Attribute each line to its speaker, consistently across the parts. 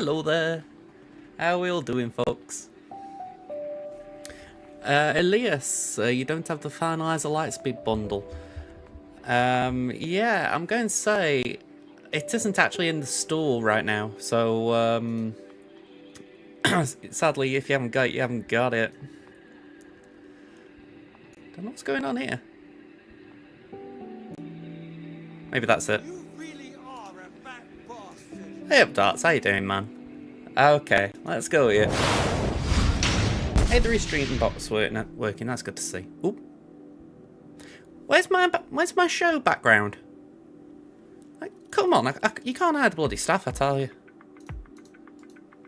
Speaker 1: Hello there. How are we all doing, folks? Elias, you don't have the Finalizer Lightspeed bundle. Yeah, I'm going to say it isn't actually in the store right now, so sadly, if you haven't got it, you haven't got it. Don't know what's going on here. Maybe that's it.
Speaker 2: You really are a fat bastard.
Speaker 1: Hey up, Darts, how you doing, man? Okay, let's go here. Hey, the restreaming box working. That's good to see. Oop. Where's my show background? Like, come on, you can't hide the bloody stuff, I tell you.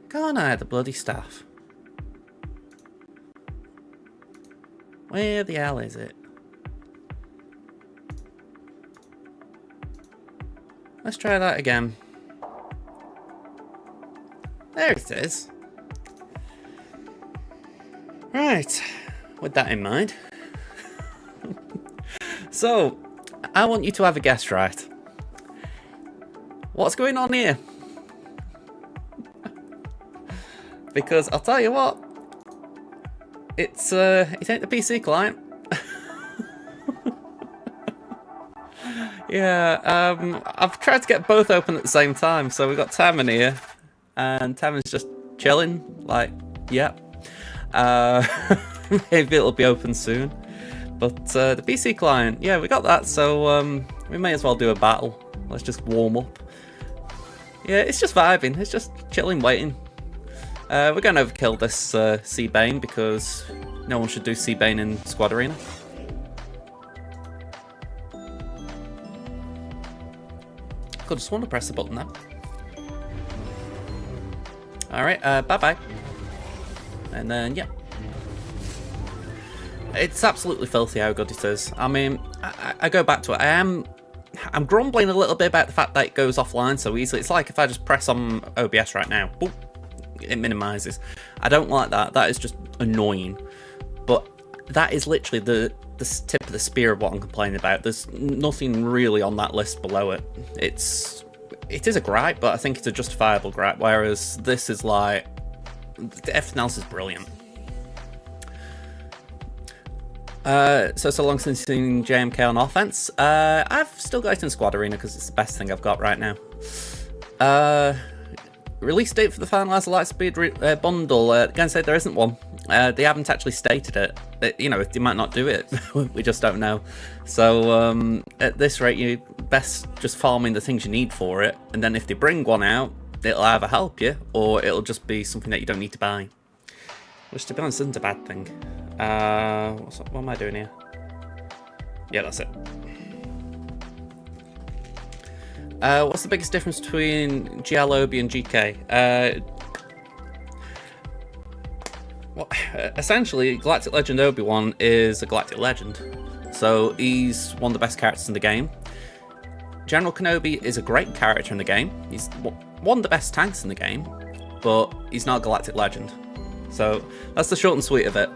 Speaker 1: Can't hide the bloody stuff. Where the hell is it? Let's try that again. There it is. Right, with that in mind. So, I want you to have a guess, right? What's going on here? Because I'll tell you what, it ain't the PC client. Yeah, I've tried to get both open at the same time, so we've got Tammin here, and Tammin's just chilling, like, yep. Maybe it'll be open soon. But the PC client, yeah, we got that, so we may as well do a battle. Let's just warm up. Yeah, it's just vibing, it's just chilling, waiting. We're going to overkill this C-Bane because no one should do C-Bane in Squad Arena. Could just want to press the button there. Alright, bye-bye. And then, yeah. It's absolutely filthy how good it is. I mean, I go back to it. I'm grumbling a little bit about the fact that it goes offline so easily. It's like if I just press on OBS right now, boop, it minimizes. I don't like that. That is just annoying. But that is literally the tip of the spear of what I'm complaining about. There's nothing really on that list below it. It is a gripe, but I think it's a justifiable gripe. Whereas this is like, everything else is brilliant. So long since seen JMK on offense. I've still got it in Squad Arena because it's the best thing I've got right now. Release date for the Finalizer Lightspeed bundle. Gonna say there isn't one. They haven't actually stated it. You know, they might not do it. We just don't know. So at this rate, you best just farm in the things you need for it, and then if they bring one out, it'll either help you or it'll just be something that you don't need to buy. Which, to be honest, isn't a bad thing. What am I doing here? Yeah, that's it. What's the biggest difference between GLOB and GK? Well, essentially, Galactic Legend Obi-Wan is a Galactic Legend. So he's one of the best characters in the game. General Kenobi is a great character in the game. He's one of the best tanks in the game, but he's not a Galactic Legend. So that's the short and sweet of it.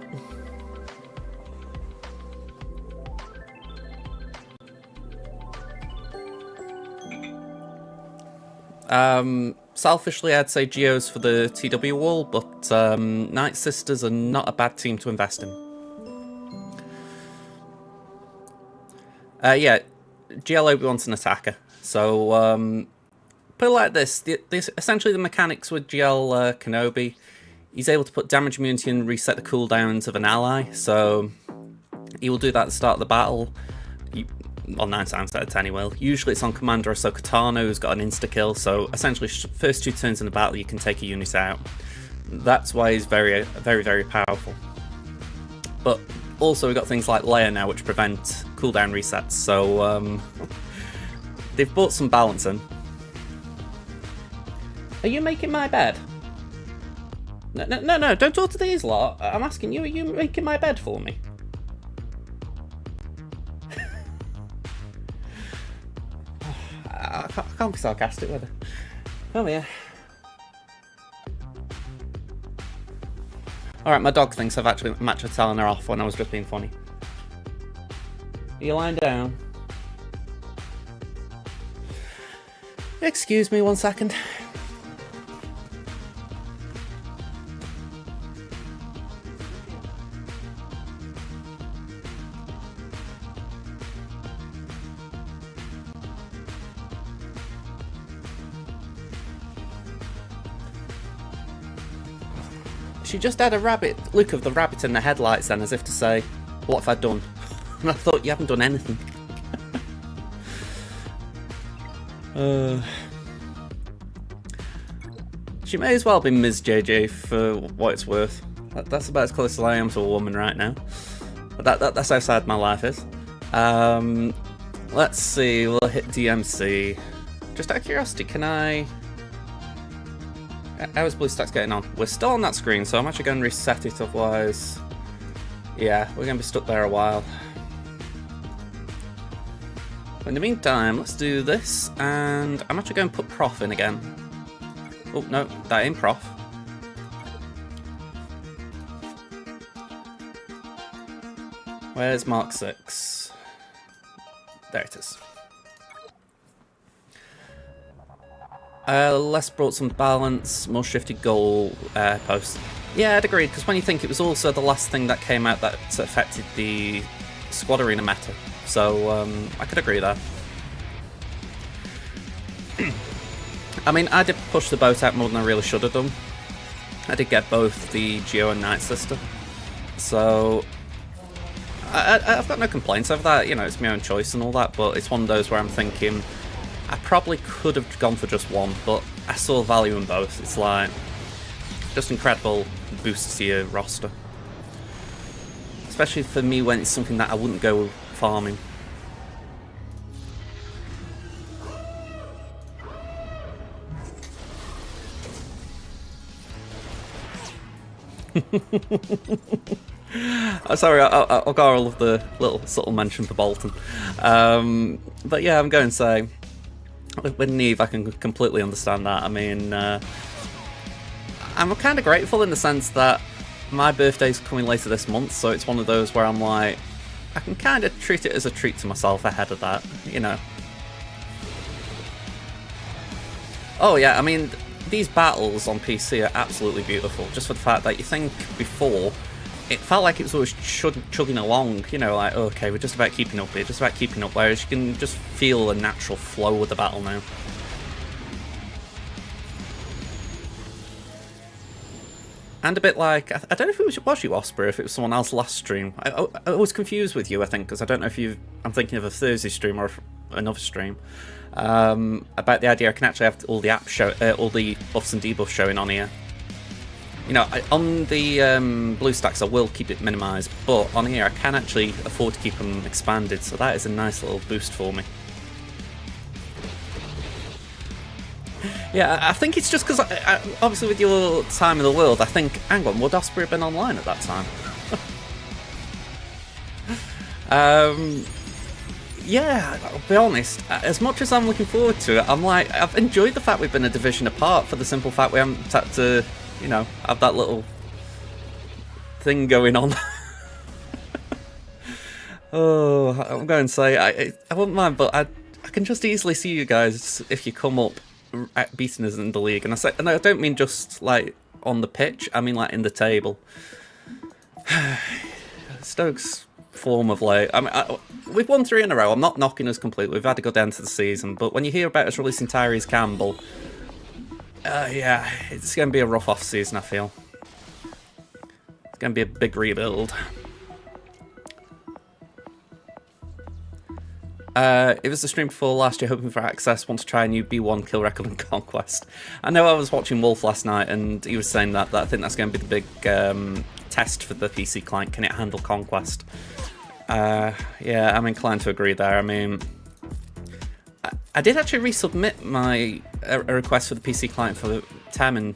Speaker 1: Selfishly, I'd say Geo's for the TW wall, but Night Sisters are not a bad team to invest in. Yeah, GL Obi-Wan's an attacker. So, put it like this, essentially the mechanics with GL Kenobi, he's able to put damage immunity and reset the cooldowns of an ally, so he will do that at the start of the battle. Well, 9 times out of 10 he will. Usually it's on Commander or Ahsoka who's got an insta-kill, so essentially first 2 turns in the battle you can take a unit out. That's why he's very, very, very powerful. But also we've got things like Leia now which prevent cooldown resets, so they've brought some balance in. Are you making my bed? No, don't talk to these lot. I'm asking you, are you making my bed for me? I can't be sarcastic with it. Come here. Alright, my dog thinks I've actually matched telling her off when I was just being funny. Are you lying down? Excuse me 1 second. She just had a look of the rabbit in the headlights then, as if to say, what have I done? And I thought, you haven't done anything. She may as well be Ms. JJ for what it's worth. That's about as close as I am to a woman right now. But that's how sad my life is. Let's see, we'll hit DMC. Just out of curiosity, can I... How is BlueStacks getting on? We're still on that screen, so I'm actually going to reset it, otherwise... Yeah, we're going to be stuck there a while. In the meantime, let's do this, and I'm actually going to put prof in again. Oh, no, that ain't prof. Where's Mark 6? There it is. Less brought some balance, more shifted goal posts. Yeah, I'd agree, because when you think it was also the last thing that came out that affected the squad arena meta. So, I could agree there. I mean, I did push the boat out more than I really should have done. I did get both the Geo and Night Sister. So, I've got no complaints over that. You know, it's my own choice and all that, but it's one of those where I'm thinking, I probably could have gone for just one, but I saw value in both. It's like, just incredible boosts to your roster. Especially for me when it's something that I wouldn't go farming. Sorry, I'll go all of the little subtle mention for Bolton. But yeah, I'm going to say, with Neve, I can completely understand that. I mean, I'm kind of grateful in the sense that my birthday's coming later this month, so it's one of those where I'm like, I can kind of treat it as a treat to myself ahead of that, you know. Oh yeah, I mean, these battles on PC are absolutely beautiful, just for the fact that you think before, it felt like it was always chugging along, you know, like, okay, we're just about keeping up here, just about keeping up, whereas you can just feel a natural flow with the battle now. And a bit like, I don't know if it was you, Osprey, if it was someone else last stream. I was confused with you, I think, because I don't know if I'm thinking of a Thursday stream or another stream. About the idea I can actually have all the all the buffs and debuffs showing on here. You know, on the BlueStacks I will keep it minimised, but on here I can actually afford to keep them expanded, so that is a nice little boost for me. Yeah, I think it's just because, obviously with your time in the world, I think, hang on, would Osprey have been online at that time? Yeah, I'll be honest, as much as I'm looking forward to it, I'm like, I've enjoyed the fact we've been a division apart for the simple fact we haven't had to, you know, have that little thing going on. Oh, I'm going to say, I wouldn't mind, but I can just easily see you guys, if you come up, beating us in the league. And I don't mean just, like, on the pitch, I mean, like, in the table. Stoke's form of late. I mean, we've won 3 in a row. I'm not knocking us completely. We've had to go down to the season. But when you hear about us releasing Tyrese Campbell, yeah, it's going to be a rough off-season, I feel. It's going to be a big rebuild. It was the stream before last year, hoping for access, want to try a new B1 kill record in Conquest. I know I was watching Wolf last night, and he was saying that I think that's going to be the big test for the PC client. Can it handle Conquest? Yeah, I'm inclined to agree there. I mean, I did actually resubmit my a request for the PC client for Tamin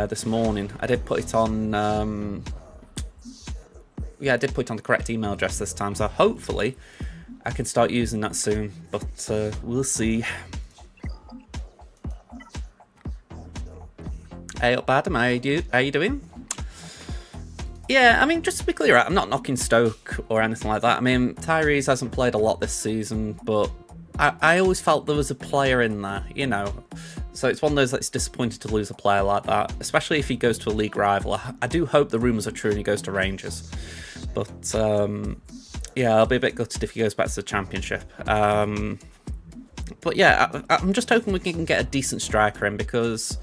Speaker 1: this morning. I did put it on... yeah, I did put it on the correct email address this time, so hopefully I can start using that soon, but we'll see. Hey up, Adam, how you doing? Yeah, I mean, just to be clear, I'm not knocking Stoke or anything like that. I mean, Tyrese hasn't played a lot this season, but I always felt there was a player in there, you know. So it's one of those that's disappointed to lose a player like that, especially if he goes to a league rival. I do hope the rumours are true and he goes to Rangers. But, yeah, I'll be a bit gutted if he goes back to the Championship. But yeah, I'm just hoping we can get a decent striker in, because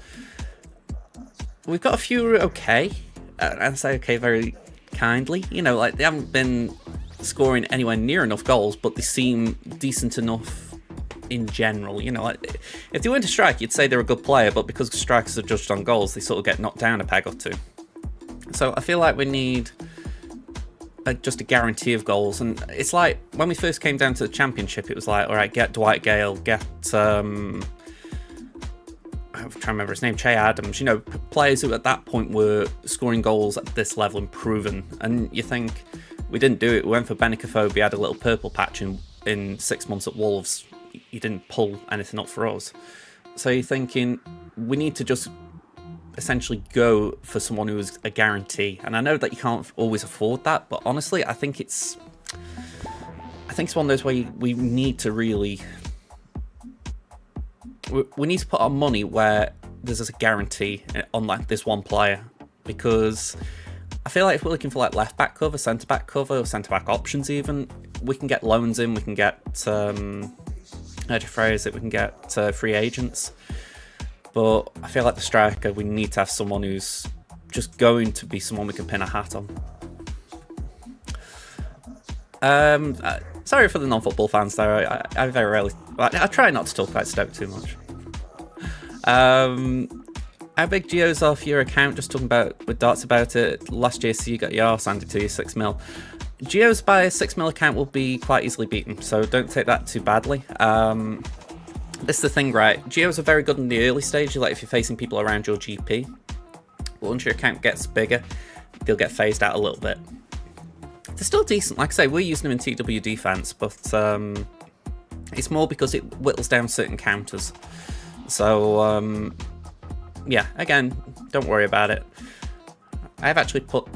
Speaker 1: we've got a few okay. and say okay very kindly. You know, like they haven't been scoring anywhere near enough goals, but they seem decent enough in general. You know, like, if they went to strike, you'd say they're a good player, but because strikers are judged on goals, they sort of get knocked down a peg or two. So I feel like we need just a guarantee of goals. And it's like when we first came down to the Championship, it was like, all right, get Dwight Gale, get I'm trying to remember his name, Che Adams, you know, players who at that point were scoring goals at this level and proven. And you think, we didn't do it. We went for Benicophobia, had a little purple patch in 6 months at Wolves. He didn't pull anything up for us. So you're thinking, we need to just essentially go for someone who is a guarantee. And I know that you can't always afford that, but honestly, I think it's one of those where we need to really... We need to put our money where there's a guarantee on like this one player, because I feel like if we're looking for like left back cover, centre back cover, or centre back options even, we can get loans in, we can get how do you phrase it, we can get free agents. But I feel like the striker, we need to have someone who's just going to be someone we can pin a hat on. Sorry for the non-football fans there. I very rarely... I try not to talk about Stoke too much. How big Geo's off your account? Just talking about with darts about it. Last year, so you got your arse handed to you, 6 mil. Geo's by a 6 mil account will be quite easily beaten, so don't take that too badly. This is the thing, right? Geos are very good in the early stages, like if you're facing people around your GP. But once your account gets bigger, they'll get phased out a little bit. They're still decent. Like I say, we're using them in TW defense, but it's more because it whittles down certain counters. So, yeah, again, don't worry about it. I've actually put...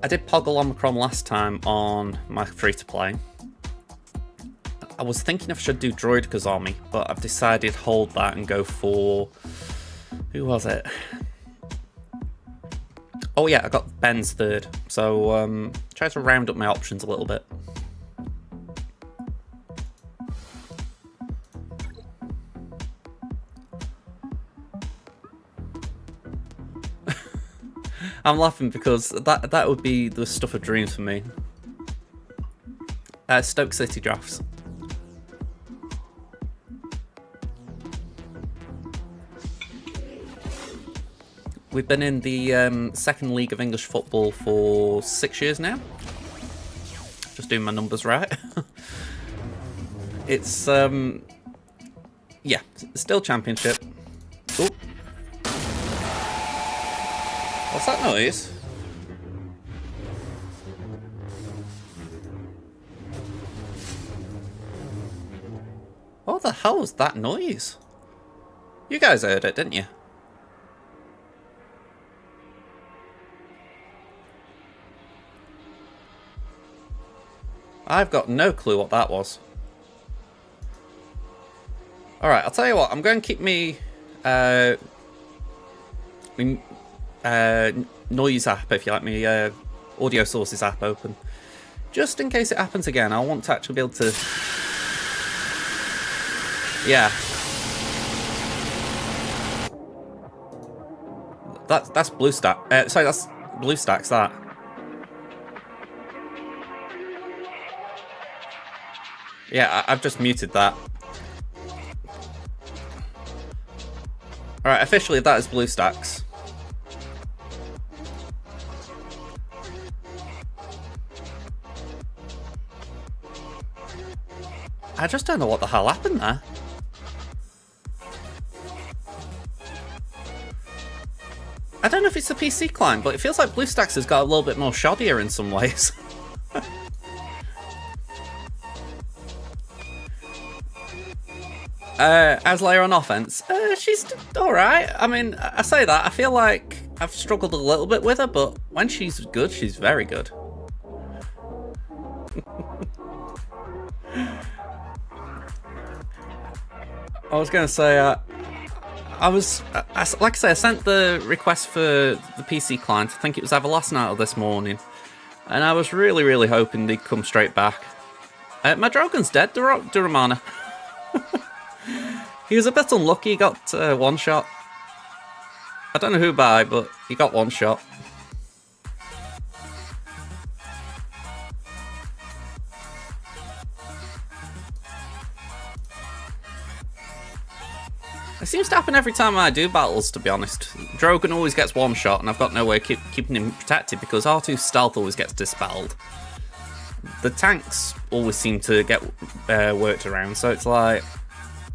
Speaker 1: I did Poggle Omicron last time on my free-to-play. I was thinking if I should do Droid Kazami, but I've decided hold that and go for... Who was it? Oh yeah, I got Ben's third. So try to round up my options a little bit. I'm laughing because that would be the stuff of dreams for me. Stoke City drafts. We've been in the second league of English football for 6 years now. Just doing my numbers right. It's yeah, still Championship. Oh, what's that noise? What the hell was that noise? You guys heard it, didn't you? I've got no clue what that was. Alright, I'll tell you what, I'm going to keep me noise app, if you like me, audio sources app open. Just in case it happens again, I want to actually be able to... Yeah. That's BlueStack. Sorry, that's BlueStacks, that. Yeah, I've just muted that. Alright, officially that is BlueStacks. I just don't know what the hell happened there. I don't know if it's the PC client, but it feels like BlueStacks has got a little bit more shoddier in some ways. Asleya on offense, she's alright. I mean, I say that, I feel like I've struggled a little bit with her, but when she's good, she's very good. I was going to say, like I say, I sent the request for the PC client, I think it was either last night or this morning, and I was really, really hoping they'd come straight back. My Drogon's dead, Duramana. He was a bit unlucky, he got one shot. I don't know who by, but He got one shot. It seems to happen every time I do battles, to be honest. Drogon always gets one shot, and I've got no way of keeping him protected because R2's stealth always gets dispelled. The tanks always seem to get worked around, so it's like,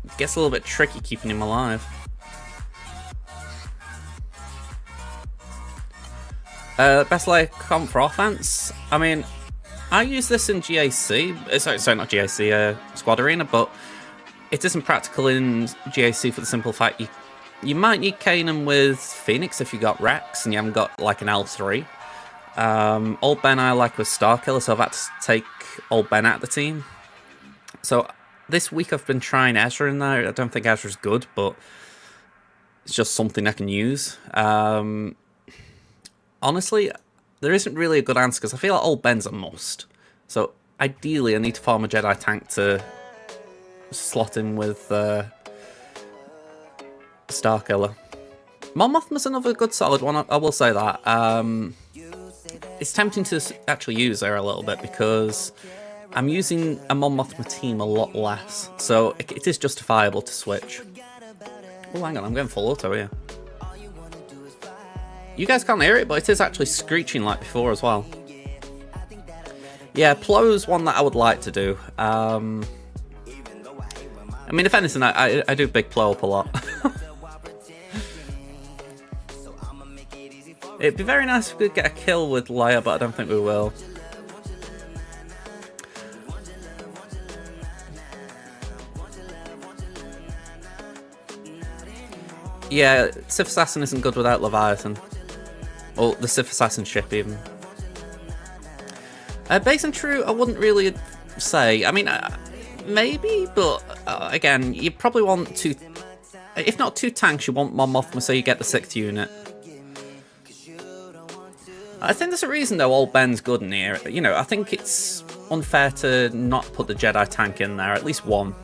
Speaker 1: it gets a little bit tricky keeping him alive. Best layer comp for offense? I mean, I use this in GAC, sorry, not GAC, Squad Arena, but it isn't practical in GAC for the simple fact you might need Kanan with Phoenix if you got Rex and you haven't got like an L3. Old Ben I like with Starkiller, so I've had to take Old Ben out of the team. So this week I've been trying Ezra in there. I don't think Ezra's good, but it's just something I can use. Honestly, there isn't really a good answer because I feel like Old Ben's a must. So ideally I need to farm a Jedi tank to slot in with Starkiller. Mon Mothma's another good solid one, I will say that. It's tempting to actually use her a little bit because I'm using a Mon Mothma team a lot less, so it is justifiable to switch. Oh, hang on, I'm going full auto here. You guys can't hear it, but it is actually screeching like before as well. Yeah, Plo's one that I would like to do. I mean, if anything, I do big Plo up a lot. It'd be very nice if we could get a kill with Leia, but I don't think we will. Yeah, Sith Assassin isn't good without Leviathan. Or the Sith Assassin ship, even. Base and True, I wouldn't really say. I mean, maybe, but again, you probably want two... If not two tanks, you want Mon Mothma so you get the 6th unit. I think there's a reason, though, Old Ben's good in here. You know, I think it's unfair to not put the Jedi tank in there, at least one.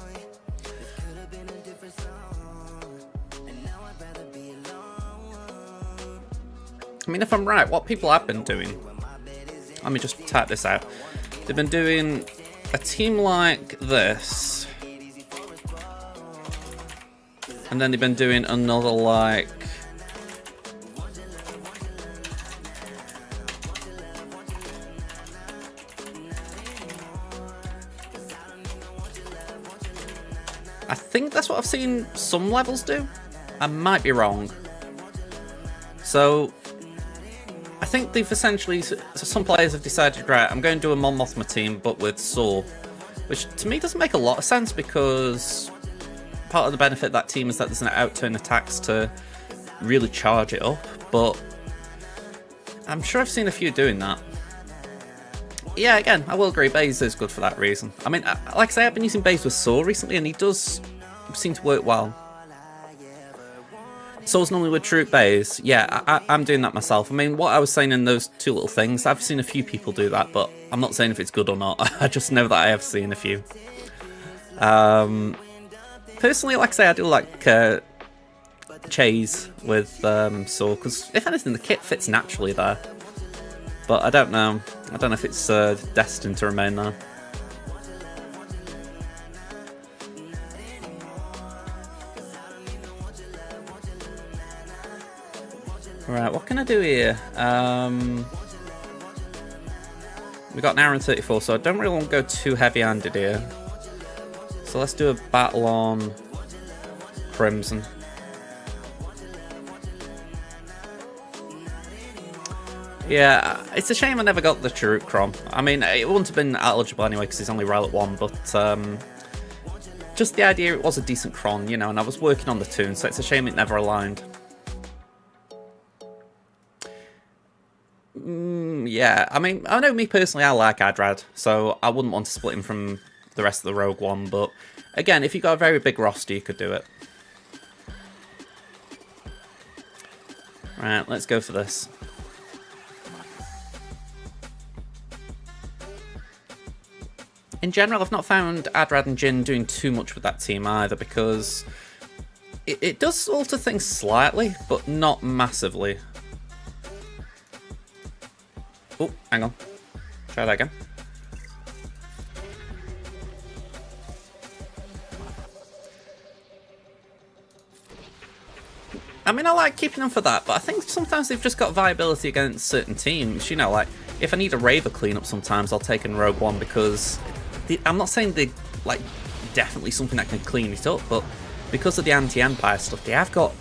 Speaker 1: I mean, if I'm right, what people have been doing... Let me just type this out. They've been doing a team like this. And then they've been doing another like... I think that's what I've seen some levels do. I might be wrong. So... I think they've essentially, some players have decided, right, I'm going to do a Mon Mothma team, but with Saw. Which, to me, doesn't make a lot of sense, because part of the benefit of that team is that there's an outturn attacks to really charge it up, but I'm sure I've seen a few doing that. Yeah, again, I will agree, Baze is good for that reason. I mean, like I say, I've been using Baze with Saw recently, and he does seem to work well. Saw's normally with Troop Baze. Yeah, I'm doing that myself. I mean, what I was saying in those two little things, I've seen a few people do that, but I'm not saying if it's good or not. I just know that I have seen a few. Personally, like I say, I do like Chase with Saw, because if anything, the kit fits naturally there. But I don't know. I don't know if it's destined to remain there. Right, what can I do here? We've got an hour and 34, so I don't really want to go too heavy-handed here. So let's do a battle on Crimson. Yeah, it's a shame I never got the Chirrut Crom. I mean, it wouldn't have been eligible anyway because it's only Relic 1, but just the idea it was a decent Cron, you know, and I was working on the tune, so it's a shame it never aligned. Yeah, I mean, I know me personally, I like Adrad, so I wouldn't want to split him from the rest of the Rogue One, but again, if you've got a very big roster, you could do it. Right, let's go for this. In general, I've not found Adrad and Jin doing too much with that team either, because it does alter things slightly, but not massively. Oh, hang on. Try that again. I mean, I like keeping them for that, but I think sometimes they've just got viability against certain teams. You know, like, if I need a Raver cleanup sometimes, I'll take in Rogue One because... I'm not saying they're, like, definitely something that can clean it up, but because of the anti-Empire stuff, they have got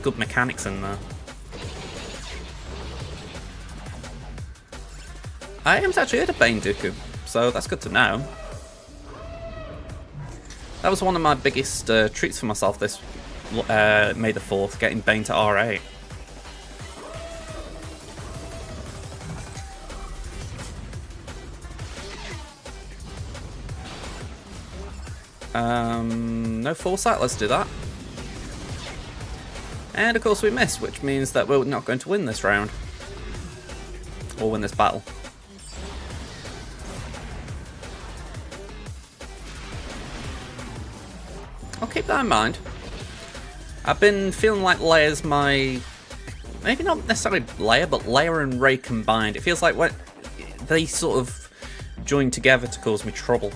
Speaker 1: good mechanics in there. I haven't actually heard of Bane Dooku, so that's good to know. That was one of my biggest treats for myself this May the 4th, getting Bane to R8. No foresight, let's do that. And of course we miss, which means that we're not going to win this round. Or win this battle. I'll keep that in mind. I've been feeling like Leia's my... Maybe not necessarily Leia, but Leia and Rey combined. It feels like when they sort of join together to cause me trouble.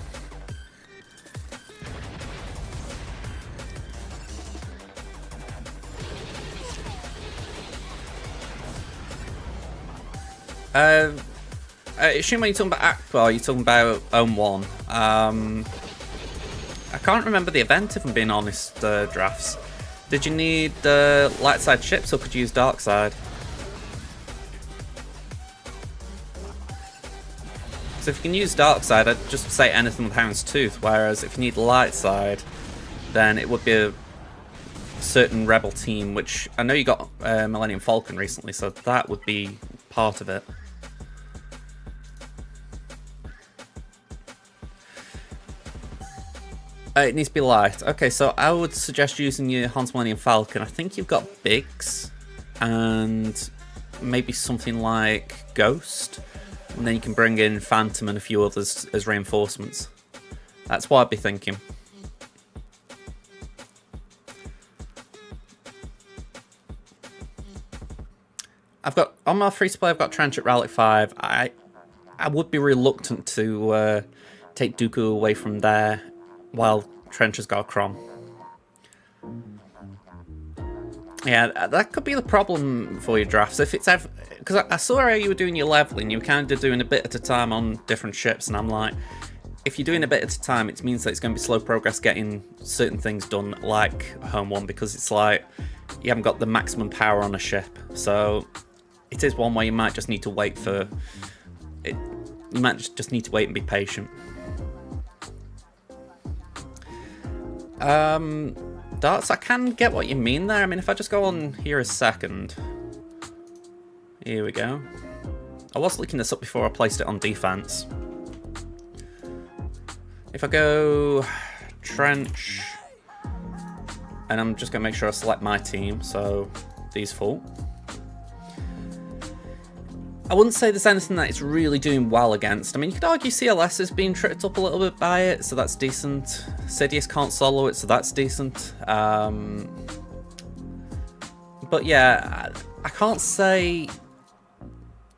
Speaker 1: Assume you're talking about Akbar, you're talking about Ohm 1. I can't remember the event, if I'm being honest, drafts. Did you need light side ships or could you use dark side? So if you can use dark side, I'd just say anything with Hound's Tooth, whereas if you need light side, then it would be a certain rebel team, which I know you got Millennium Falcon recently, so that would be part of it. It needs to be light. Okay, so I would suggest using your Han's Millennium Falcon. I think you've got Biggs and maybe something like Ghost. And then you can bring in Phantom and a few others as reinforcements. That's what I'd be thinking. I've got, on my free to play, I've got Trench at Relic 5. I would be reluctant to take Dooku away from there while Trench has got a Crom. Yeah, that could be the problem for your drafts. If it's ever, because I saw how you were doing your leveling, you were kind of doing a bit at a time on different ships, and I'm like, if you're doing a bit at a time, it means that it's going to be slow progress getting certain things done, like Home 1, because it's like you haven't got the maximum power on a ship. So it is one way you might just need to wait for it. You might just need to wait and be patient. Darts, I can get what you mean there. I mean, if I just go on here a second. Here we go. I was looking this up before I placed it on defense. If I go Trench, and I'm just going to make sure I select my team, so these full. I wouldn't say there's anything that it's really doing well against. I mean, you could argue CLS is being tripped up a little bit by it, so that's decent. Sidious can't solo it, so that's decent. But yeah, I can't say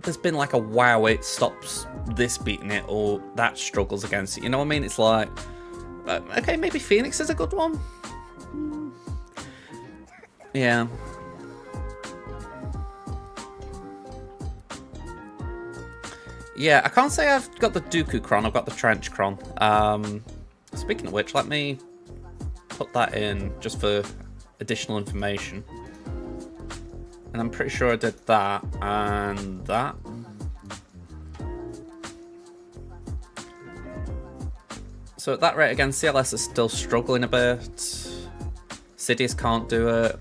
Speaker 1: there's been like a wow, it stops this beating it, or that struggles against it. You know what I mean? It's like, okay, maybe Phoenix is a good one. Yeah. Yeah, I can't say I've got the Dooku Cron, I've got the Trench Cron. Speaking of which, let me put that in just for additional information. And I'm pretty sure I did that and that. So at that rate, again, CLS is still struggling a bit. Sidious can't do it.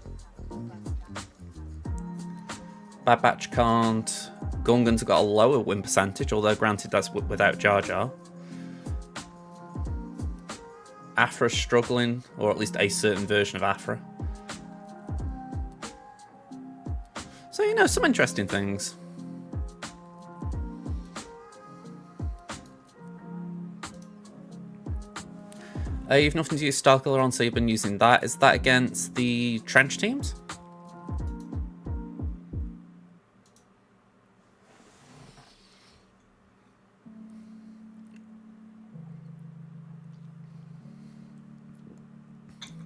Speaker 1: Bad Batch can't. Gungan's got a lower win percentage, although granted that's without Jar Jar. Afra's struggling, or at least a certain version of Afra. So, you know, some interesting things. You've nothing to use Starkiller on, so you've been using that. Is that against the Trench teams?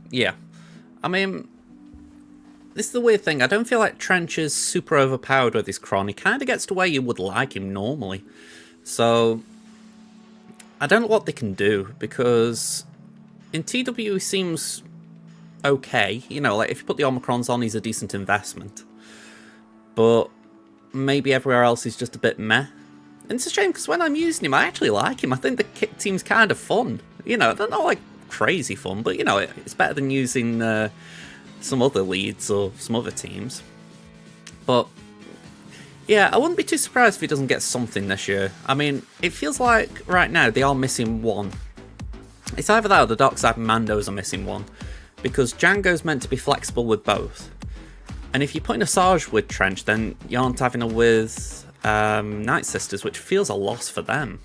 Speaker 1: Yeah. I mean, this is the weird thing. I don't feel like Trench is super overpowered with his Cron. He kind of gets to where you would like him normally. So, I don't know what they can do, because in TW he seems okay. You know, like if you put the Omicrons on, he's a decent investment. But maybe everywhere else is just a bit meh. And it's a shame, because when I'm using him, I actually like him. I think the kit team's kind of fun. You know, they're not like crazy fun, but you know, it's better than using some other leads or some other teams. But yeah, I wouldn't be too surprised if he doesn't get something this year. I mean, it feels like right now they are missing one. It's either that or the Dockside Mandos are missing one, because Django's meant to be flexible with both. And if you put in a Sarge with Trench, then you aren't having a with Night Sisters, which feels a loss for them.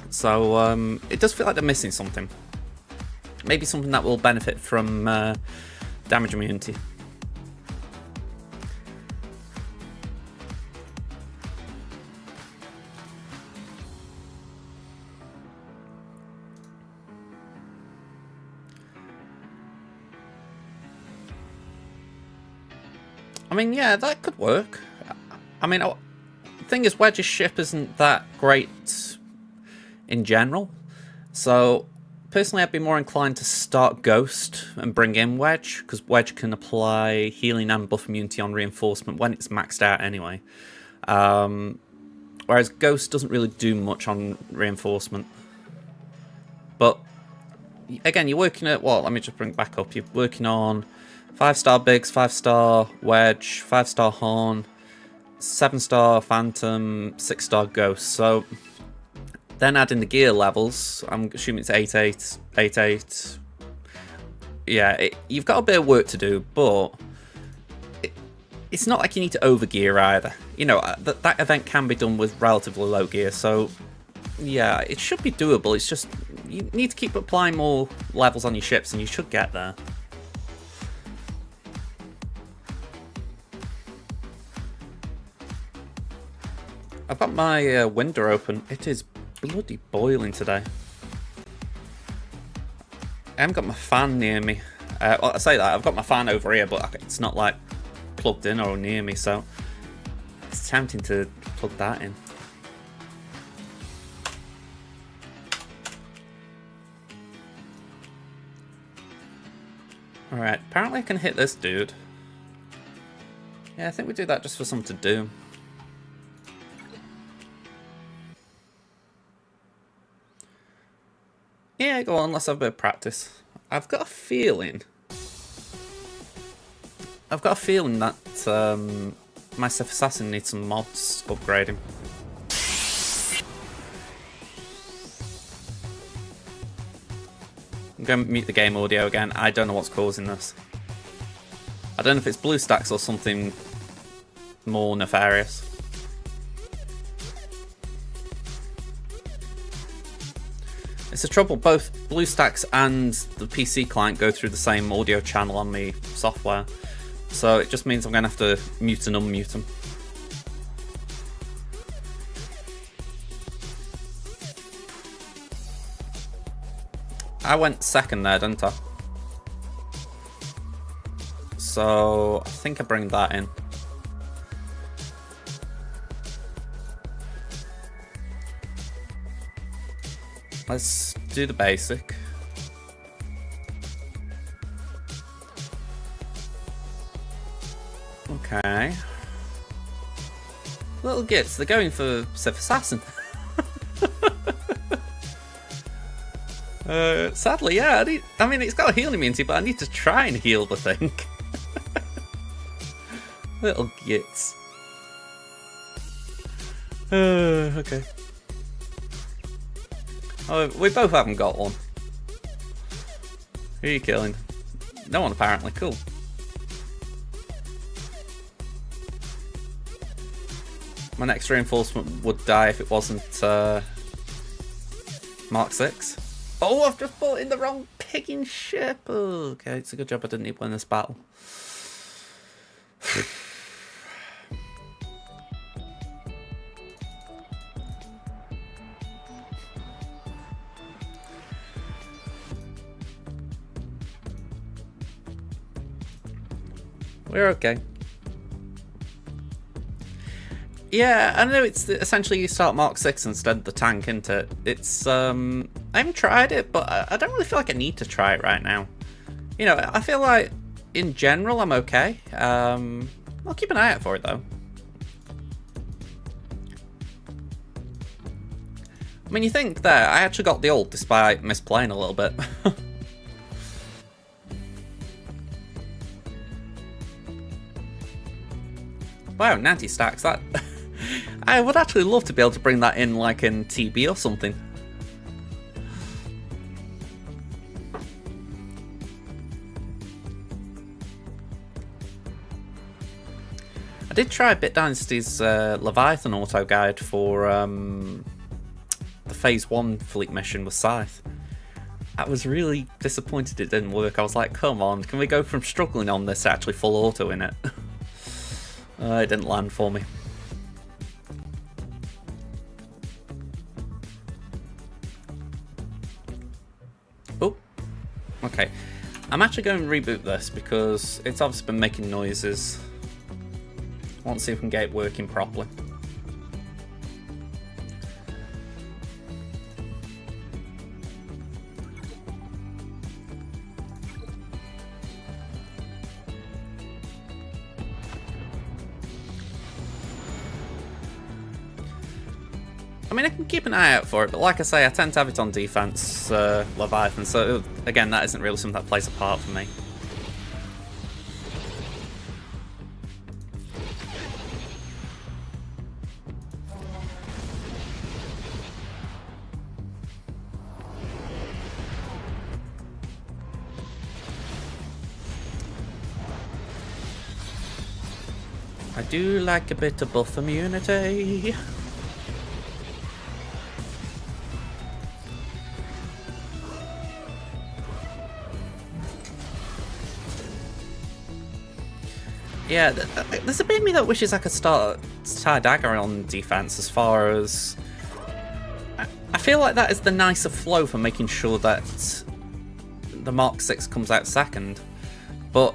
Speaker 1: So it does feel like they're missing something. Maybe something that will benefit from damage immunity. I mean, yeah, that could work. I mean, the thing is, Wedge's ship isn't that great in general. So, personally, I'd be more inclined to start Ghost and bring in Wedge, because Wedge can apply healing and buff immunity on reinforcement when it's maxed out anyway. Whereas Ghost doesn't really do much on reinforcement. But, again, you're working at, well, let me just bring it back up. You're working on 5-star Biggs, 5-star Wedge, 5-star Horn, 7-star Phantom, 6-star Ghost. So then adding the gear levels, I'm assuming it's 8-8, 8-8. Yeah, you've got a bit of work to do, but it's not like you need to overgear either. You know, that event can be done with relatively low gear, so yeah, it should be doable. It's just, you need to keep applying more levels on your ships and you should get there. I've got my window open. It is bloody boiling today. I haven't got my fan near me. Well, I say that, I've got my fan over here, but it's not like plugged in or near me, so it's tempting to plug that in. Alright, apparently I can hit this dude. Yeah, I think we do that just for something to do. Yeah, go on, let's have a bit of practice. I've got a feeling that my Sith Assassin needs some mods upgrading. I'm going to mute the game audio again. I don't know what's causing this. I don't know if it's BlueStacks or something more nefarious. It's a trouble, both BlueStacks and the PC client go through the same audio channel on the software. So it just means I'm going to have to mute and unmute them. I went second there, didn't I? So I think I bring that in. Let's do the basic. Okay. Little gits, they're going for Sith Assassin. Sadly, yeah, I mean, it's got a healing immunity, but I need to try and heal the thing. Little gits. Okay. Oh, we both haven't got one. Who are you killing? No one, apparently. Cool. My next reinforcement would die if it wasn't Mark 6. Oh, I've just bought in the wrong pigging ship. Oh, okay, it's a good job I didn't need to win this battle. We're okay. Yeah, I know it's essentially you start Mark 6 instead of the tank, isn't it? It's, I haven't tried it, but I don't really feel like I need to try it right now. You know, I feel like, in general, I'm okay. I'll keep an eye out for it, though. I mean, you think there, I actually got the ult despite misplaying a little bit. Wow, 90 stacks, that... I would actually love to be able to bring that in, like, in TB or something. I did try Bit Dynasty's Leviathan auto guide for the Phase 1 fleet mission with Scythe. I was really disappointed it didn't work. I was like, come on, can we go from struggling on this to actually full auto in it? It didn't land for me. Oh, okay. I'm actually going to reboot this because it's obviously been making noises. I want to see if we can get it working properly. I mean, I can keep an eye out for it, but like I say, I tend to have it on defense, Leviathan, so again, that isn't really something that plays a part for me. I do like a bit of buff immunity. Yeah, there's a bit of me that wishes I could start Dagger on defense as far as... I feel like that is the nicer flow for making sure that the Mark 6 comes out second, but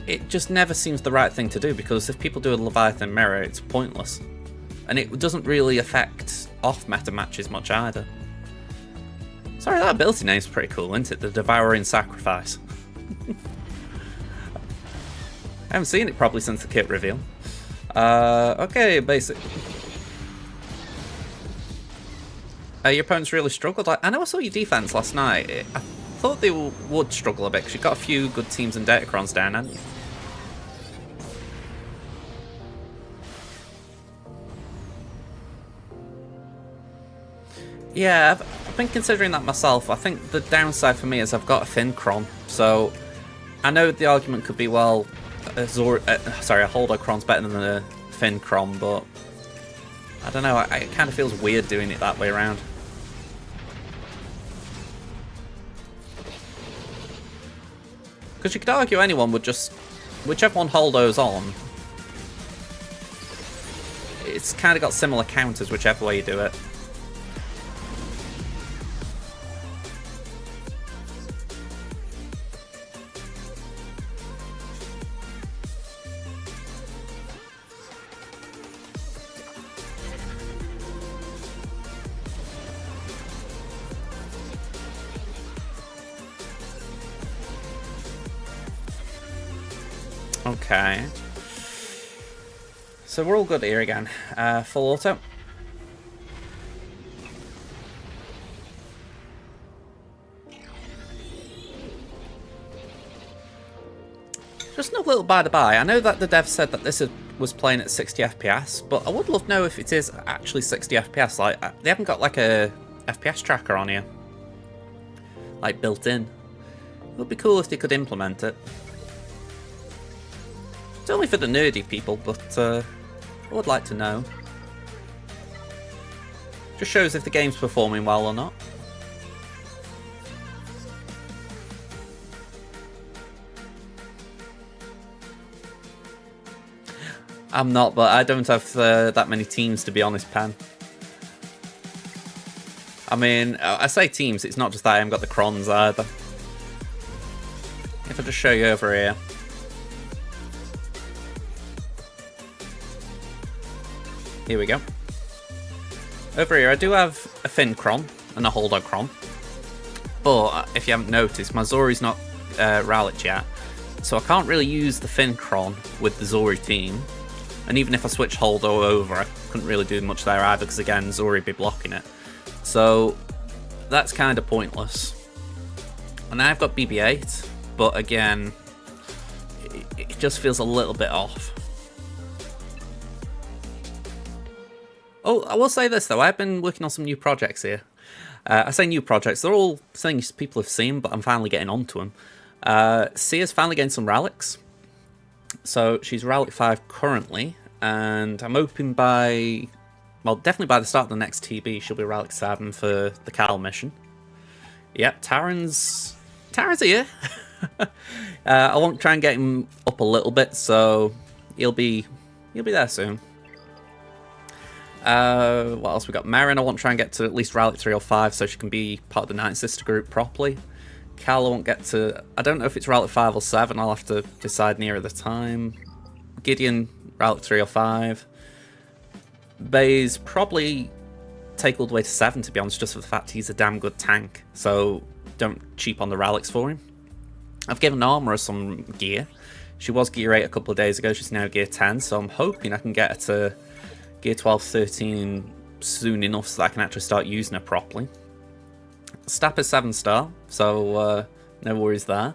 Speaker 1: it just never seems the right thing to do because if people do a Leviathan mirror, it's pointless. And it doesn't really affect off-meta matches much either. Sorry, that ability name's pretty cool, isn't it? The Devouring Sacrifice. I haven't seen it properly since the kit reveal. Okay, basic. Your opponents really struggled. I know I saw your defense last night. I thought they would struggle a bit because you've got a few good teams and Datacrons down, haven't you? Yeah, I've been considering that myself. I think the downside for me is I've got a thin Cron, so I know the argument could be, well, a Holdocron's better than a Finn Cron, but I don't know, it kind of feels weird doing it that way around. Because you could argue anyone would just, whichever one Holdo's on, it's kind of got similar counters whichever way you do it. Okay. So we're all good here again. Full auto. Just a little by the by, I know that the dev said that this was playing at 60 FPS, but I would love to know if it is actually 60 FPS. Like, they haven't got like a FPS tracker on here, like built in. It would be cool if they could implement it. It's only for the nerdy people, but I would like to know. Just shows if the game's performing well or not. I'm not, but I don't have that many teams, to be honest, Pan. I mean, I say teams, it's not just that I haven't got the Crons either. If I just show you over here. Here we go. Over here, I do have a Finn Cron and a Holdog Cron. But if you haven't noticed, my Zori's not Rowlet yet. So I can't really use the Finn Cron with the Zori team. And even if I switch Holdo over, I couldn't really do much there either, because again, Zori would be blocking it. So that's kind of pointless. And I've got BB-8, but again, it just feels a little bit off. Oh, I will say this though, I've been working on some new projects here. I say new projects, they're all things people have seen, but I'm finally getting onto them. Sia's finally getting some relics. So she's Rowlet 5 currently, and I'm hoping by, well, definitely by the start of the next TB, she'll be Rowlet 7 for the Cal mission. Yep, Terran's here. I want to try and get him up a little bit, so he'll be there soon. What else we got? Marin, I want to try and get to at least Rowlet 3 or 5 so she can be part of the Night Sister group properly. Cal, I won't get to... I don't know if it's Rowlet 5 or 7. I'll have to decide nearer the time. Gideon, Rowlet 3 or 5. Baze, probably take all the way to 7, to be honest, just for the fact he's a damn good tank. So don't cheap on the relics for him. I've given Armora some gear. She was gear 8 a couple of days ago. She's now gear 10, so I'm hoping I can get her to gear 12, 13 soon enough so that I can actually start using her properly. Stapper 7-star, so no worries there.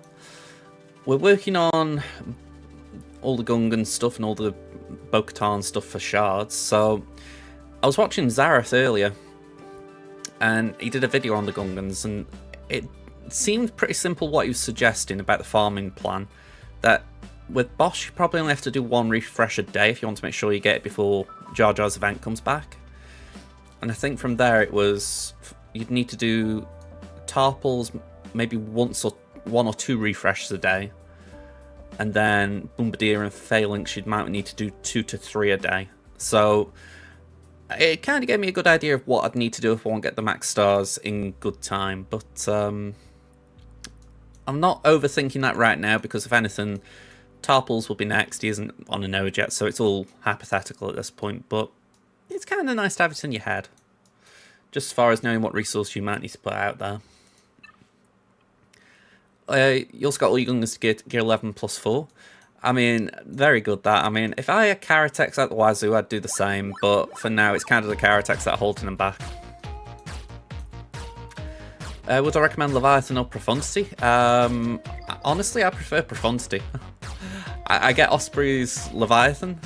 Speaker 1: We're working on all the Gungan stuff and all the Bo-Katan stuff for shards. So I was watching Zareth earlier, and he did a video on the Gungans, and it seemed pretty simple what he was suggesting about the farming plan. That with Bosch, you probably only have to do 1 refresh a day if you want to make sure you get it before Jar Jar's event comes back. And I think from there it was, you'd need to do Tarpals maybe 1 or 2 refreshes a day. And then Bombardier and Phalanx, you might need to do 2 to 3 a day. So it kind of gave me a good idea of what I'd need to do if I want to get the max stars in good time. But I'm not overthinking that right now, because if anything, Tarpals will be next. He isn't on a node yet, so it's all hypothetical at this point. But it's kind of nice to have it in your head, just as far as knowing what resource you might need to put out there. You also got all your Gungans to gear 11 plus 4. I mean, very good that. I mean, if I had Karatex out the wazoo, I'd do the same, but for now, it's kind of the Karatex that are holding them back. Would I recommend Leviathan or Profundity? Honestly, I prefer Profundity. I get Osprey's Leviathan.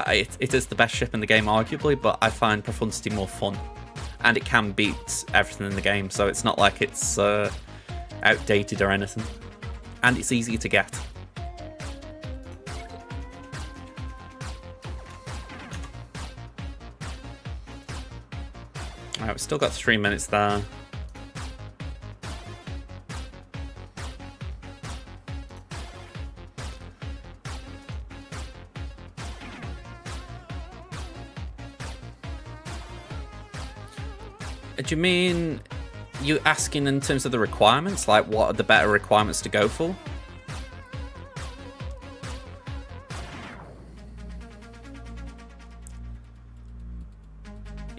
Speaker 1: It is the best ship in the game, arguably, but I find Profundity more fun. And it can beat everything in the game, so it's not like it's outdated or anything. And it's easy to get. Alright, we've still got 3 minutes there. Do you mean you asking in terms of the requirements? Like, what are the better requirements to go for?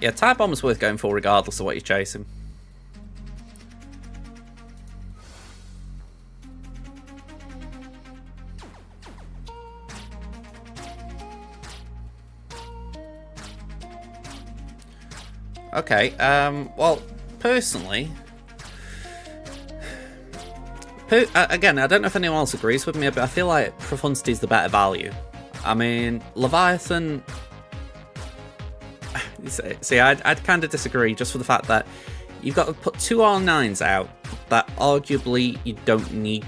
Speaker 1: Yeah, Tide Bomber's worth going for regardless of what you're chasing. Okay, well, personally, again, I don't know if anyone else agrees with me, but I feel like Profundity is the better value. I mean, Leviathan, see, I'd kind of disagree, just for the fact that you've got to put 2 R9s out that arguably you don't need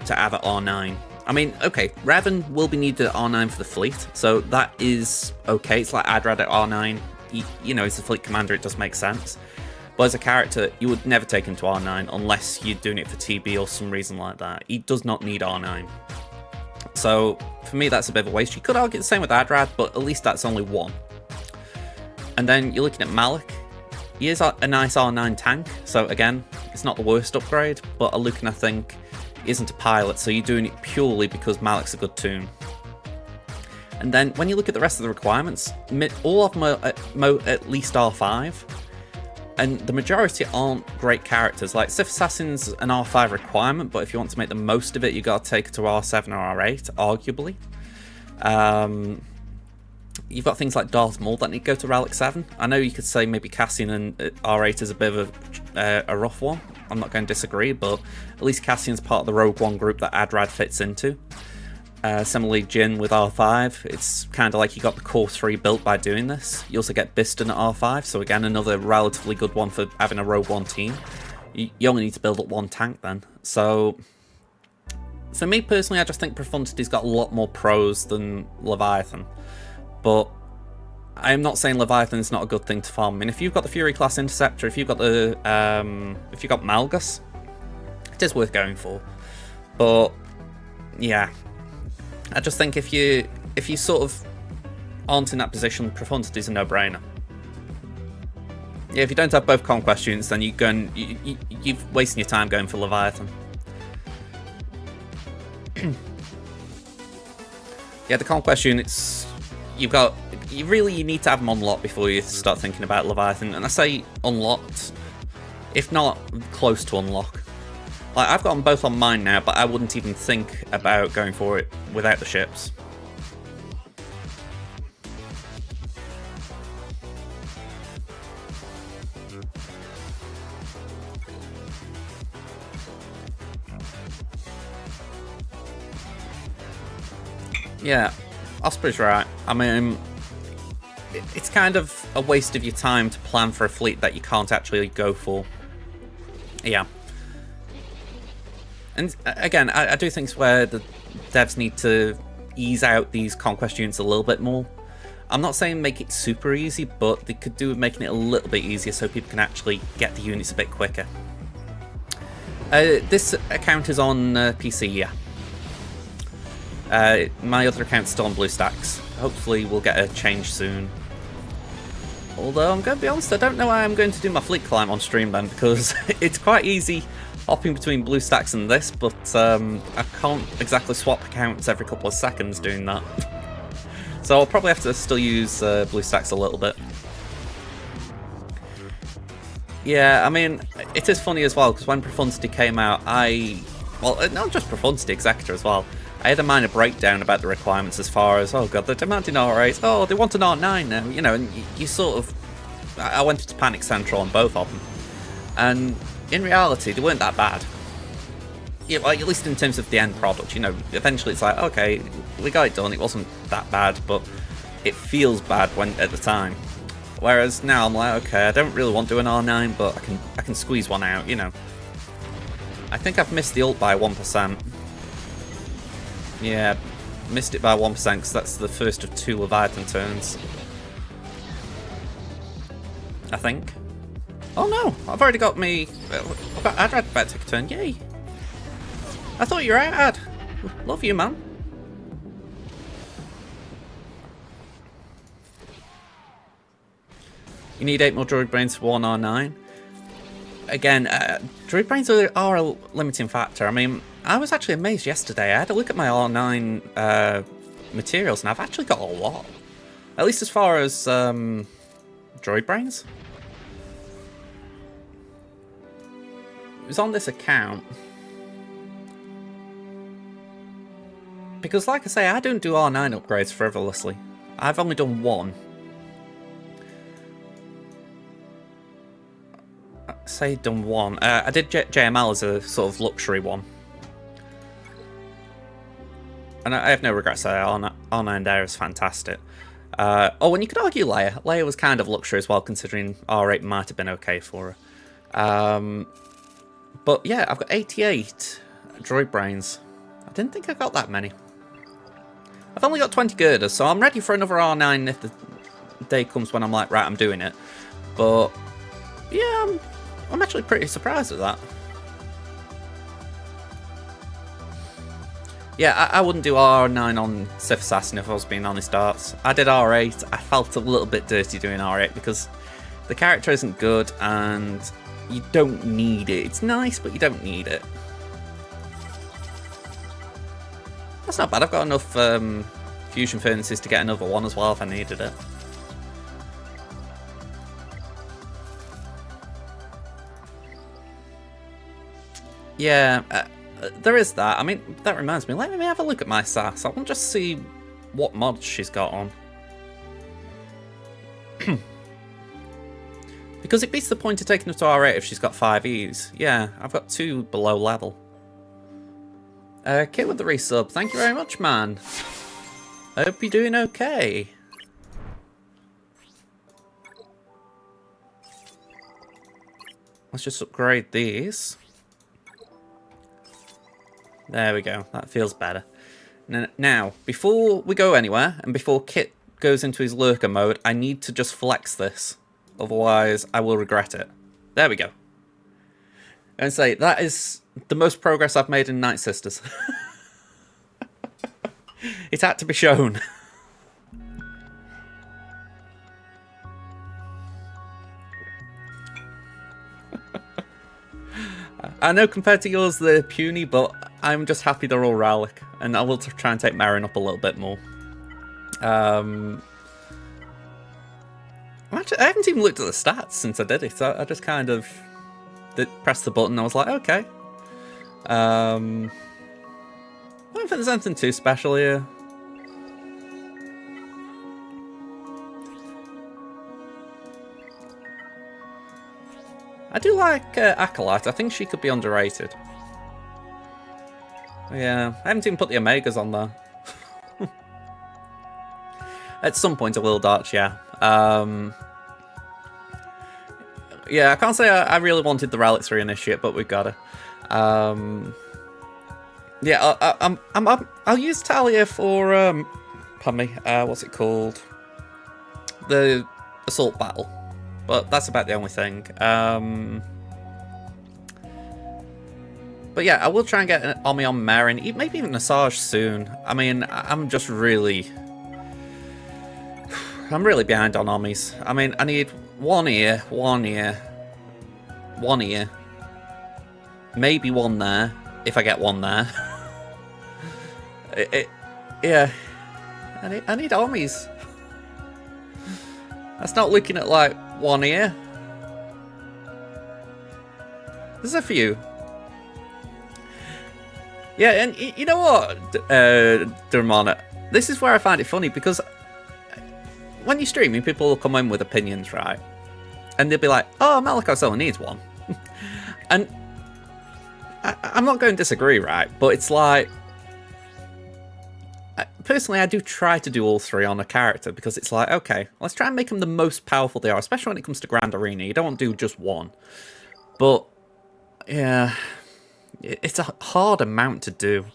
Speaker 1: to have at R9. I mean, okay, Revan will be needed at R9 for the fleet, so that is okay. It's like Adrad at R9. You know, as a fleet commander, it does make sense. But as a character, you would never take him to R9 unless you're doing it for TB or some reason like that. He does not need R9. So, for me, that's a bit of a waste. You could argue the same with Adrad, but at least that's only 1. And then you're looking at Malik. He is a nice R9 tank, so again, it's not the worst upgrade, but Alucard, I think, isn't a pilot, so you're doing it purely because Malik's a good toon. And then when you look at the rest of the requirements, all of them are at least R5. And the majority aren't great characters. Like Sith Assassin's an R5 requirement, but if you want to make the most of it, you got to take it to R7 or R8, arguably. You've got things like Darth Maul that need to go to Relic 7. I know you could say maybe Cassian and R8 is a bit of a rough one. I'm not going to disagree, but at least Cassian's part of the Rogue One group that Adrad fits into. Similarly, Jin with R5, it's kind of like you got the core 3 built by doing this. You also get Biston at R5, so again, another relatively good one for having a Rogue One team. You only need to build up one tank then. So, for me personally, I just think Profundity's got a lot more pros than Leviathan. But I'm not saying Leviathan's not a good thing to farm. I mean, if you've got the Fury class Interceptor, if you've got the if you've got Malgus, it is worth going for. But yeah, I just think if you sort of aren't in that position, Profundity's a no-brainer. Yeah, if you don't have both Conquest units, then you're wasting your time going for Leviathan. Yeah, the Conquest units, you need to have them unlocked before you start thinking about Leviathan. And I say unlocked, if not close to unlock. Like, I've got them both on mine now, but I wouldn't even think about going for it without the ships. Yeah, Osprey's right. I mean, it's kind of a waste of your time to plan for a fleet that you can't actually go for. Yeah. And again, I do think it's where the devs need to ease out these Conquest units a little bit more. I'm not saying make it super easy, but they could do with making it a little bit easier so people can actually get the units a bit quicker. This account is on PC, yeah. My other account's still on BlueStacks. Hopefully we'll get a change soon. Although, I'm going to be honest, I don't know how I'm going to do my fleet climb on stream then, because it's quite easy hopping between BlueStacks and this, but I can't exactly swap accounts every couple of seconds doing that. So I'll probably have to still use BlueStacks a little bit. Yeah, I mean, it is funny as well, because when Profundity came out, well, not just Profundity, Executor as well, I had a minor breakdown about the requirements as far as, oh god, they're demanding R8, oh, they want an R9 now, you know, and you sort of, I went into Panic Central on both of them, and in reality, they weren't that bad. Yeah, well, at least in terms of the end product, you know, eventually it's like, okay, we got it done, it wasn't that bad, but it feels bad at the time. Whereas now I'm like, okay, I don't really want to do an R9, but I can squeeze one out, you know. I think I've missed the ult by 1%. Yeah, missed it by 1% because that's the first of 2 Leviathan turns. I think. Oh no, I've already got me. I've got Adrad about to take a turn. Yay! I thought you were out, Ad. Love you, man. You need 8 more Droid Brains for 1 R9. Again, Droid Brains are a limiting factor. I mean, I was actually amazed yesterday. I had a look at my R9 materials, and I've actually got a lot. At least as far as Droid Brains. It was on this account. Because, like I say, I don't do R9 upgrades frivolously. I've only done 1. Say done 1. I did JML as a sort of luxury one. And I have no regrets there. R9 there is fantastic. Oh, and you could argue Leia. Leia was kind of luxury as well, considering R8 might have been okay for her. But yeah, I've got 88 Droid Brains. I didn't think I got that many. I've only got 20 girders, so I'm ready for another R9 if the day comes when I'm like, right, I'm doing it. But yeah, I'm actually pretty surprised at that. Yeah, I wouldn't do R9 on Sith Assassin if I was being honest, Darts. I did R8. I felt a little bit dirty doing R8 because the character isn't good and you don't need it. It's nice, but you don't need it. That's not bad. I've got enough fusion furnaces to get another one as well if I needed it. Yeah, there is that. I mean, that reminds me, let me have a look at my sass. I want to just see what mods she's got on. Because it beats the point of taking her to R8 if she's got 5 E's. Yeah, I've got 2 below level. Kit with the resub, thank you very much, man. I hope you're doing okay. Let's just upgrade these. There we go, that feels better. Now, before we go anywhere, and before Kit goes into his lurker mode, I need to just flex this. Otherwise, I will regret it. There we go. And say, that is the most progress I've made in Night Sisters. It had to be shown. I know compared to yours they're puny, but I'm just happy they're all Rowlick. And I will try and take Marin up a little bit more. Actually, I haven't even looked at the stats since I did it. I just kind of pressed the button and I was like, okay. I don't think there's anything too special here. I do like Acolyte. I think she could be underrated. Yeah, I haven't even put the Omegas on there. At some point I will, Darch, yeah. Yeah, I can't say I really wanted the Relics Reinitiate, but we got it. Yeah, I'll use Talia for, pardon me, what's it called? The Assault Battle. But that's about the only thing. But yeah, I will try and get an Omi on Marin, maybe even a Sarge soon. I mean, I'm really behind on Omis. I mean, I need one ear, maybe one there, if I get one there. Yeah, I need Omis. That's not looking at like one ear. There's a few. Yeah, and you know what, Dermona? This is where I find it funny, because when you're streaming, people will come in with opinions, right? And they'll be like, oh, Malikos only needs one. And I'm not going to disagree, right? But it's like, personally, I do try to do all 3 on a character, because it's like, okay, let's try and make them the most powerful they are, especially when it comes to Grand Arena. You don't want to do just one. But, yeah, it's a hard amount to do.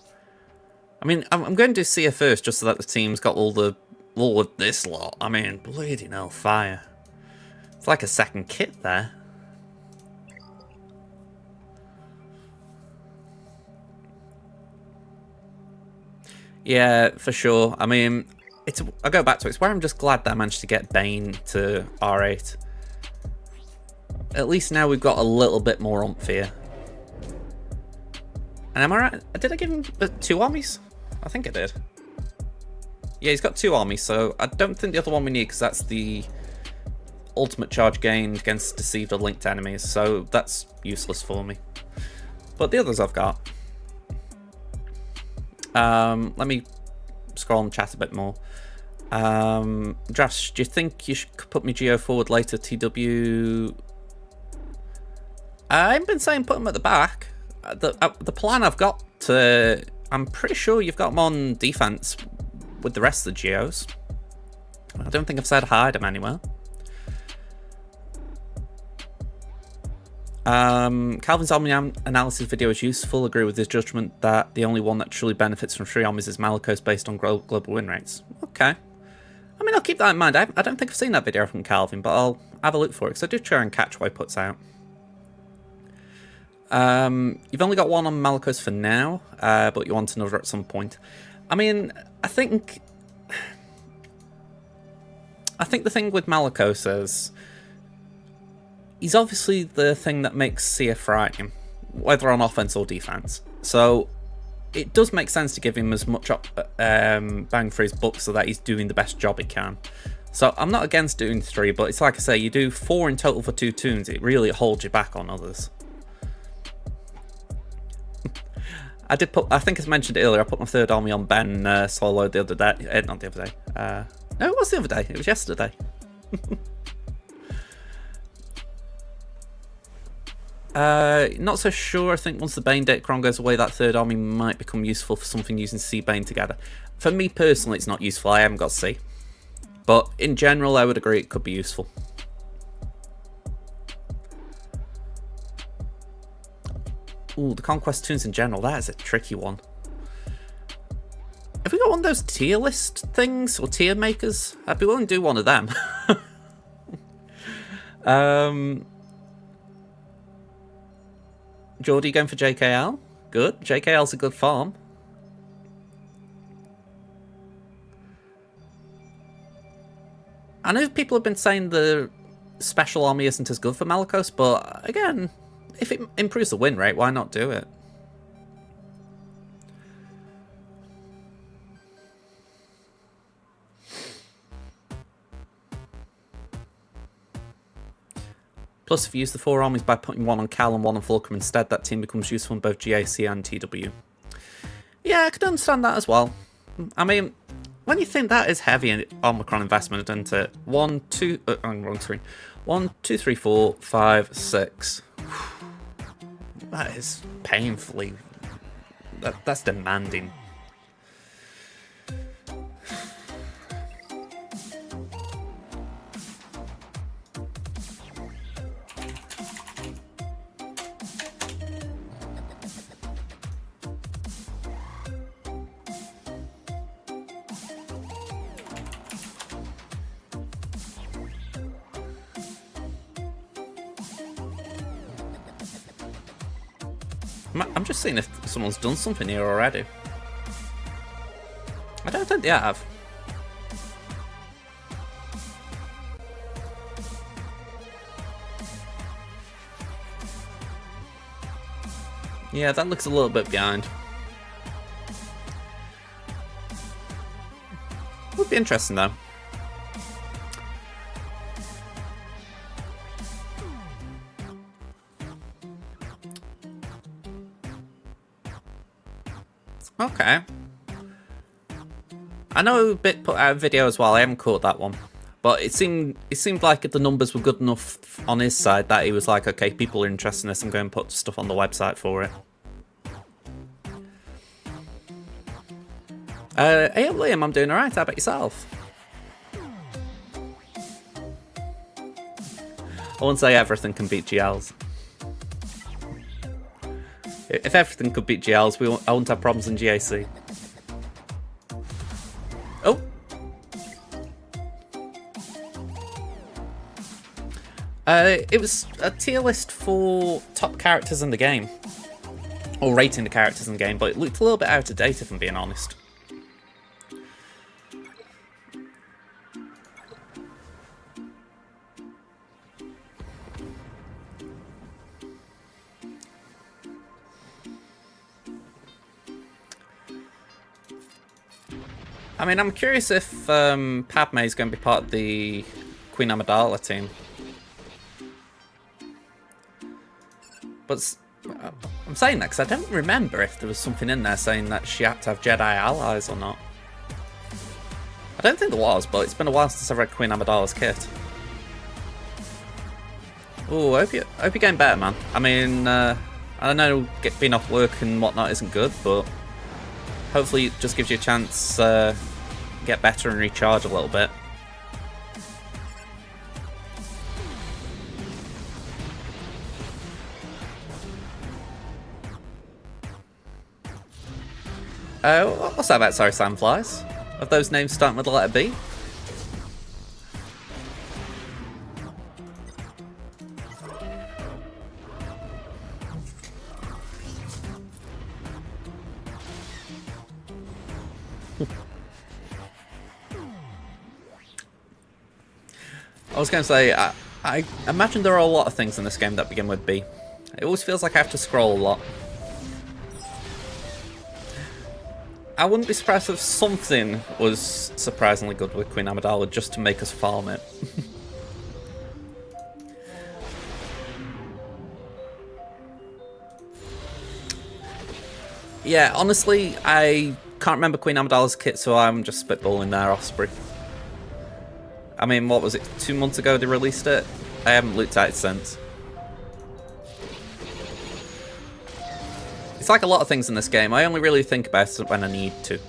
Speaker 1: I mean, I'm going to do Seer first, just so that the team's got all of this lot. I mean, bleeding hell, fire. It's like a second kit there. Yeah, for sure. I mean, I go back to it. It's where I'm just glad that I managed to get Bane to R8. At least now we've got a little bit more oomph here. And am I right? Did I give him 2 armies? I think I did. Yeah, he's got 2 armies, so I don't think the other one we need, because that's the ultimate charge gained against deceived or linked enemies, so that's useless for me. But the others I've got. Let me scroll and chat a bit more. Drafts, do you think you should put me Geo forward later, TW? I haven't been saying put them at the back. The plan I've got to... I'm pretty sure you've got them on defense with the rest of the Geos. I don't think I've said hide them anywhere. Calvin's Omni analysis video is useful. Agree with his judgment that the only one that truly benefits from 3 Omnis is Malikos based on global win rates. Okay. I mean, I'll keep that in mind. I don't think I've seen that video from Calvin, but I'll have a look for it, because I do try and catch what he puts out. You've only got one on Malikos for now, but you want another at some point. I mean, I think the thing with Malikos is he's obviously the thing that makes Seer frightening, whether on offense or defense. So it does make sense to give him as much bang for his buck so that he's doing the best job he can. So I'm not against doing 3, but it's like I say, you do 4 in total for 2 toons, it really holds you back on others. I think as mentioned earlier, I put my 3rd army on Ben solo the other day. Not the other day. No, it was the other day. It was yesterday. Not so sure. I think once the Bane Datacron goes away, that 3rd army might become useful for something using C Bane together. For me personally, it's not useful. I haven't got C. But in general, I would agree it could be useful. Ooh, the Conquest toons in general, that is a tricky one. Have we got one of those tier list things, or tier makers? I'd be willing to do one of them. Geordie going for JKL? Good. JKL's a good farm. I know people have been saying the special army isn't as good for Malicos, but again, if it improves the win rate, why not do it? Plus, if you use the 4 armies by putting 1 on Cal and 1 on Fulcrum instead, that team becomes useful in both GAC and TW. Yeah, I could understand that as well. I mean, when you think that is heavy in Omicron investment, isn't it? 1, 2, wrong screen. 1, 2, 3, 4, 5, 6. That is painfully. That's demanding. I'm just seeing if someone's done something here already. I don't think they have. Yeah, that looks a little bit behind. Would be interesting though. Okay. I know Bit put out a video as well. I haven't caught that one, but it seemed like the numbers were good enough on his side that he was like, okay, people are interested in this. I'm going to put stuff on the website for it. Hey Liam, I'm doing alright. How about yourself? I won't say everything can beat GLs. If everything could beat GLs, I wouldn't have problems in GAC. Oh! It was a tier list for top characters in the game. Or rating the characters in the game, but it looked a little bit out of date if I'm being honest. I mean, I'm curious if Padme is going to be part of the Queen Amidala team. But I'm saying that because I don't remember if there was something in there saying that she had to have Jedi allies or not. I don't think there was, but it's been a while since I've read Queen Amidala's kit. Oh, I hope you're getting better, man. I mean, I know being off work and whatnot isn't good, but hopefully it just gives you a chance to get better and recharge a little bit. What's that about? Sorry, Sandflies? Of those names starting with the letter B? I was going to say, I imagine there are a lot of things in this game that begin with B. It always feels like I have to scroll a lot. I wouldn't be surprised if something was surprisingly good with Queen Amidala just to make us farm it. Yeah, honestly, I can't remember Queen Amidala's kit, so I'm just spitballing there, Osprey. I mean, what was it, 2 months ago they released it? I haven't looked at it since. It's like a lot of things in this game, I only really think about it when I need to.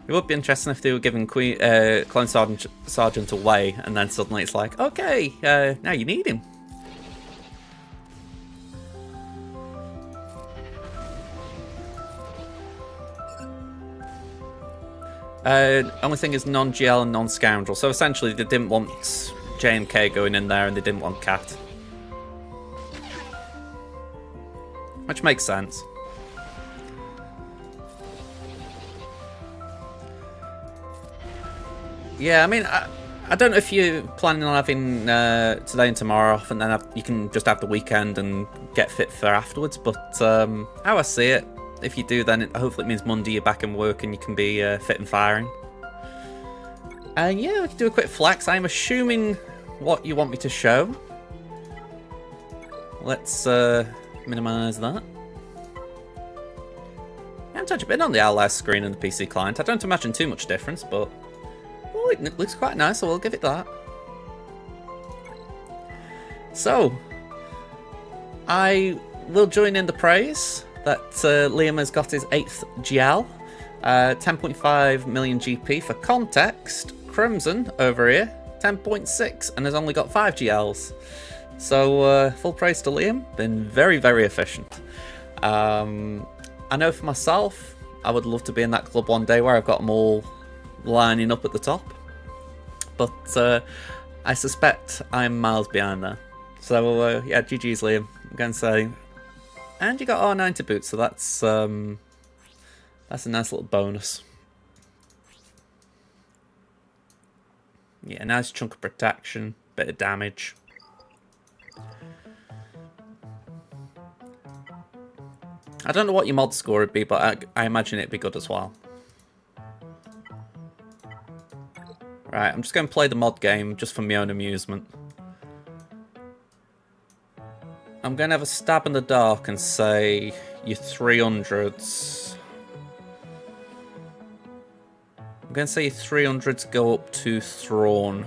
Speaker 1: It would be interesting if they were giving Clone Sergeant away, and then suddenly it's like, okay, now you need him. Only thing is non-GL and non-Scoundrel, so essentially they didn't want J&K going in there and they didn't want Cat. Which makes sense. Yeah, I mean, I don't know if you're planning on having today and tomorrow off, and then you can just have the weekend and get fit for afterwards, but how I see it, if you do, then hopefully it means Monday you're back in work and you can be fit and firing. And yeah, we can do a quick flex. I'm assuming what you want me to show. Let's minimise that. I haven't touched a bit on the LS screen and the PC client. I don't imagine too much difference, but oh, it looks quite nice, so we'll give it that. So, I will join in the praise that Liam has got his 8th GL, 10.5 million GP. For context, Crimson over here, 10.6, and has only got 5 GLs. So full praise to Liam, been very, very efficient. I know for myself, I would love to be in that club one day where I've got them all lining up at the top. But I suspect I'm miles behind there. So yeah, GG's Liam, I'm going to say. And you got R9 to boot, so that's a nice little bonus. Yeah, nice chunk of protection, bit of damage. I don't know what your mod score would be, but I imagine it'd be good as well. Right, I'm just going to play the mod game just for my own amusement. I'm going to have a stab in the dark and say your 300s. I'm going to say your 300s go up to Thrawn.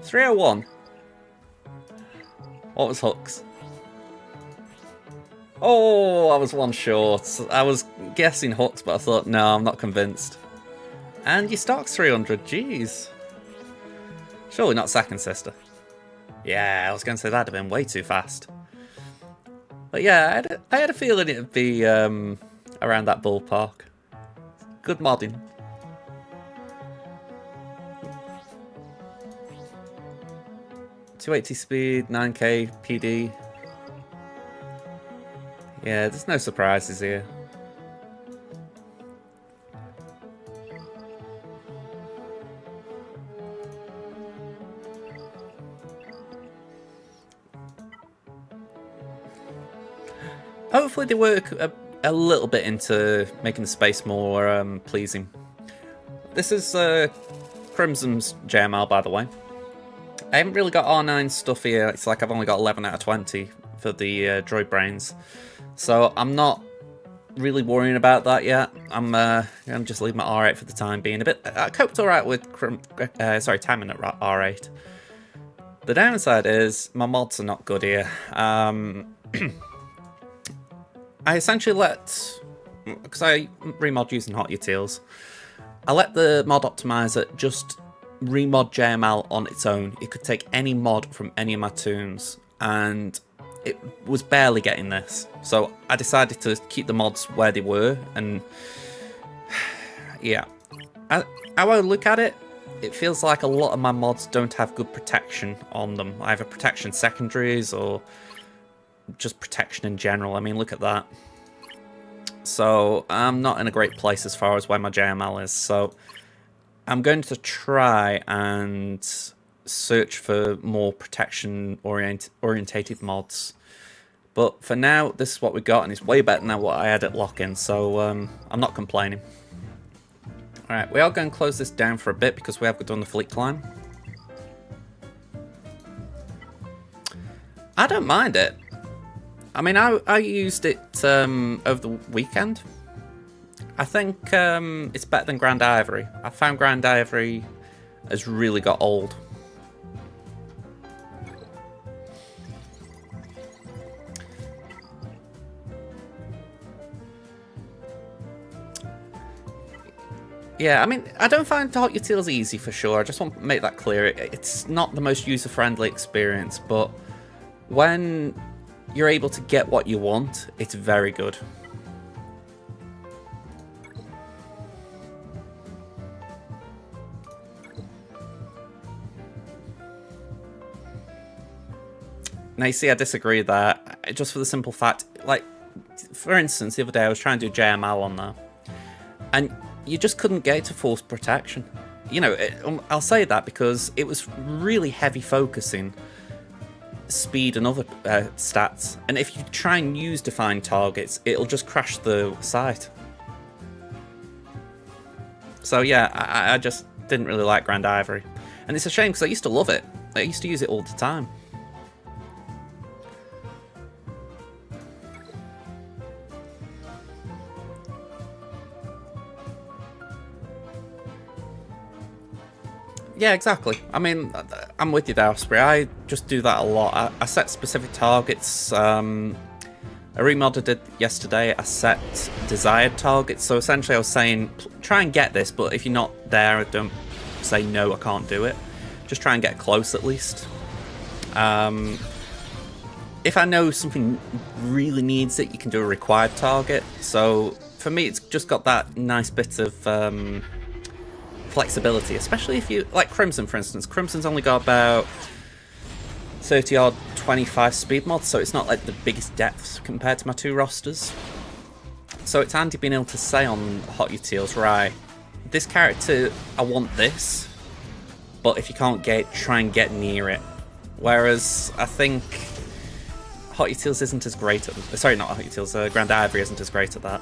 Speaker 1: 301. What was Hooks? Oh, I was one short. I was guessing Hooks, but I thought, no, I'm not convinced. And your stock's 300, jeez. Surely not second sister. Yeah, I was going to say that'd have been way too fast. But yeah, I had a feeling it'd be around that ballpark. Good modding. .280 speed, 9k PD. Yeah, there's no surprises here. Hopefully they work a little bit into making the space more pleasing. This is Crimson's JML, by the way. I haven't really got R9 stuff here. It's like I've only got 11 out of 20 for the droid brains. So I'm not really worrying about that yet. I'm just leaving my R8 for the time being. I coped alright with timing at R8. The downside is my mods are not good here. I essentially because I remod using Hot Utils, I let the mod optimizer just remod JML on its own. It could take any mod from any of my tunes, and it was barely getting this. So I decided to keep the mods where they were, and yeah. How I look at it, it feels like a lot of my mods don't have good protection on them. Either protection secondaries or just protection in general. I mean, look at that. So I'm not in a great place as far as where my JML is. So I'm going to try and search for more protection orientated mods. But for now, this is what we got, and it's way better than what I had at lock-in, so I'm not complaining. Alright, we are going to close this down for a bit because we have done the fleet climb. I don't mind it. I mean, I used it over the weekend. I think it's better than Grand Ivory. I found Grand Ivory has really got old. Yeah, I mean, I don't find Hot Utils easy for sure. I just want to make that clear. It's not the most user-friendly experience, but when you're able to get what you want, it's very good. Now, you see, I disagree there, just for the simple fact, like, for instance, the other day I was trying to do JML on there, and you just couldn't get it to force protection. You know, I'll say that because it was really heavy focusing speed and other stats, and if you try and use defined targets, it'll just crash the site. So yeah, I just didn't really like Grand Ivory, and it's a shame because I used to love it. I used to use it all the time. Yeah, exactly. I mean, I'm with you there, Osprey. I just do that a lot. I set specific targets. A remod I did yesterday, I set desired targets. So essentially I was saying, try and get this, but if you're not there, don't say, no, I can't do it. Just try and get close at least. If I know something really needs it, you can do a required target. So for me, it's just got that nice bit of flexibility, especially if you, like Crimson for instance. Crimson's only got about 30 odd 25 speed mods, so it's not like the biggest depths compared to my two rosters. So it's handy being able to say on Hot Utils, right, this character, I want this, but if you can't get it, try and get near it. Whereas I think Hot Utils isn't as great at, sorry, not Hot Utils, Grand Ivory isn't as great at that.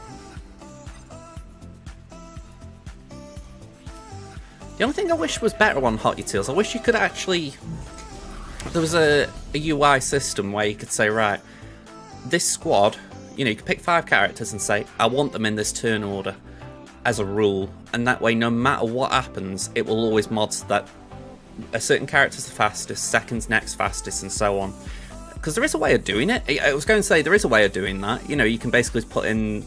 Speaker 1: The only thing I wish was better on Hot Utils, I wish you could actually, there was a UI system where you could say, right, this squad, you know, you could pick 5 characters and say, I want them in this turn order as a rule, and that way no matter what happens, it will always mod so that a certain character's the fastest, second's next fastest, and so on. Because there is a way of doing it. I was going to say there is a way of doing that. You know, you can basically put in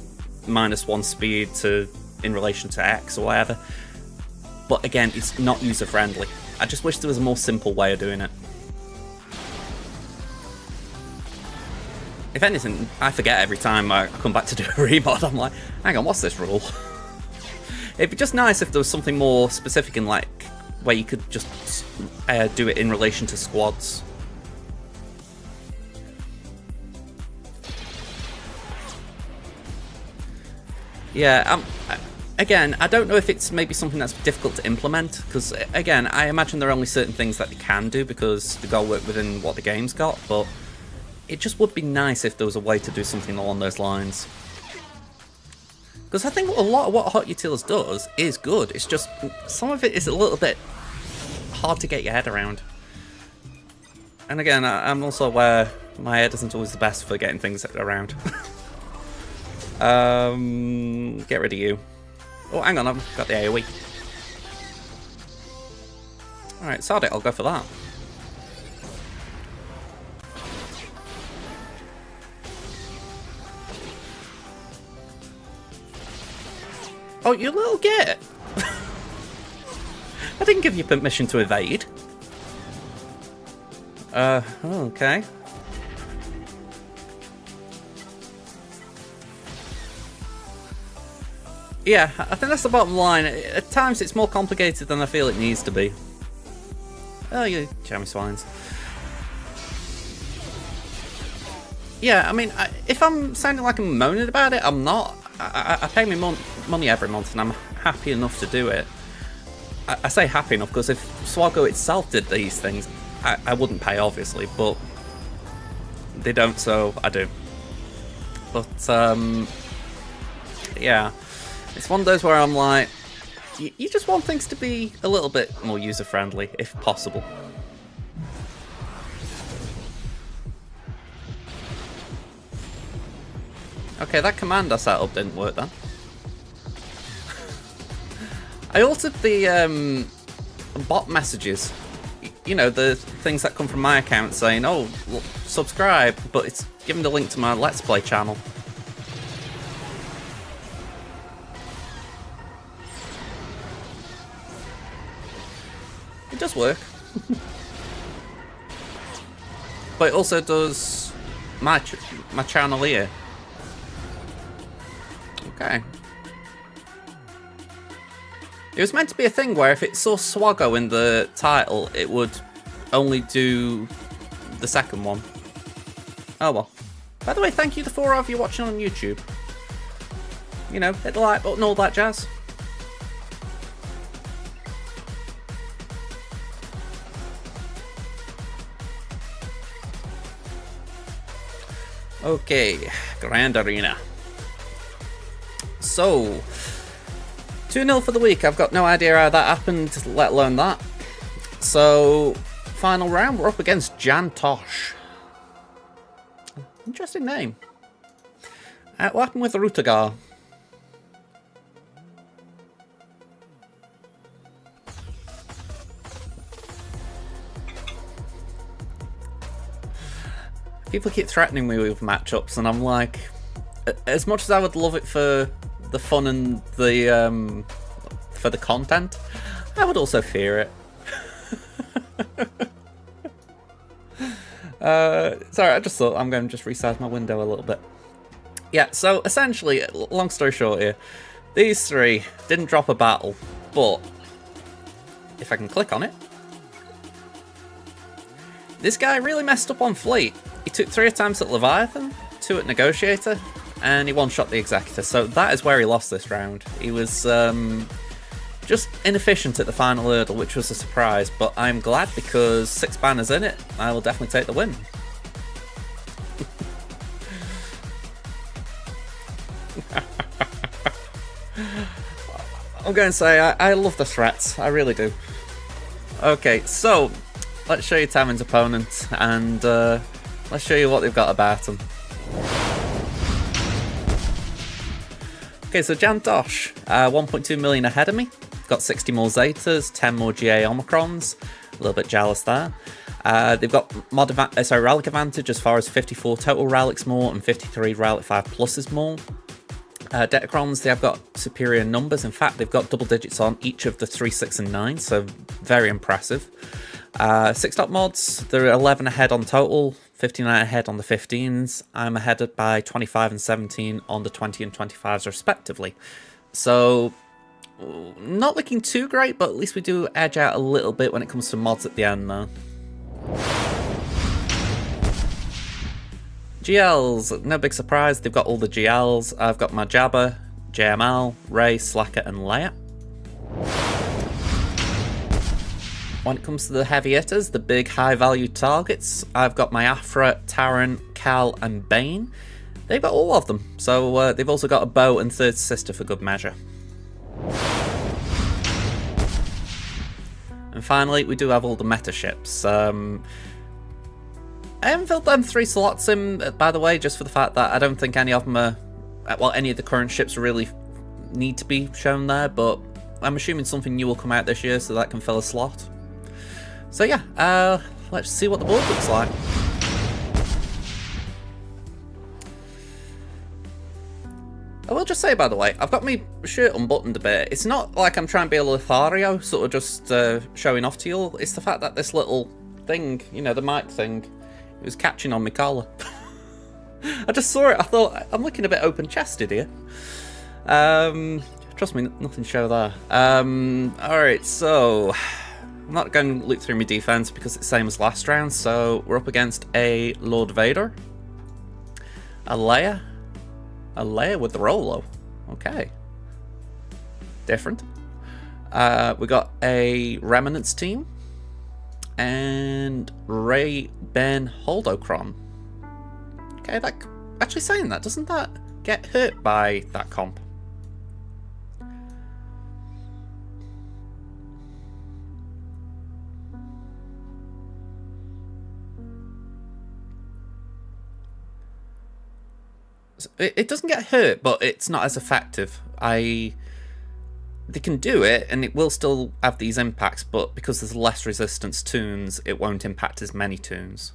Speaker 1: -1 speed to in relation to X or whatever. But again, it's not user-friendly. I just wish there was a more simple way of doing it. If anything, I forget every time I come back to do a remod. I'm like, hang on, what's this rule? It'd be just nice if there was something more specific in, like, where you could just do it in relation to squads. Yeah, again, I don't know if it's maybe something that's difficult to implement, because, again, I imagine there are only certain things that they can do because they've got to work within what the game's got, but it just would be nice if there was a way to do something along those lines. Because I think a lot of what Hot Utils does is good, it's just, some of it is a little bit hard to get your head around. And again, I'm also aware my head isn't always the best for getting things around. Get rid of you. Oh, hang on, I've got the AoE. Alright, sod it, I'll go for that. Oh, you little git! I didn't give you permission to evade. Okay. Yeah, I think that's the bottom line. At times it's more complicated than I feel it needs to be. Oh, you jammy swines. Yeah, I mean, if I'm sounding like I'm moaning about it, I'm not. I pay my money every month and I'm happy enough to do it. I say happy enough because if SWGOH itself did these things, I wouldn't pay, obviously, but they don't, so I do. But, yeah, it's one of those where I'm like, you just want things to be a little bit more user-friendly, if possible. Okay, that command I set up didn't work then. I altered the bot messages, you know, the things that come from my account saying, oh, subscribe, but it's giving the link to my Let's Play channel. It does work. But it also does my channel here. Okay. It was meant to be a thing where if it saw SWGOH in the title, it would only do the second one. Oh well. By the way, thank you to 4 of you watching on YouTube. You know, hit the like button, all that jazz. Okay, Grand Arena. So, 2-0 for the week. I've got no idea how that happened, let alone that. So, final round, we're up against Jan Tosh. Interesting name. What happened with Rutagar? People keep threatening me with matchups, and I'm like, as much as I would love it for the fun and the for the content, I would also fear it. Sorry, I just thought I'm going to just resize my window a little bit. Yeah, so essentially, long story short here, these three didn't drop a battle, but if I can click on it, this guy really messed up on Fleet. He took 3 attempts at Leviathan, 2 at Negotiator, and he one-shot the Executor, so that is where he lost this round. He was just inefficient at the final hurdle, which was a surprise, but I'm glad because 6 banners in it, I will definitely take the win. I'm going to say, I love the threats, I really do. Okay, so, let's show you Tamin's opponent, and let's show you what they've got about him. Okay, so Jan Tosh, 1.2 million ahead of me. Got 60 more Zetas, 10 more GA Omicrons. A little bit jealous there. They've got relic advantage as far as 54 total relics more and 53 relic 5 pluses more. Datacrons, they have got superior numbers. In fact, they've got double digits on each of the 3, 6, and 9, so very impressive. 6-dot mods, they're 11 ahead on total, 59 ahead on the 15s. I'm ahead by 25 and 17 on the 20 and 25s respectively. So, not looking too great, but at least we do edge out a little bit when it comes to mods at the end though. GLs, no big surprise, they've got all the GLs. I've got my Jabba, JML, Ray, Slacker, and Leia. When it comes to the heavy hitters, the big high-value targets, I've got my Afra, Taran, Cal, and Bane. They've got all of them, so they've also got a bow and third sister for good measure. And finally, we do have all the meta ships. I haven't filled them 3 slots in, by the way, just for the fact that I don't think any of them are, well, any of the current ships really need to be shown there, but I'm assuming something new will come out this year, so that can fill a slot. So yeah, let's see what the board looks like. I will just say, by the way, I've got my shirt unbuttoned a bit. It's not like I'm trying to be a Lothario, sort of just showing off to you all. It's the fact that this little thing, you know, the mic thing, it was catching on my collar. I just saw it, I thought, I'm looking a bit open-chested here. Trust me, nothing to show there. Alright, so I'm not going to look through my defense because it's the same as last round, so we're up against a Lord Vader, a Leia with the Rolo. Okay. Different. We got a Remnants team and Ray Ben Holdocron. Okay, that actually saying that, doesn't that get hurt by that comp? It doesn't get hurt, but it's not as effective. They can do it, and it will still have these impacts, but because there's less resistance tunes, it won't impact as many tunes.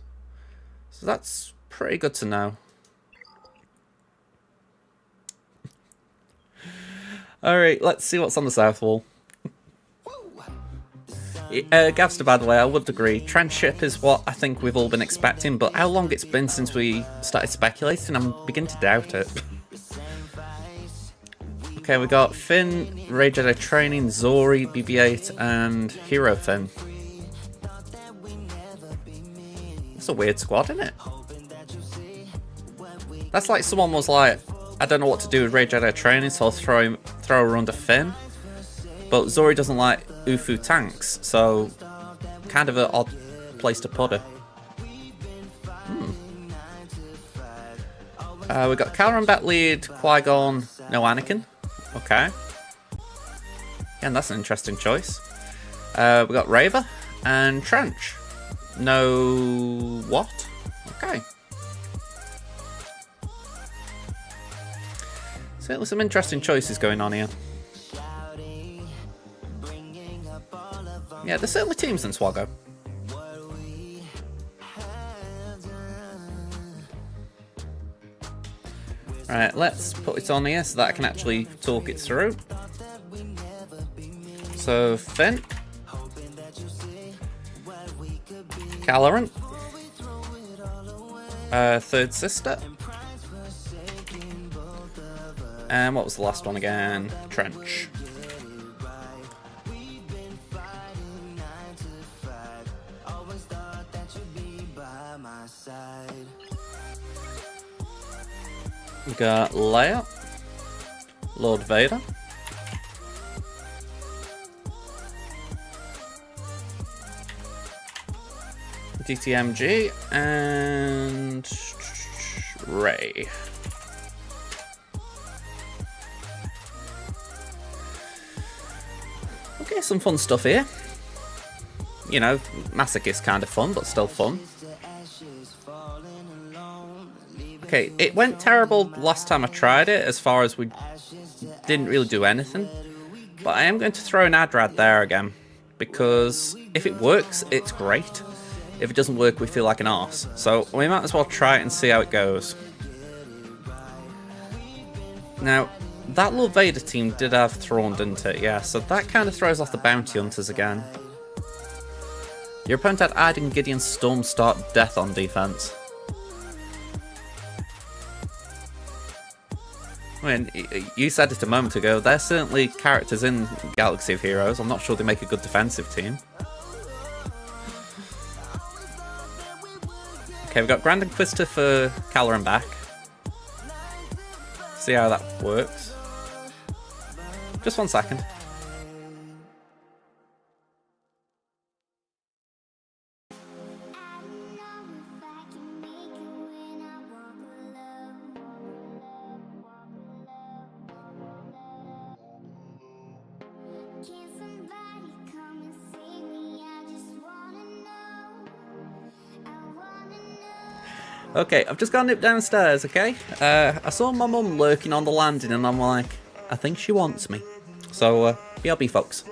Speaker 1: So that's pretty good to know. Alright, let's see what's on the south wall. Gavster, by the way, I would agree. Transship is what I think we've all been expecting, but how long it's been since we started speculating, I'm beginning to doubt it. Okay, we got Finn, Ray Jedi Training, Zori, BB-8, and Hero Finn. That's a weird squad, isn't it? That's like someone was like, I don't know what to do with Ray Jedi Training, so I'll throw her under Finn. But Zori doesn't like Ufu tanks, so kind of an odd place to put her. We got Caloran Bet lead, Qui-Gon, no Anakin. Okay. And that's an interesting choice. We got Raver and Trench. No what? Okay. Certainly some interesting choices going on here. Yeah, there's certainly teams in SWGOH. Right, let's put it on here so that I can actually talk it through. So, Finn. Caloran. Third Sister. And what was the last one again? Trench. We got Leia, Lord Vader, DTMG, and Rey. Okay, some fun stuff here. You know, masochist kind of fun, but still fun. Okay, it went terrible last time I tried it, as far as we didn't really do anything. But I am going to throw an Adrad there again, because if it works, it's great. If it doesn't work, we feel like an arse. So we might as well try it and see how it goes. Now, that Lord Vader team did have Thrawn, didn't it? Yeah, so that kind of throws off the Bounty Hunters again. Your opponent had Iden, Gideon, Storm, Start, Death on defense. I mean, you said it a moment ago, they're certainly characters in Galaxy of Heroes. I'm not sure they make a good defensive team. Okay, we've got Grand Inquisitor for Caloran back. See how that works. Just 1 second. Okay, I've just got to nip downstairs, okay? I saw my mum lurking on the landing and I'm like, I think she wants me. So, BRB folks.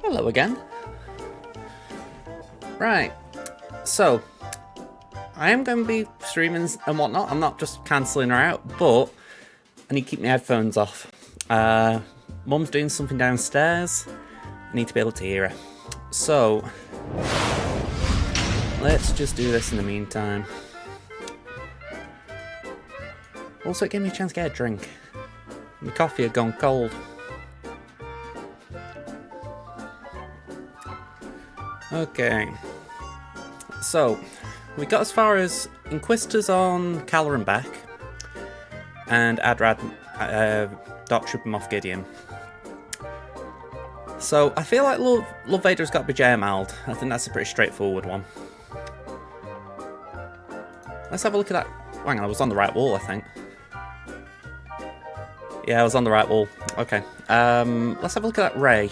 Speaker 1: Hello again. Right, so I am going to be streaming and whatnot. I'm not just cancelling her out, but I need to keep my headphones off. Mum's doing something downstairs, Need to be able to hear her. So, let's just do this in the meantime. Also, it gave me a chance to get a drink. My coffee had gone cold. Okay. So, we got as far as Inquisitors on Kala and Beck, and Adrad, Dark Trooper Moff Gideon. So, I feel like Lord Vader's got to be JML'd. I think that's a pretty straightforward one. Let's have a look at that. Hang on, I was on the right wall, I think. Yeah, I was on the right wall. Okay. Let's have a look at that Rey.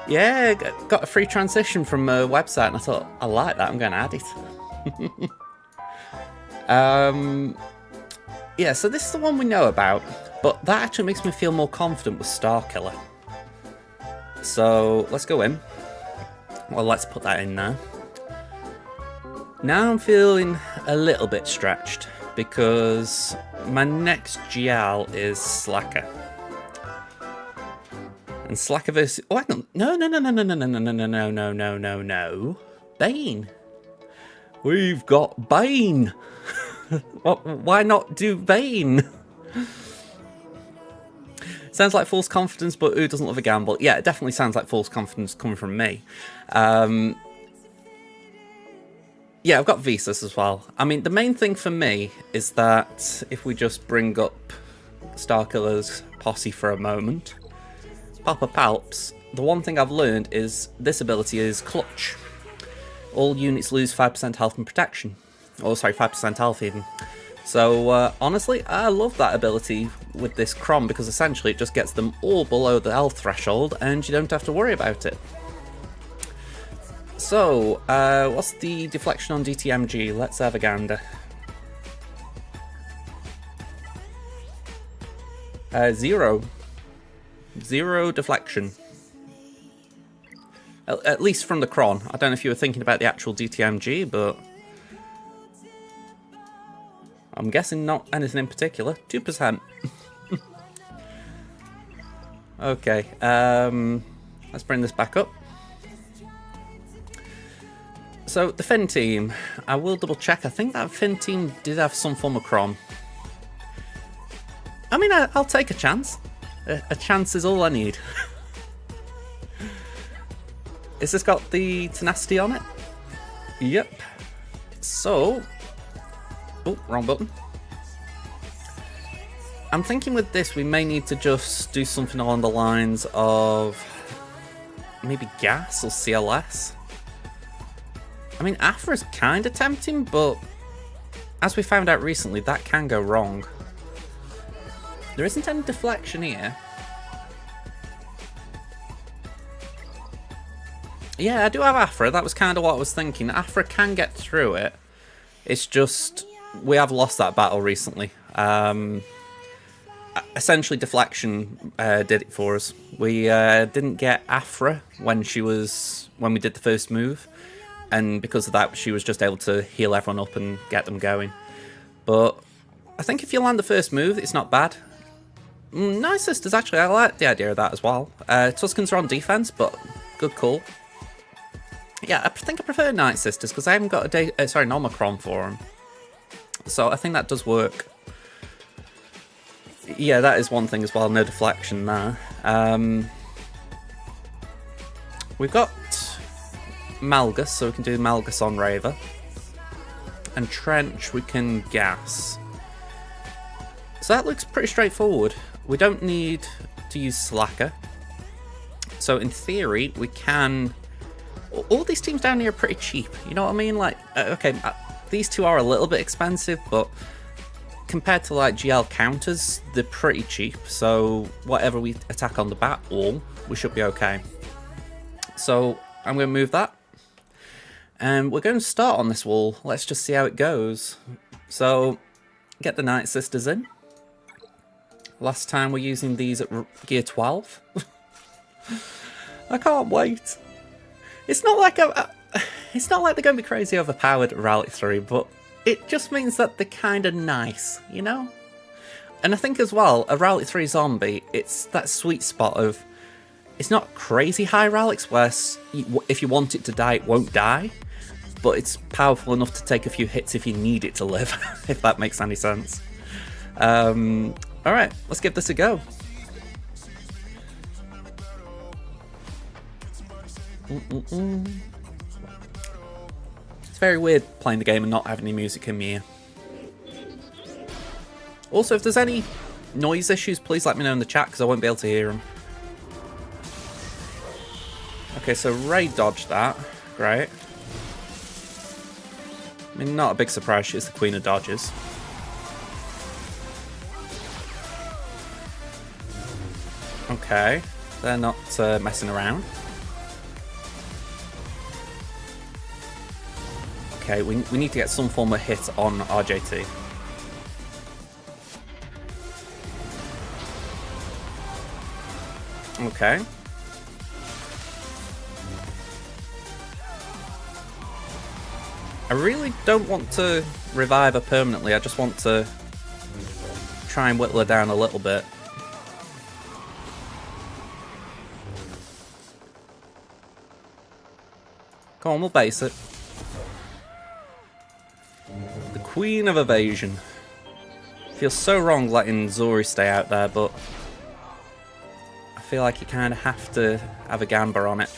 Speaker 1: Yeah, got a free transition from a website, and I thought, I like that, I'm going to add it. Yeah, so this is the one we know about, but that actually makes me feel more confident with Starkiller. So, let's go in. Well, let's put that in there. Now I'm feeling a little bit stretched, because my next GL is Slacker. And Slacker versus... Oh, no. Bane. We've got Bane. Why not do Bane? Sounds like false confidence, but who doesn't love a gamble? Yeah, it definitely sounds like false confidence coming from me. Yeah, I've got Visas as well. I mean, the main thing for me is that if we just bring up Starkiller's posse for a moment... Papa Palps, the one thing I've learned is this ability is clutch. All units lose 5% health and protection. Oh, sorry, 5% health even. So, honestly, I love that ability with this Crom because essentially it just gets them all below the health threshold and you don't have to worry about it. So, what's the deflection on DTMG? Let's have a gander. 0. 0 deflection. At least from the Cron. I don't know if you were thinking about the actual DTMG, but... I'm guessing not anything in particular. 2%. Okay, let's bring this back up. So, the Finn team. I will double check. I think that Finn team did have some form of Cron. I mean, I'll take a chance. A chance is all I need. Is this got the tenacity on it? Yep. So... Oh, wrong button. I'm thinking with this we may need to just do something along the lines of... maybe gas or CLS? I mean, Afra's kind of tempting, but... as we found out recently, that can go wrong. There isn't any deflection here. Yeah, I do have Afra. That was kind of what I was thinking. Afra can get through it. It's just... we have lost that battle recently. Essentially, deflection did it for us. We didn't get Afra when we did the first move. And because of that, she was just able to heal everyone up and get them going. But I think if you land the first move, it's not bad. Nice Sisters, actually, I like the idea of that as well. Tuskens are on defense, but good call. Yeah, I think I prefer Night Sisters because I haven't got an Omicron for them. So I think that does work. Yeah, that is one thing as well, no deflection there. We've got Malgus, so we can do Malgus on Raver. And Trench, we can gas. So that looks pretty straightforward. We don't need to use Slacker. So in theory, we can... all these teams down here are pretty cheap. You know what I mean? Like, okay, these two are a little bit expensive, but compared to like GL counters, they're pretty cheap. So whatever we attack on the bat wall, we should be okay. So I'm going to move that. And we're going to start on this wall. Let's just see how it goes. So get the Night Sisters in. Last time we're using these at gear 12. I can't wait. It's not like it's not like they're going to be crazy overpowered at Rally 3, but it just means that they're kind of nice, you know? And I think as well, a Relic 3 zombie, it's that sweet spot of, it's not crazy high relics where if you want it to die, it won't die, but it's powerful enough to take a few hits if you need it to live, if that makes any sense. Alright, let's give this a go. It's very weird playing the game and not having any music in my ear. Also, if there's any noise issues, please let me know in the chat because I won't be able to hear them. Okay, so Ray dodged that. Great. I mean, not a big surprise, she's the queen of dodges. Okay, they're not messing around. Okay, we need to get some form of hit on RJT. Okay. I really don't want to revive her permanently, I just want to try and whittle her down a little bit. Come on, we'll base it. The Queen of Evasion. Feels so wrong letting Zori stay out there, but I feel like you kind of have to have a gamble on it.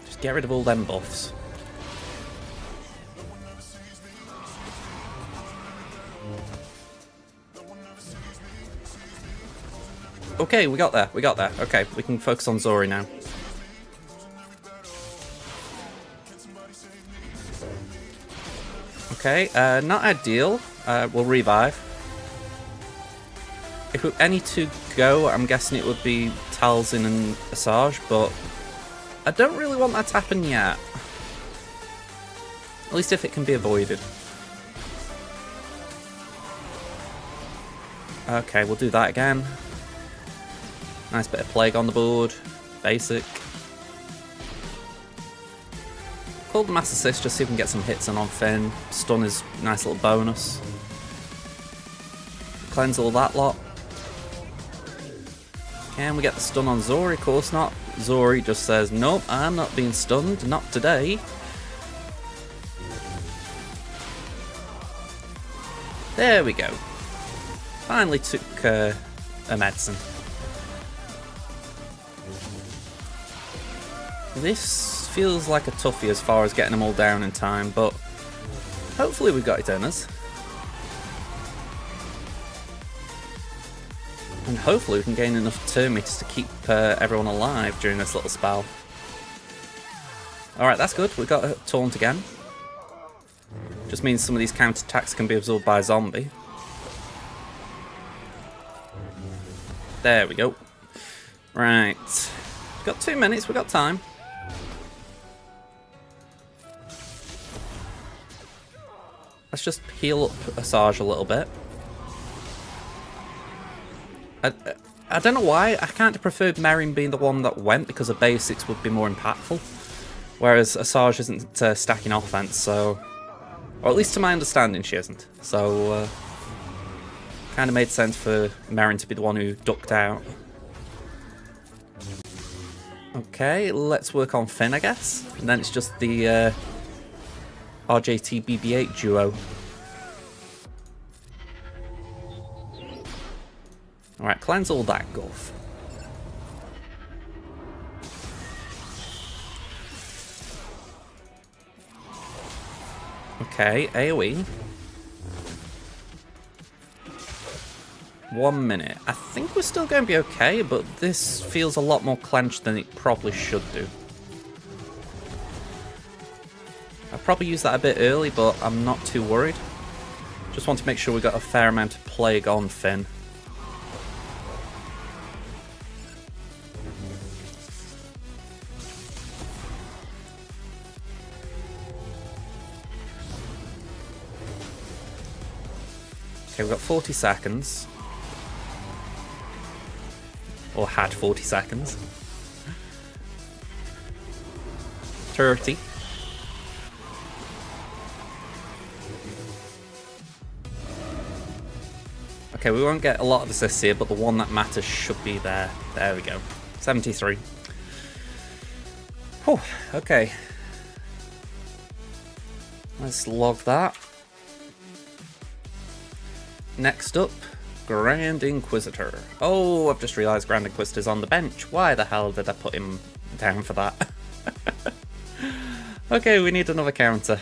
Speaker 1: Just get rid of all them buffs. Okay, we got there, we got there. Okay, we can focus on Zori now. Okay, not ideal. We'll revive. If we any to go, I'm guessing it would be Talzin and Asajj, but I don't really want that to happen yet. At least if it can be avoided. Okay, we'll do that again. Nice bit of Plague on the board. Basic. Call the Mass Assist just so we can get some hits in on Finn. Stun is a nice little bonus. Cleanse all that lot. Can we get the stun on Zori? Of course not. Zori just says, nope, I'm not being stunned. Not today. There we go. Finally took a medicine. This feels like a toughie as far as getting them all down in time, but hopefully we've got it in us. And hopefully we can gain enough termites to keep everyone alive during this little spell. Alright, that's good. We got a taunt again. Just means some of these counter-attacks can be absorbed by a zombie. There we go. Right. We've got 2 minutes, we've got time. Let's just heal up Asajj a little bit. I don't know why, I kind of preferred Merrin being the one that went because the basics would be more impactful. Whereas Asajj isn't stacking offense, so... Or at least to my understanding she isn't. So, kind of made sense for Merrin to be the one who ducked out. Okay, let's work on Finn, I guess. And then it's just the RJT BB-8 duo. Alright, cleanse all that guff. Okay, AoE. 1 minute. I think we're still going to be okay, but this feels a lot more clenched than it probably should do. I probably used that a bit early, but I'm not too worried. Just want to make sure we got a fair amount of plague on Finn. Okay, we've got 40 seconds. Or had 40 seconds. 30. Okay, we won't get a lot of assists here, but the one that matters should be there. There we go. 73. Whew, okay. Let's log that. Next up, Grand Inquisitor. Oh, I've just realised Grand Inquisitor's on the bench. Why the hell did I put him down for that? Okay, we need another counter.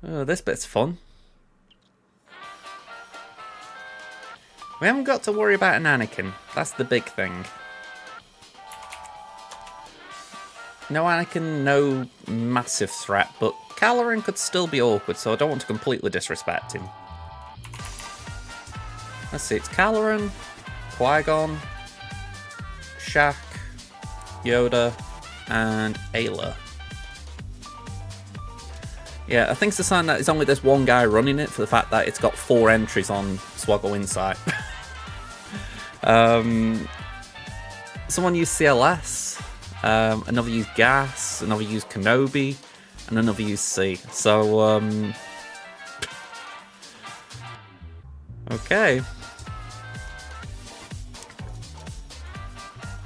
Speaker 1: Oh, this bit's fun. We haven't got to worry about an Anakin. That's the big thing. No Anakin, no massive threat, but Caloran could still be awkward, so I don't want to completely disrespect him. Let's see, it's Caloran, Qui-Gon, Shaq, Yoda, and Ayla. Yeah, I think it's a sign that it's only this one guy running it for the fact that it's got 4 entries on SWGOH Insight. Someone used CLS, another used Gas, another used Kenobi, and another used C. So, okay.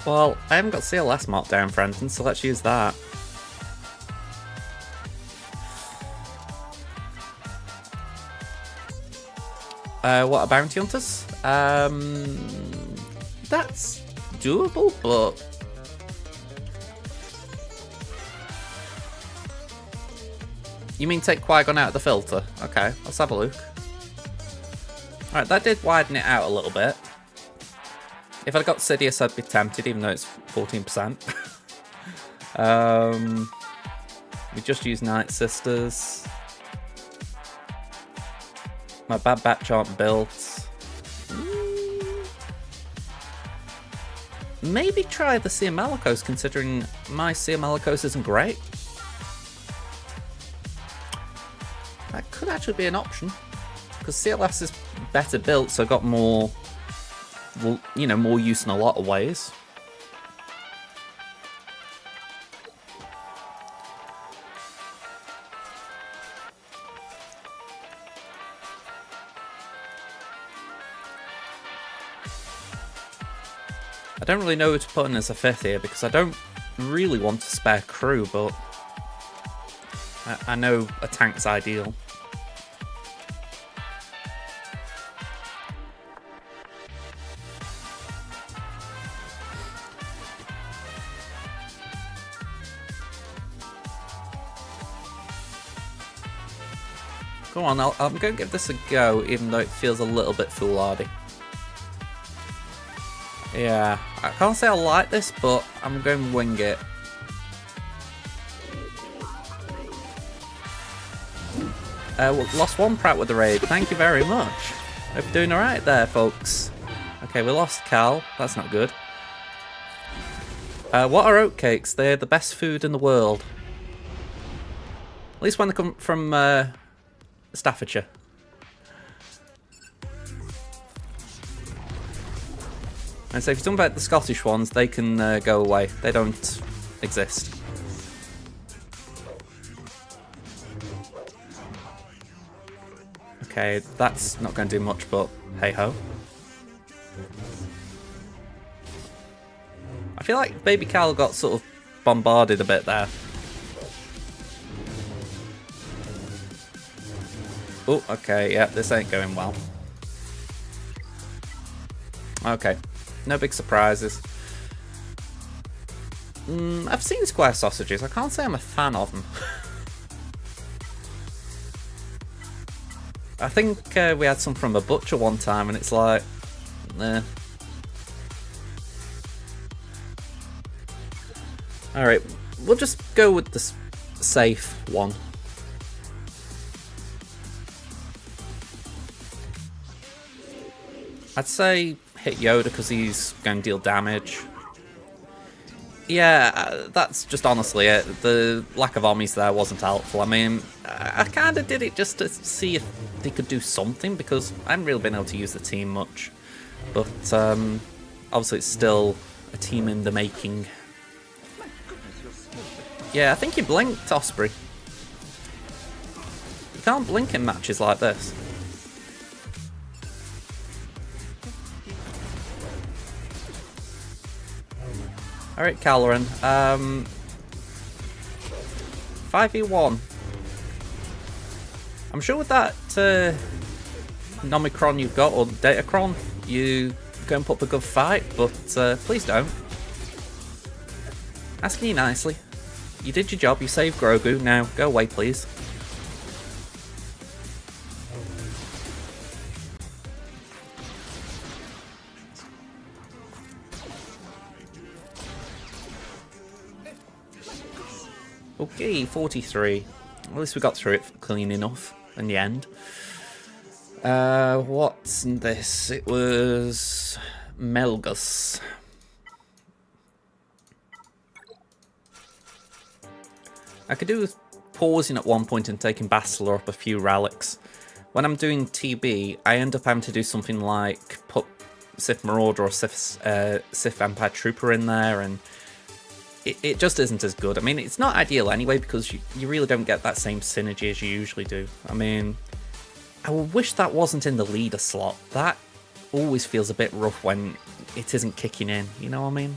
Speaker 1: Well, I haven't got CLS marked down for anything, so let's use that. What are bounty hunters? That's doable, but you mean take Qui-Gon out of the filter? Okay, let's have a look. Alright, that did widen it out a little bit. If I'd got Sidious, I'd be tempted, even though it's 14%. We just used Night Sisters. My Bad Batch aren't built. Maybe try the Sea Malicos, considering my Sea Malicos isn't great. That could actually be an option, because CLS is better built, so got more, well, you know, more use in a lot of ways. I don't really know who to put in as a 5th here, because I don't really want to spare crew, but I know a tank's ideal. Go on, I'm going to give this a go, even though it feels a little bit foolhardy. Yeah, I can't say I like this, but I'm going to wing it. Lost 1 Pratt with the raid. Thank you very much. Hope you're doing alright there, folks. Okay, we lost Cal. That's not good. What are oatcakes? They're the best food in the world. At least when they come from Staffordshire. And so if you're talking about the Scottish ones, they can go away. They don't exist. Okay, that's not going to do much, but hey-ho. I feel like Baby Cal got sort of bombarded a bit there. Oh, okay, yeah, this ain't going well. Okay. No big surprises. I've seen square sausages. I can't say I'm a fan of them. I think we had some from a butcher one time, and it's like, eh. Alright, we'll just go with the safe one. I'd say hit Yoda because he's going to deal damage. Yeah, that's just honestly it. The lack of Omnis there wasn't helpful. I mean, I kind of did it just to see if they could do something, because I haven't really been able to use the team much. But obviously it's still a team in the making. Yeah, I think you blinked, Osprey. can't blink in matches like this. Alright, Caloran. 5v1. I'm sure with that Nomicron you've got, or Datacron, you go and put up a good fight, but please don't. Asking you nicely. You did your job, you saved Grogu, now go away please. Okay, 43. At least we got through it clean enough in the end. What's this? It was Melgus. I could do with pausing at one point and taking Bastila up a few relics. When I'm doing TB, I end up having to do something like put Sith Marauder or Sith Empire Trooper in there, and it just isn't as good. I mean, it's not ideal anyway, because you really don't get that same synergy as you usually do. I mean, I wish that wasn't in the leader slot. That always feels a bit rough when it isn't kicking in, you know what I mean?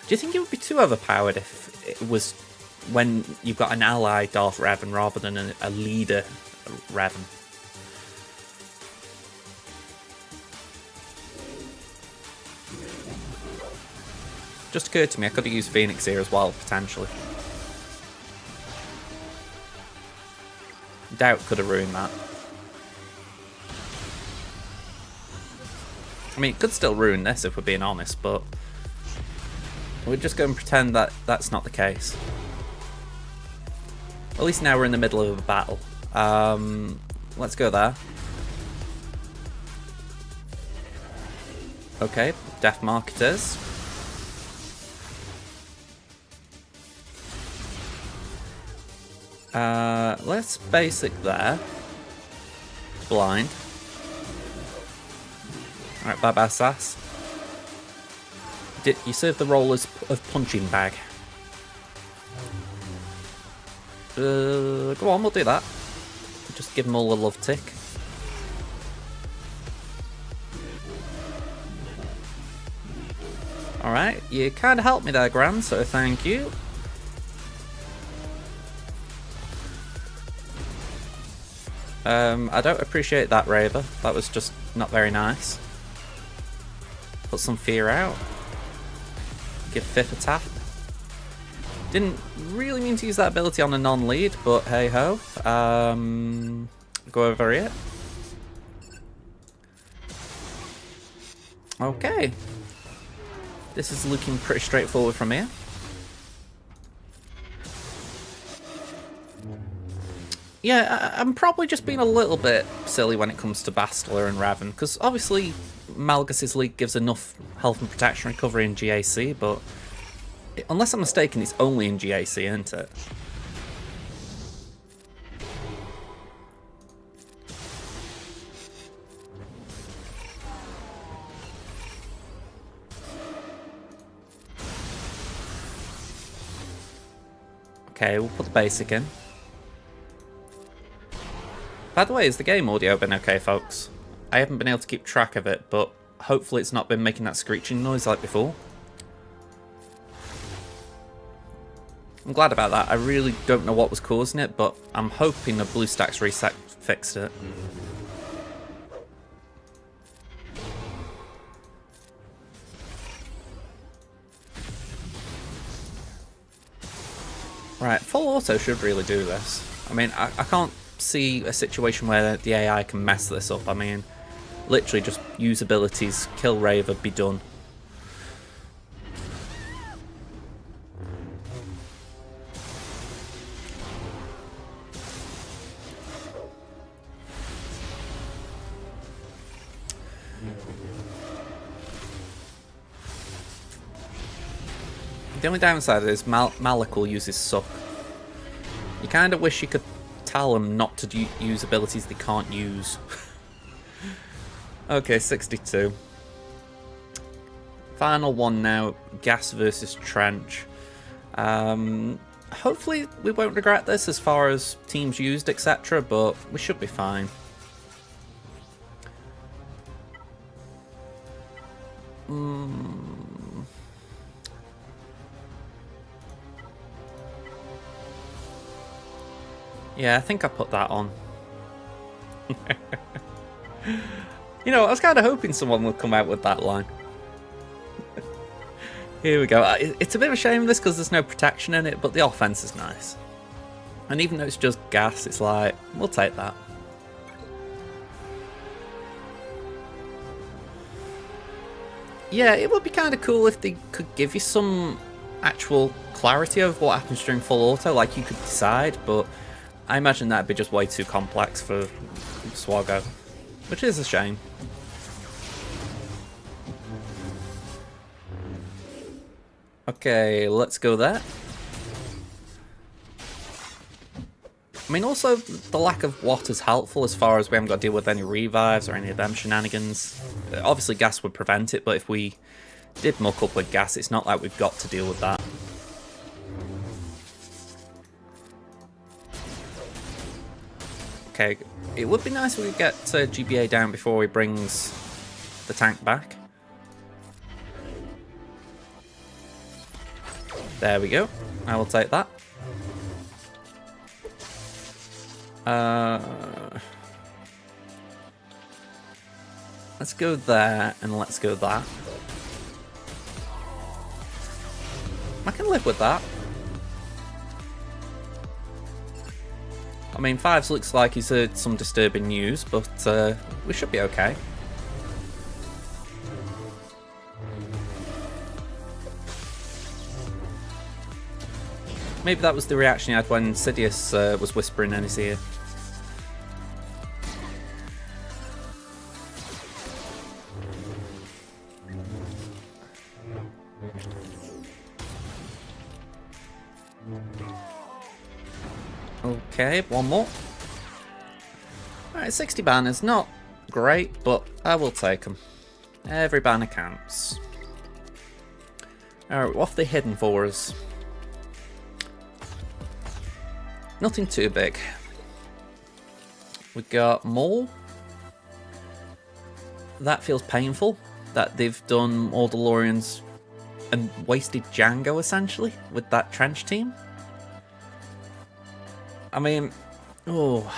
Speaker 1: Do you think it would be too overpowered if it was when you've got an ally Darth Revan rather than a leader Revan? Just occurred to me I could have used Phoenix here as well, potentially. Doubt could have ruined that. I mean, it could still ruin this if we're being honest, but we're just going to pretend that that's not the case. At least now we're in the middle of a battle. Let's go there. Okay, Death Mark it is. Let's basic there. Blind. Alright, bye-bye, Sass. You serve the role of punching bag. Go on, we'll do that. Just give them all a love tick. Alright, you kind of helped me there, Gran, so thank you. I don't appreciate that, Raver. That was just not very nice. Put some fear out. Give fifth a tap. Didn't really mean to use that ability on a non-lead, but hey ho. Go over it. Okay. This is looking pretty straightforward from here. Yeah, I'm probably just being a little bit silly when it comes to Bastila and Revan, because obviously Malgus's League gives enough health and protection recovery in GAC, but unless I'm mistaken, it's only in GAC, isn't it? Okay, we'll put the basic in. By the way, has the game audio been okay, folks? I haven't been able to keep track of it, but hopefully it's not been making that screeching noise like before. I'm glad about that. I really don't know what was causing it, but I'm hoping the BlueStacks reset fixed it. Right, full auto should really do this. I mean, I can't see a situation where the AI can mess this up. I mean, literally just use abilities, kill Raver, be done. The only downside is Malak will use his suck. You kind of wish you could tell them not to use abilities they can't use. Okay, 62. Final one now, Gas versus Trench. Hopefully we won't regret this as far as teams used, etc., but we should be fine. Yeah, I think I put that on. You know, I was kind of hoping someone would come out with that line. Here we go. It's a bit of a shame this because there's no protection in it, but the offense is nice. And even though it's just gas, it's like, we'll take that. Yeah, it would be kind of cool if they could give you some actual clarity of what happens during full auto, like you could decide, but I imagine that'd be just way too complex for SWGOH, which is a shame. Okay, let's go there. I mean, also, the lack of water is helpful as far as we haven't got to deal with any revives or any of them shenanigans. Obviously, gas would prevent it, but if we did muck up with gas, it's not like we've got to deal with that. Okay, it would be nice if we could get GBA down before he brings the tank back. There we go. I will take that. Let's go there and let's go there. I can live with that. I mean, Fives looks like he's heard some disturbing news, but we should be okay. Maybe that was the reaction he had when Sidious was whispering in his ear. Okay, one more. Alright, 60 banners, not great, but I will take them. Every banner counts. Alright, what have they hidden for us? Nothing too big. We got Maul. That feels painful, that they've done all DeLoreans and wasted Django, essentially, with that trench team. I mean, oh,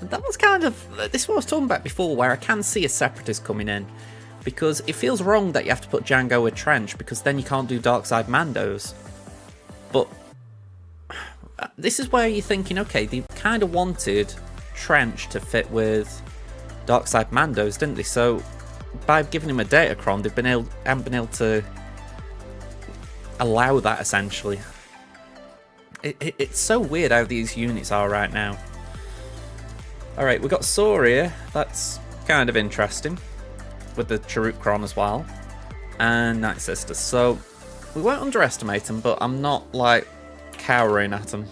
Speaker 1: that was kind of, this is what I was talking about before, where I can see a Separatist coming in, because it feels wrong that you have to put Django with Trench, because then you can't do Darkside Mandos. But this is where you're thinking, okay, they kind of wanted Trench to fit with Darkside Mandos, didn't they? So by giving him a Datacron, they've haven't been able to allow that, essentially. It's so weird how these units are right now. Alright, we've got Saw here. That's kind of interesting. With the Charukron as well. And Night Sisters. So, we won't underestimate them, but I'm not, like, cowering at them.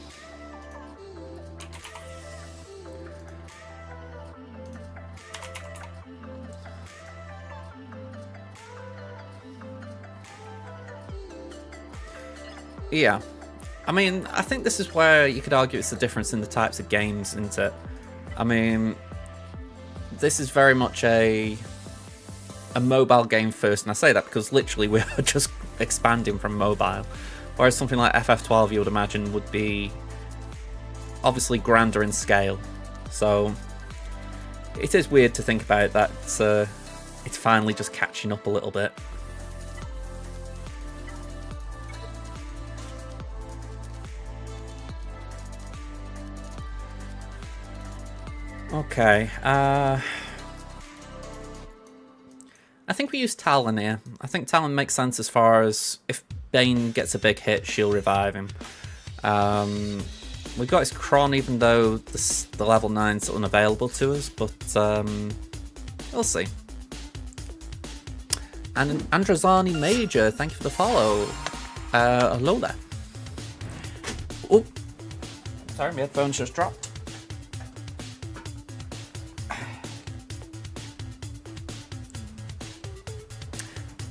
Speaker 1: Yeah. I mean, I think this is where you could argue it's the difference in the types of games, isn't it? I mean, this is very much a mobile game first, and I say that because literally we are just expanding from mobile. Whereas something like FF12, you would imagine, would be obviously grander in scale. So it is weird to think about that it's finally just catching up a little bit. Okay, I think we use Talon here. I think Talon makes sense as far as if Bane gets a big hit, she'll revive him. We've got his Kron, even though the level 9's unavailable to us, but we'll see. And Andrazani Major, thank you for the follow. Hello there. Oh, sorry, my headphones just dropped.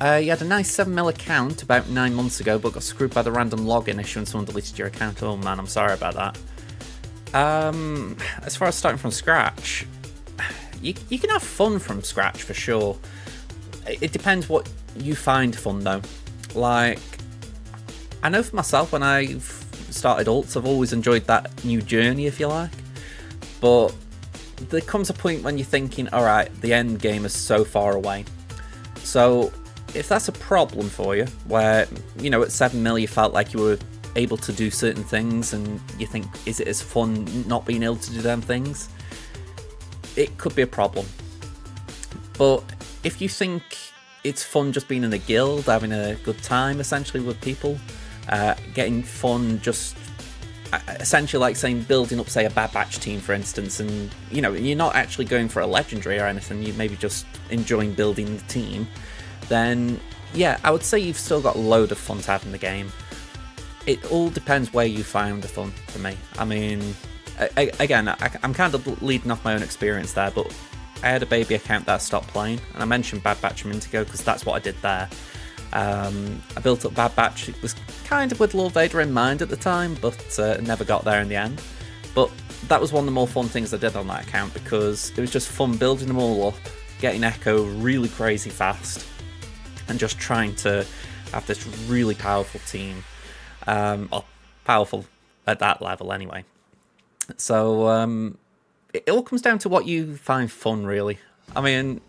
Speaker 1: You had a nice 7mm account about 9 months ago, but got screwed by the random login issue and someone deleted your account. Oh man, I'm sorry about that. As far as starting from scratch, you can have fun from scratch for sure. It depends what you find fun though. Like, I know for myself, when I've started alts, I've always enjoyed that new journey, if you like. But there comes a point when you're thinking, alright, the end game is so far away. So if that's a problem for you, where, you know, at 7mm you felt like you were able to do certain things and you think, is it as fun not being able to do them things? It could be a problem. But if you think it's fun just being in a guild, having a good time essentially with people, getting fun just essentially like saying building up, say, a Bad Batch team for instance, and you know, you're not actually going for a legendary or anything, you maybe just enjoying building the team, then yeah, I would say you've still got a load of fun to have in the game. It all depends where you find the fun for me. I mean, again, I'm kind of leading off my own experience there, but I had a baby account that I stopped playing, and I mentioned Bad Batch a minute ago because that's what I did there. I built up Bad Batch. It was kind of with Lord Vader in mind at the time, but never got there in the end. But that was one of the more fun things I did on that account, because it was just fun building them all up, getting Echo really crazy fast, and just trying to have this really powerful team. Or powerful at that level anyway. So it all comes down to what you find fun, really. I mean,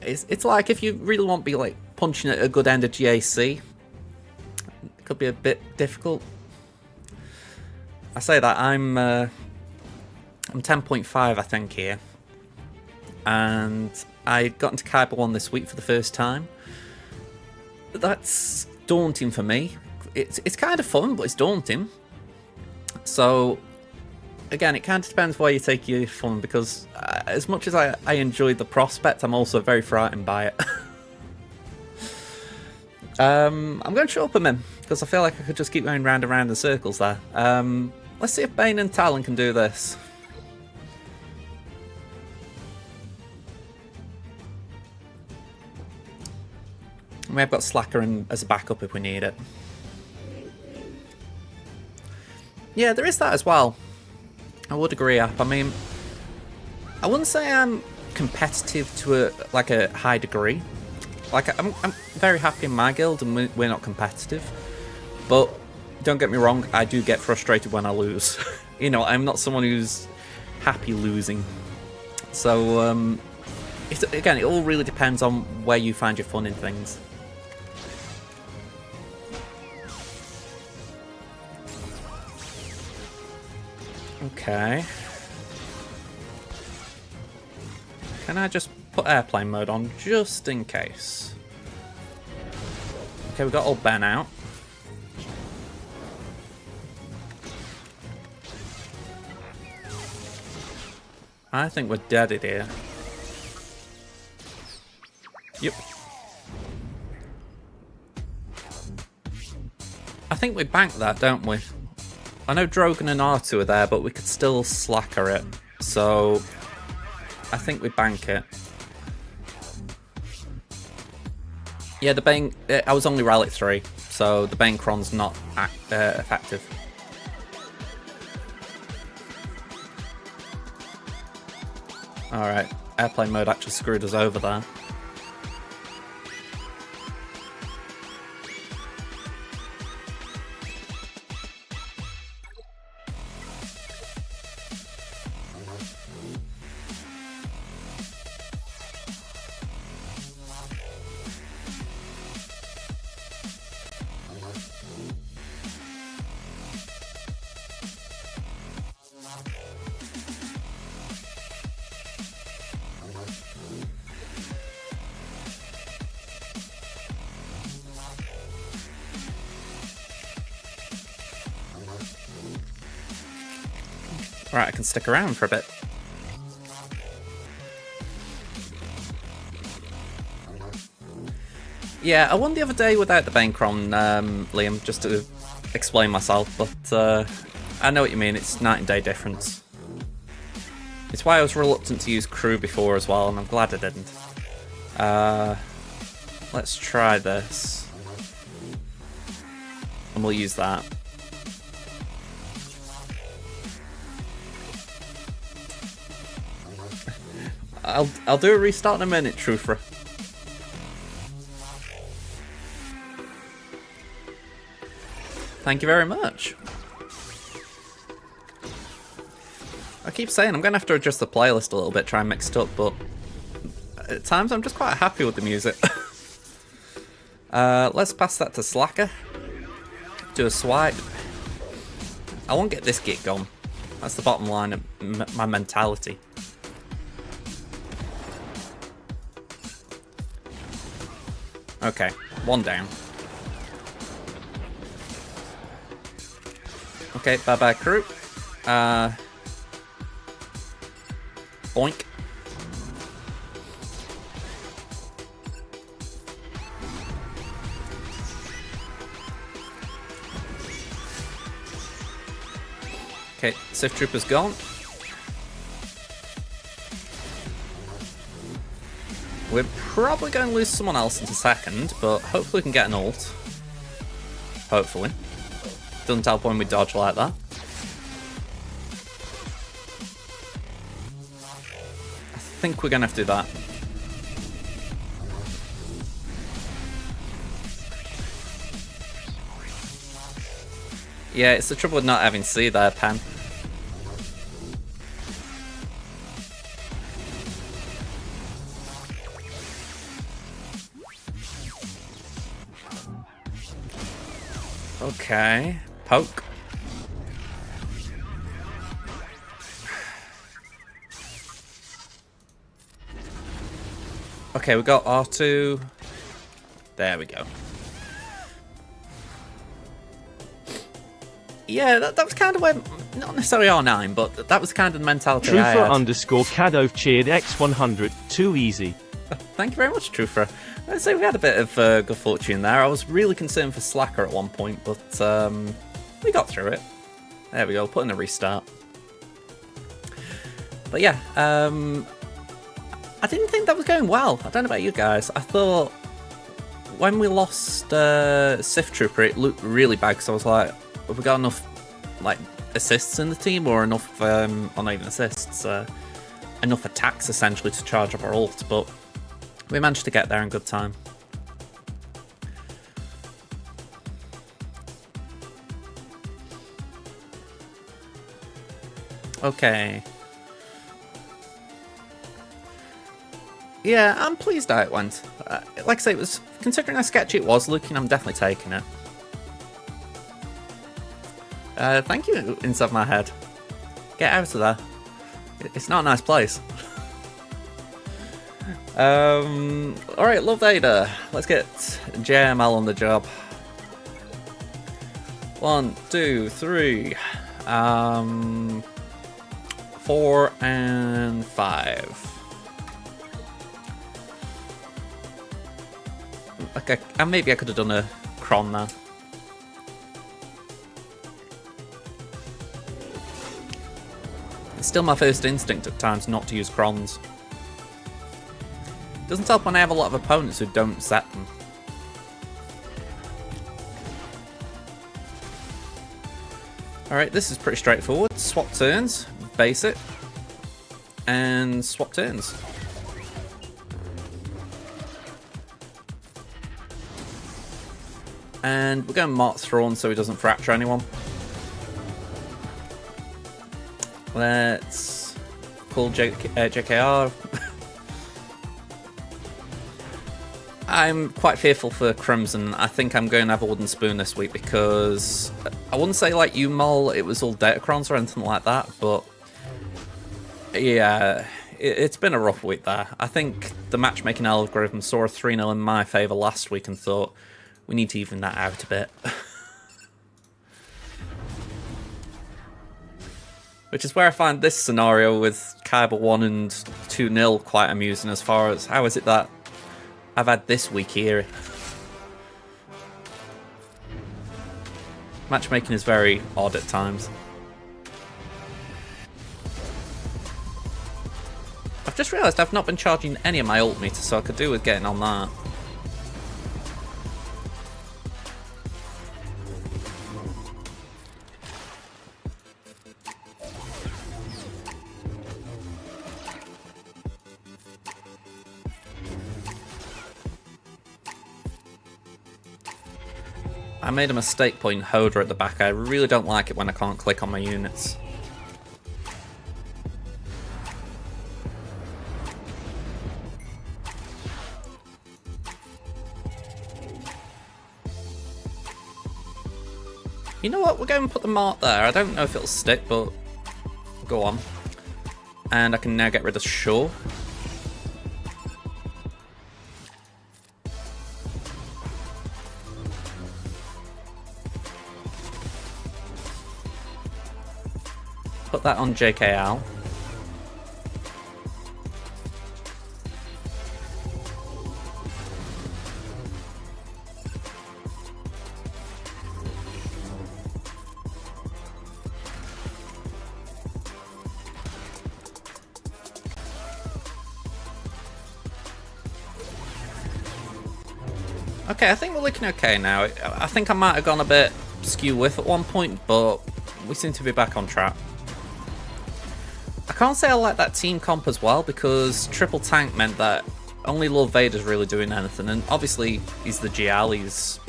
Speaker 1: it's like if you really want to be like punching at a good end of GAC, it could be a bit difficult. I say that I'm 10.5 I think here, and I got into Kaiba 1 this week for the first time. That's daunting for me. It's kind of fun, but it's daunting. So again, it kind of depends where you take your fun, because as much as I enjoy the prospect, I'm also very frightened by it. I'm going to shut up a minute, because I feel like I could just keep going round and round in circles there. Let's see if Bane and Talon can do this. We have got Slacker in as a backup if we need it. Yeah, there is that as well. I would agree, App. I mean, I wouldn't say I'm competitive to a high degree. Like, I'm very happy in my guild and we're not competitive. But don't get me wrong, I do get frustrated when I lose. You know, I'm not someone who's happy losing. So, again, it all really depends on where you find your fun in things. Okay. Can I just put airplane mode on just in case? Okay, we got old Ben out. I think we're dead here. Yep. I think we banked that, don't we? I know Drogon and R2 are there, but we could still slacker it. So I think we bank it. Yeah, the Bane... I was only Relic 3, so the Banecron's not effective. Alright, airplane mode actually screwed us over there. Right, I can stick around for a bit. Yeah, I won the other day without the Banecron, Liam, just to explain myself, but I know what you mean, it's night and day difference. It's why I was reluctant to use crew before as well, and I'm glad I didn't. Let's try this. And we'll use that. I'll do a restart in a minute, Truther. Thank you very much. I keep saying I'm going to have to adjust the playlist a little bit, try and mix it up, but at times I'm just quite happy with the music. Let's pass that to Slacker. Do a swipe. I won't get this git gone. That's the bottom line of my mentality. Okay, one down. Okay, bye-bye crew. Boink. Okay, Sith Trooper's gone. We're probably going to lose someone else in a second, but hopefully we can get an ult. Hopefully. Doesn't help when we dodge like that. I think we're going to have to do that. Yeah, it's the trouble with not having C there, Pen. Okay, poke. Okay, we got R2. There we go. Yeah, that was kind of where, not necessarily R9, but that was kind of the mentality I had.
Speaker 3: Truther_Cadove cheered X100, too easy.
Speaker 1: Thank you very much, Truther. I'd say we had a bit of good fortune there. I was really concerned for Slacker at one point, but we got through it. There we go, put in a restart. But yeah, I didn't think that was going well. I don't know about you guys. I thought when we lost Sith Trooper, it looked really bad because I was like, have we got enough like assists in the team, or enough, or not even assists, enough attacks essentially to charge up our ult? But we managed to get there in good time. Okay. Yeah, I'm pleased how it went. Like I say, it was, considering how sketchy it was looking, I'm definitely taking it. Thank you, inside my head. Get out of there. It's not a nice place. Alright, Love Ada. Let's get JML on the job. 1, 2, 3. 4 and 5. Okay, and maybe I could have done a Kron there. It's still my first instinct at times not to use Krons. Doesn't help when I have a lot of opponents who don't set them. Alright, this is pretty straightforward. Swap turns, base it, and swap turns. And we're going to Mark Thrawn so he doesn't fracture anyone. Let's pull JKR. I'm quite fearful for Crimson. I think I'm going to have a wooden spoon this week because I wouldn't say like you, Mol, it was all Datacrons or anything like that, but yeah, it's been a rough week there. I think the matchmaking algorithm saw a 3-0 in my favour last week and thought, we need to even that out a bit. Which is where I find this scenario with Kyber 1 and 2-0 quite amusing, as far as how is it that I've had this week here. Matchmaking is very odd at times. I've just realised I've not been charging any of my ult meters, so I could do with getting on that. I made a mistake putting Hoda at the back. I really don't like it when I can't click on my units. You know what? We're going to put the mark there. I don't know if it'll stick, but go on. And I can now get rid of Shaw. Put that on JKL. Okay, I think we're looking okay now. I think I might have gone a bit skew with at one point, but we seem to be back on track. I can't say I like that team comp as well, because triple tank meant that only Lord Vader's really doing anything, and obviously he's the GL, he's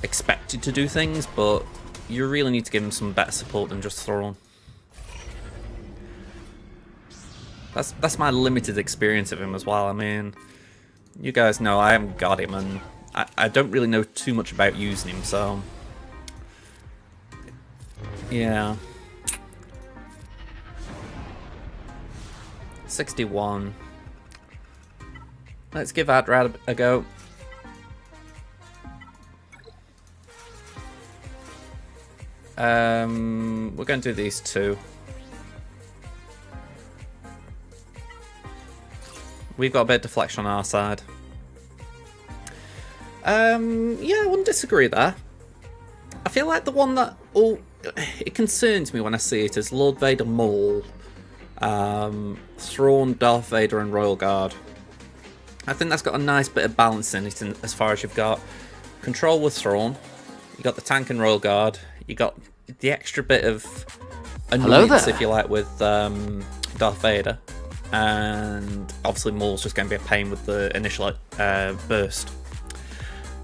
Speaker 1: expected to do things, but you really need to give him some better support than just Thrawn. That's my limited experience of him as well. I mean, you guys know I haven't got him, and I don't really know too much about using him, so yeah. 61. Let's give Adrad a go. We're going to do these two. We've got a bit of deflection on our side. Yeah, I wouldn't disagree there. I feel like the one that it concerns me when I see it is Lord Vader Maul, Thrawn, Darth Vader, and Royal Guard. I think that's got a nice bit of balance in it, as far as you've got control with Thrawn, you got the tank and Royal Guard, you got the extra bit of annoyance, if you like, with Darth Vader, and obviously Maul's just going to be a pain with the initial burst.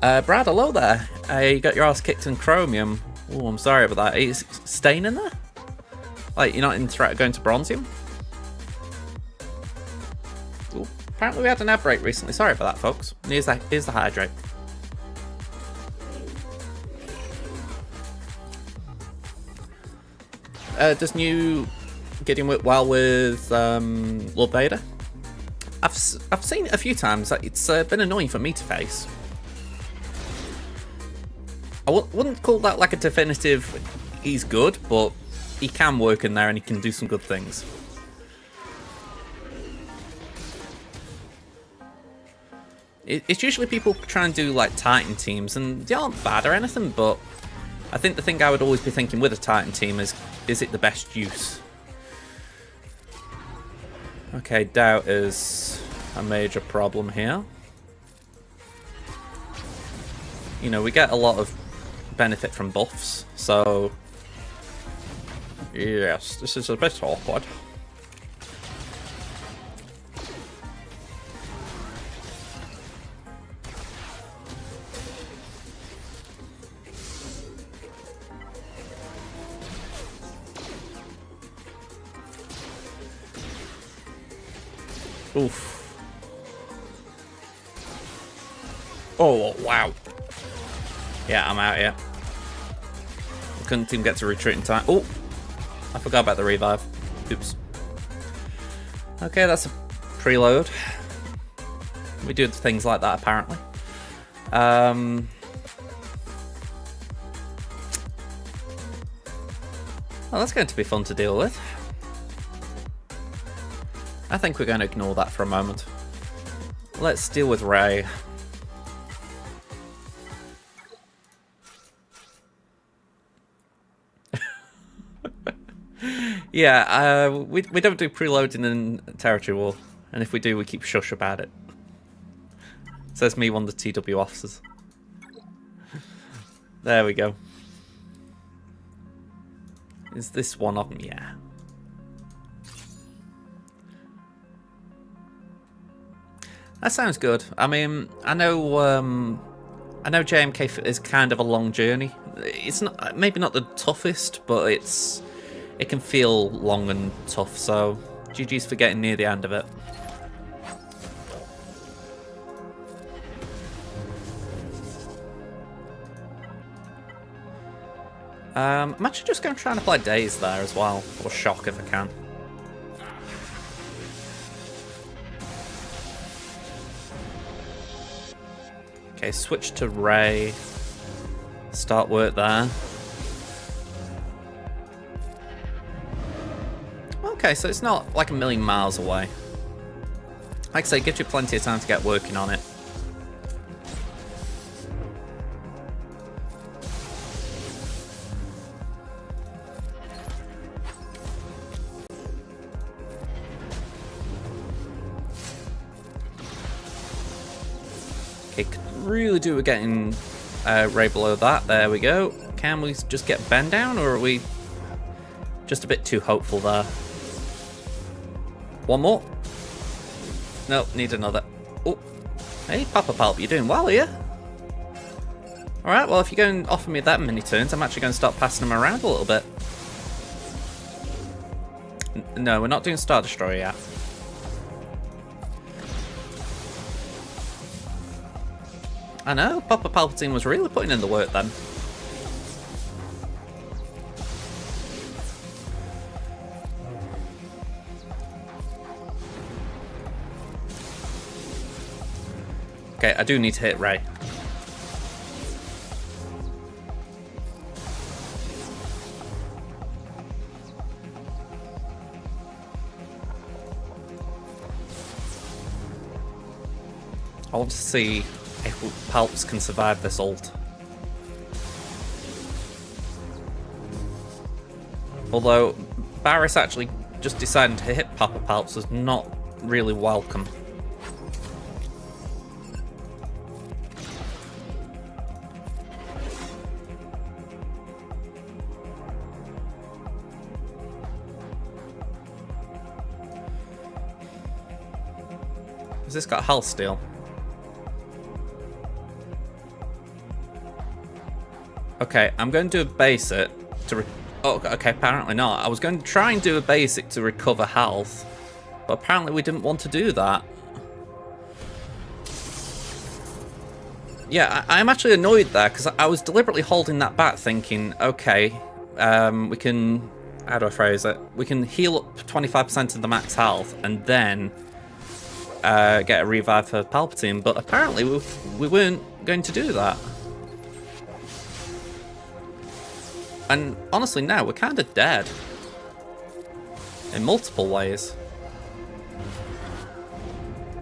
Speaker 1: Brad, hello there. You got your ass kicked in Chromium. Oh, I'm sorry about that. Is staying in there? Like, you're not in threat of going to Bronzium? Ooh, apparently we had an ad break recently. Sorry about that, folks. Here's the hydrate. Does New getting well with Lord Vader? I've seen it a few times. It's been annoying for me to face. I wouldn't call that like a definitive he's good, but he can work in there and he can do some good things. It's usually people try and do like Titan teams, and they aren't bad or anything, but I think the thing I would always be thinking with a Titan team is it the best use? Okay, doubt is a major problem here. You know, we get a lot of benefit from buffs, so yes, this is a bit awkward. Oof. Oh, wow. Yeah, I'm out here. Couldn't even get to retreat in time. Oh, I forgot about the revive. Oops. Okay, that's a preload. We do things like that, apparently. Well, that's going to be fun to deal with. I think we're going to ignore that for a moment. Let's deal with Rey. Yeah, we don't do preloading in Territory War, and if we do, we keep shush about it. Says me, one of the TW officers. There we go. Is this one of them? Yeah. That sounds good. I mean, I know I know JMK is kind of a long journey. It's not maybe not the toughest, but it can feel long and tough. So GG's for getting near the end of it. I'm actually just going to try and apply Daze there as well, or Shock if I can. Okay, switch to Ray. Start work there. Okay, so it's not like a million miles away. Like I say, it gives you plenty of time to get working on it. Okay, could really do with getting Ray below that. There we go. Can we just get Ben down, or are we just a bit too hopeful there? One more. Nope, need another. Oh, hey, Papa Palp, you're doing well here. Alright, well, if you're going to offer me that many turns, I'm actually going to start passing them around a little bit. No, we're not doing Star Destroyer yet. I know, Papa Palpatine was really putting in the work then. Okay, I do need to hit Ray. I want to see if Palps can survive this ult. Although Barris actually just deciding to hit Papa Palps was not really welcome. Has this got health steal? Okay, I'm going to do a basic to oh, okay, apparently not. I was going to try and do a basic to recover health, but apparently we didn't want to do that. Yeah, I'm actually annoyed there, because I was deliberately holding that back thinking, okay, we can, how do I phrase it? We can heal up 25% of the max health, and then get a revive for Palpatine, but apparently we weren't going to do that. And honestly now, we're kind of dead. In multiple ways.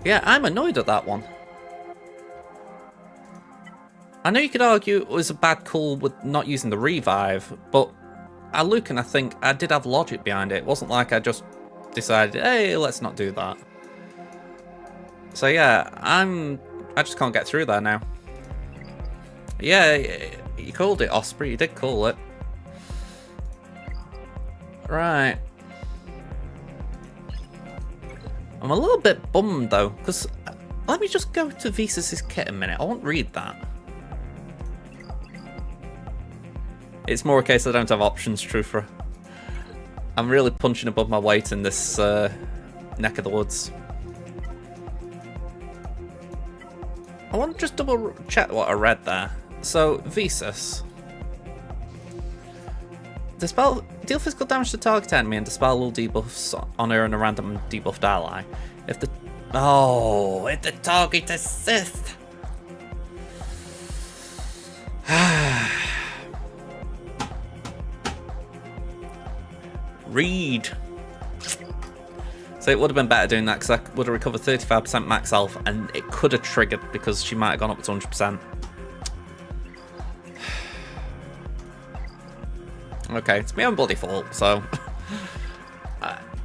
Speaker 1: Yeah, I'm annoyed at that one. I know you could argue it was a bad call with not using the revive, but I look and I think I did have logic behind it. It wasn't like I just decided, hey, let's not do that. So yeah, I just can't get through there now. Yeah, you called it, Osprey, you did call it. Right. I'm a little bit bummed though, because let me just go to Visas' kit a minute. I won't read that. It's more a case I don't have options, Truther. I'm really punching above my weight in this neck of the woods. I want to just double check what I read there. So, Visas. Deal physical damage to target enemy and dispel all debuffs on her and a random debuffed ally. If the target assists. Read. So it would have been better doing that because I would have recovered 35% max health and it could have triggered because she might have gone up to 100%. Okay, it's my own bloody fault, so...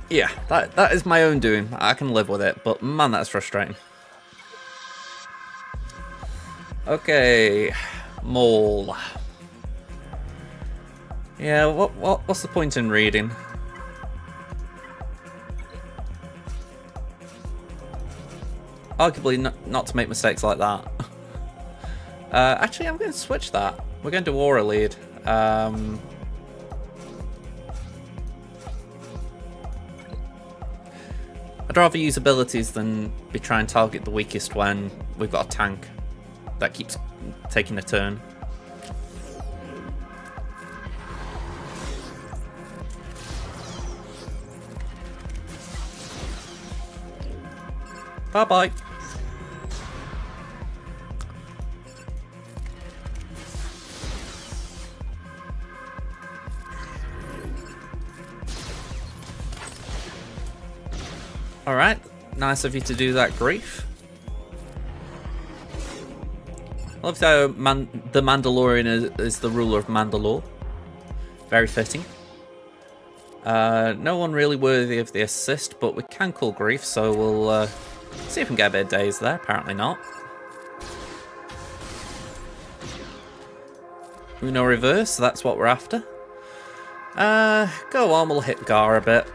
Speaker 1: yeah, that is my own doing. I can live with it, but man, that's frustrating. Okay, Maul. Yeah, what's the point in reading? Arguably not to make mistakes like that. Actually, I'm going to switch that. We're going to do Aura Lead. I'd rather use abilities than be trying to target the weakest when we've got a tank that keeps taking a turn. Bye-bye. Alright, nice of you to do that, Grief. I love how the Mandalorian is the ruler of Mandalore. Very fitting. No one really worthy of the assist, but we can call Grief, so we'll see if we can get a bit of days there. Apparently not. Uno reverse, so that's what we're after. Go on, we'll hit Gar a bit.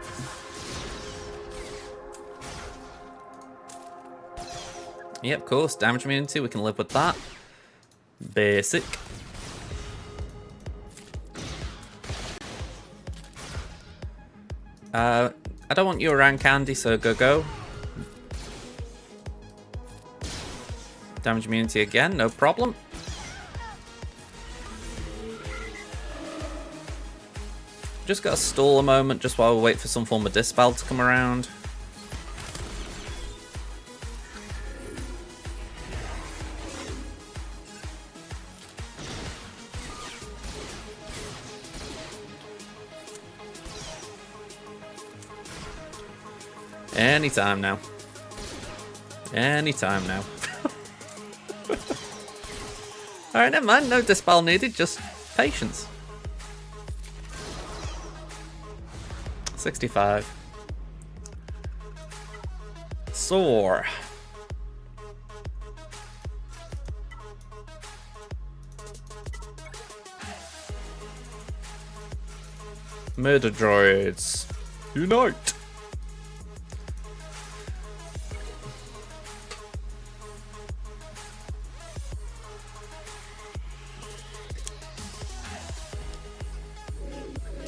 Speaker 1: Yep, of course, damage immunity, we can live with that. Basic. I don't want you around, Candy, so go. Damage immunity again, no problem. Just gotta stall a moment just while we wait for some form of Dispel to come around. Anytime now. Anytime now. Alright, never mind. No Dispel needed, just patience. 65. Soar. Murder droids. Unite.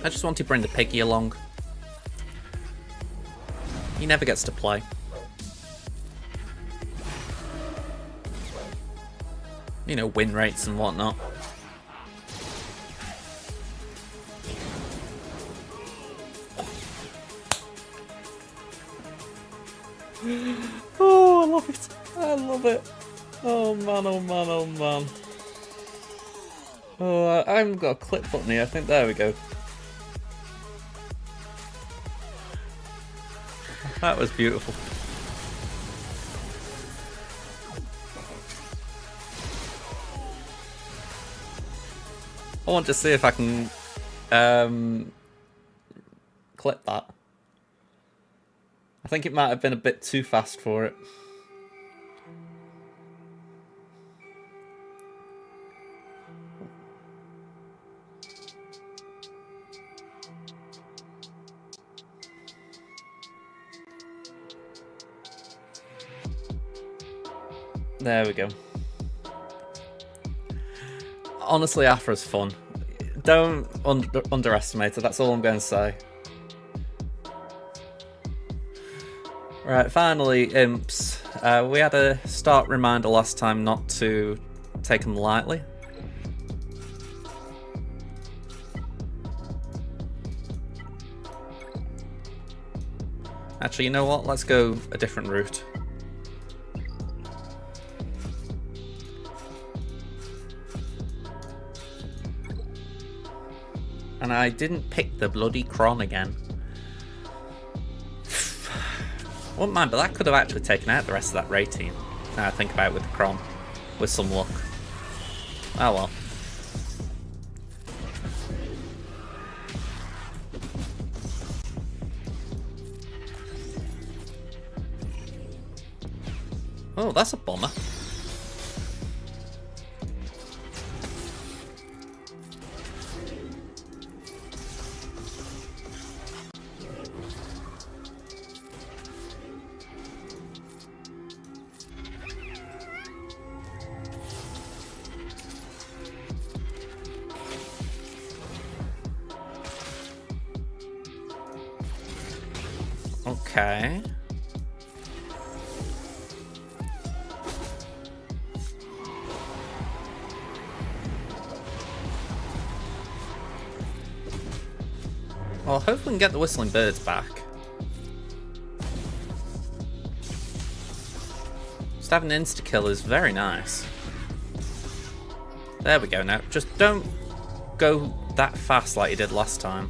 Speaker 1: I just want to bring the piggy along. He never gets to play. You know, win rates and whatnot. Oh, I love it. I love it. Oh man, oh man, oh man. Oh, I haven't got a clip button here. I think there we go. That was beautiful. I want to see if I can clip that. I think it might have been a bit too fast for it. There we go. Honestly, Afra's fun. Don't underestimate it, that's all I'm going to say. Right, finally, Imps. We had a start reminder last time not to take them lightly. Actually, you know what? Let's go a different route. And I didn't pick the bloody Kron again. Wouldn't mind, but that could have actually taken out the rest of that raid team. Now I think about it with the Kron. With some luck. Oh well. Oh, that's a bomber. Okay. Well, hopefully we can get the whistling birds back. Just having an insta-kill is very nice. There we go now. Just don't go that fast like you did last time.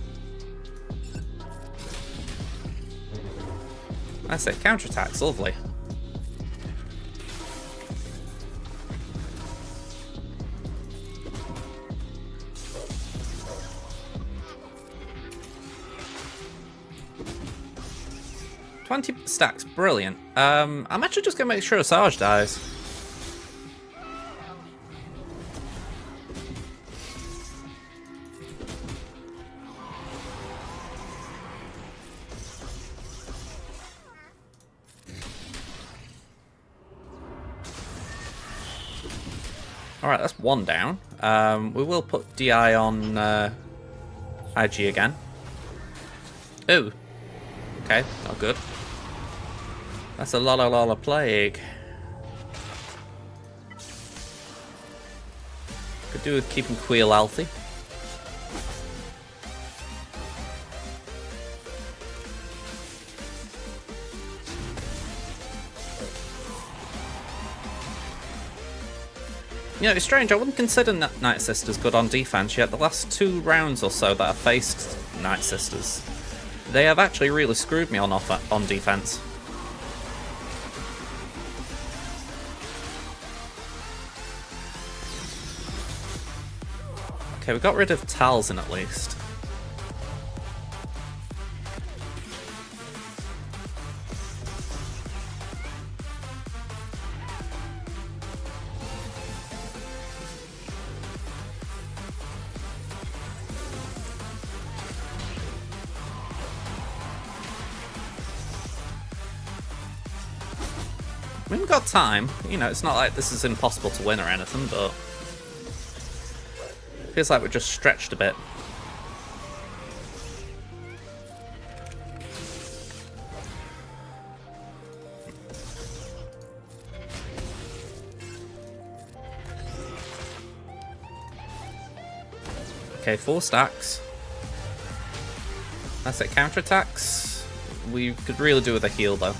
Speaker 1: That's it, counterattack's lovely. $20 stacks, brilliant. I'm actually just gonna make sure Sarge dies. Alright, that's one down. We will put DI on IG again. Ooh. Okay, not good. That's a lot of plague. Could do with keeping Queel healthy. You know, it's strange, I wouldn't consider Night Sisters good on defense, yet the last 2 rounds or so that I've faced Night Sisters, they have actually really screwed me on defense. Okay, we got rid of Talzin at least. We've got time. You know, it's not like this is impossible to win or anything, but feels like we're just stretched a bit. Okay, 4 stacks. That's it, counterattacks. We could really do with a heal though.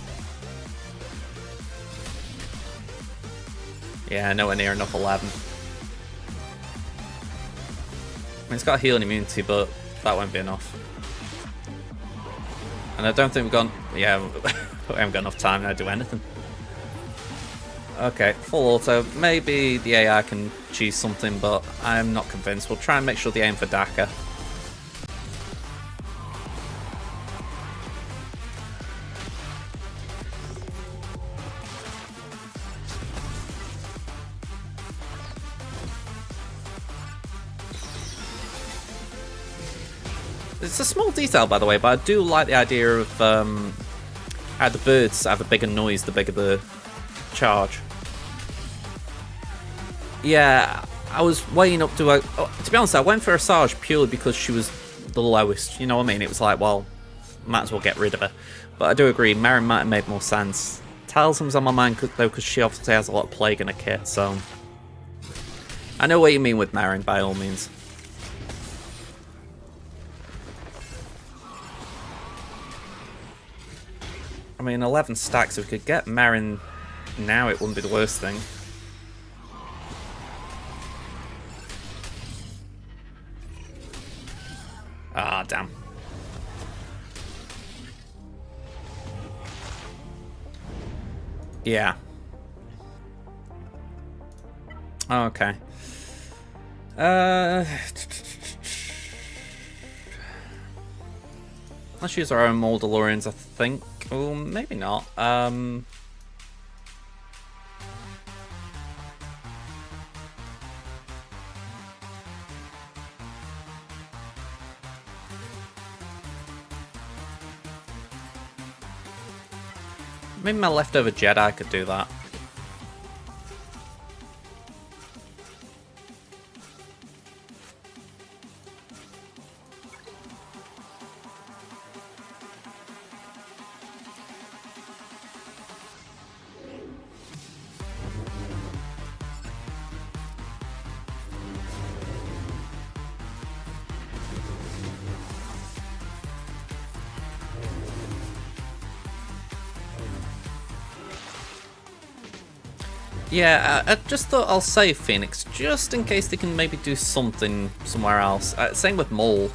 Speaker 1: Yeah, nowhere near enough 11. I mean, it's got healing immunity, but that won't be enough. And I don't think we've gone. Yeah, we haven't got enough time now to do anything. Okay, full auto. Maybe the AI can cheese something, but I'm not convinced. We'll try and make sure they aim for Daka. It's a small detail, by the way, but I do like the idea of the birds have a bigger noise the bigger the charge. Yeah, I was weighing up to to be honest, I went for a Sarge purely because she was the lowest. You know what I mean? It was like, well, might as well get rid of her. But I do agree, Marin might have made more sense. Talzum's on my mind though, because she obviously has a lot of plague in her kit. So I know what you mean with Marin, by all means. I mean, 11 stacks, if we could get Marin now, it wouldn't be the worst thing. Ah, damn. Yeah. Okay. Let's use our own Moldalorians, I think. Oh, maybe not. Maybe my leftover Jedi could do that. Yeah, I just thought I'll save Phoenix, just in case they can maybe do something somewhere else. Same with Mole.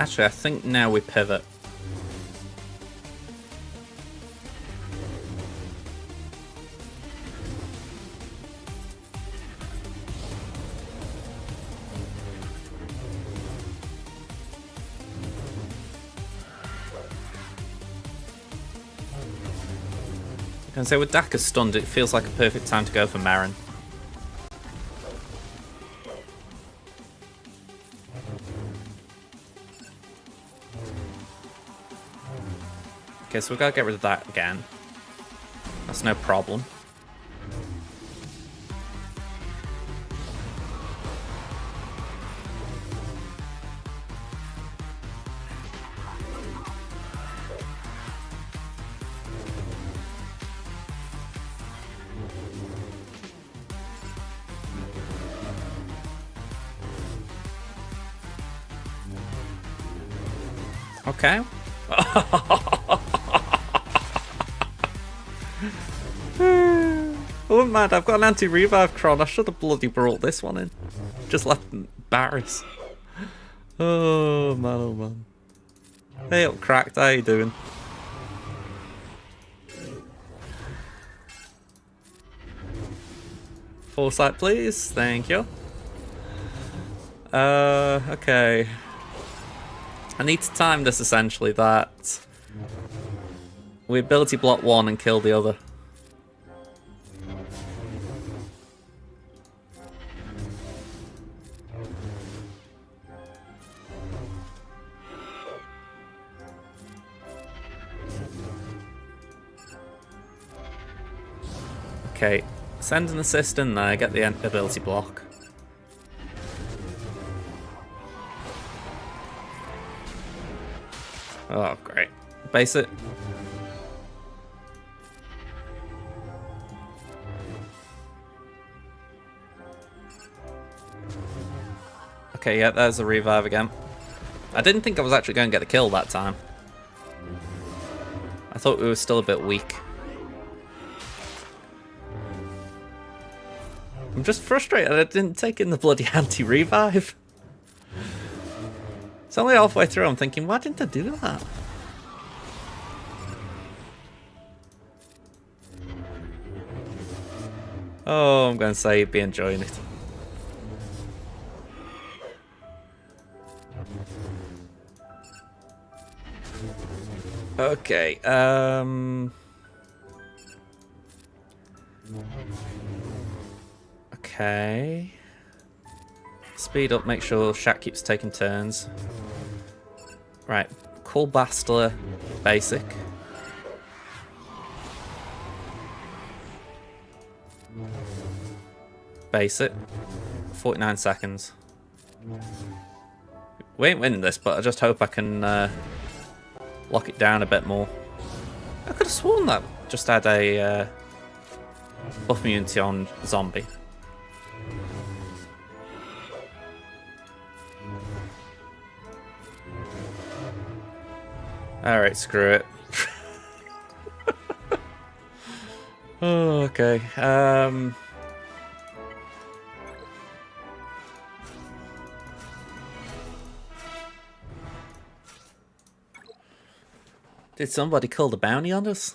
Speaker 1: Actually, I think now we pivot. I can say with Daka stunned, it feels like a perfect time to go for Marin. Okay, so we've got to get rid of that again. That's no problem. Okay. Oh man, I've got an anti-revive Cron. I should have bloody brought this one in. Just left Barris. Oh man, oh man. Hey up, Cracked, how you doing? Foresight, please. Thank you. Okay. I need to time this essentially that we ability block one and kill the other. Okay, send an assist in there, get the ability block. Oh, great. Base it. Okay, yeah, there's a revive again. I didn't think I was actually going to get the kill that time. I thought we were still a bit weak. I'm just frustrated I didn't take in the bloody anti-revive. It's only halfway through I'm thinking, why didn't I do that? Oh, I'm going to say you'd be enjoying it. Okay, okay. Speed up, make sure Shaq keeps taking turns. Right, call Bastler basic. Basic. 49 seconds. We ain't winning this, but I just hope I can lock it down a bit more. I could have sworn that just had a buff immunity on zombie. Alright, screw it. Oh, okay. Did somebody call the bounty on us?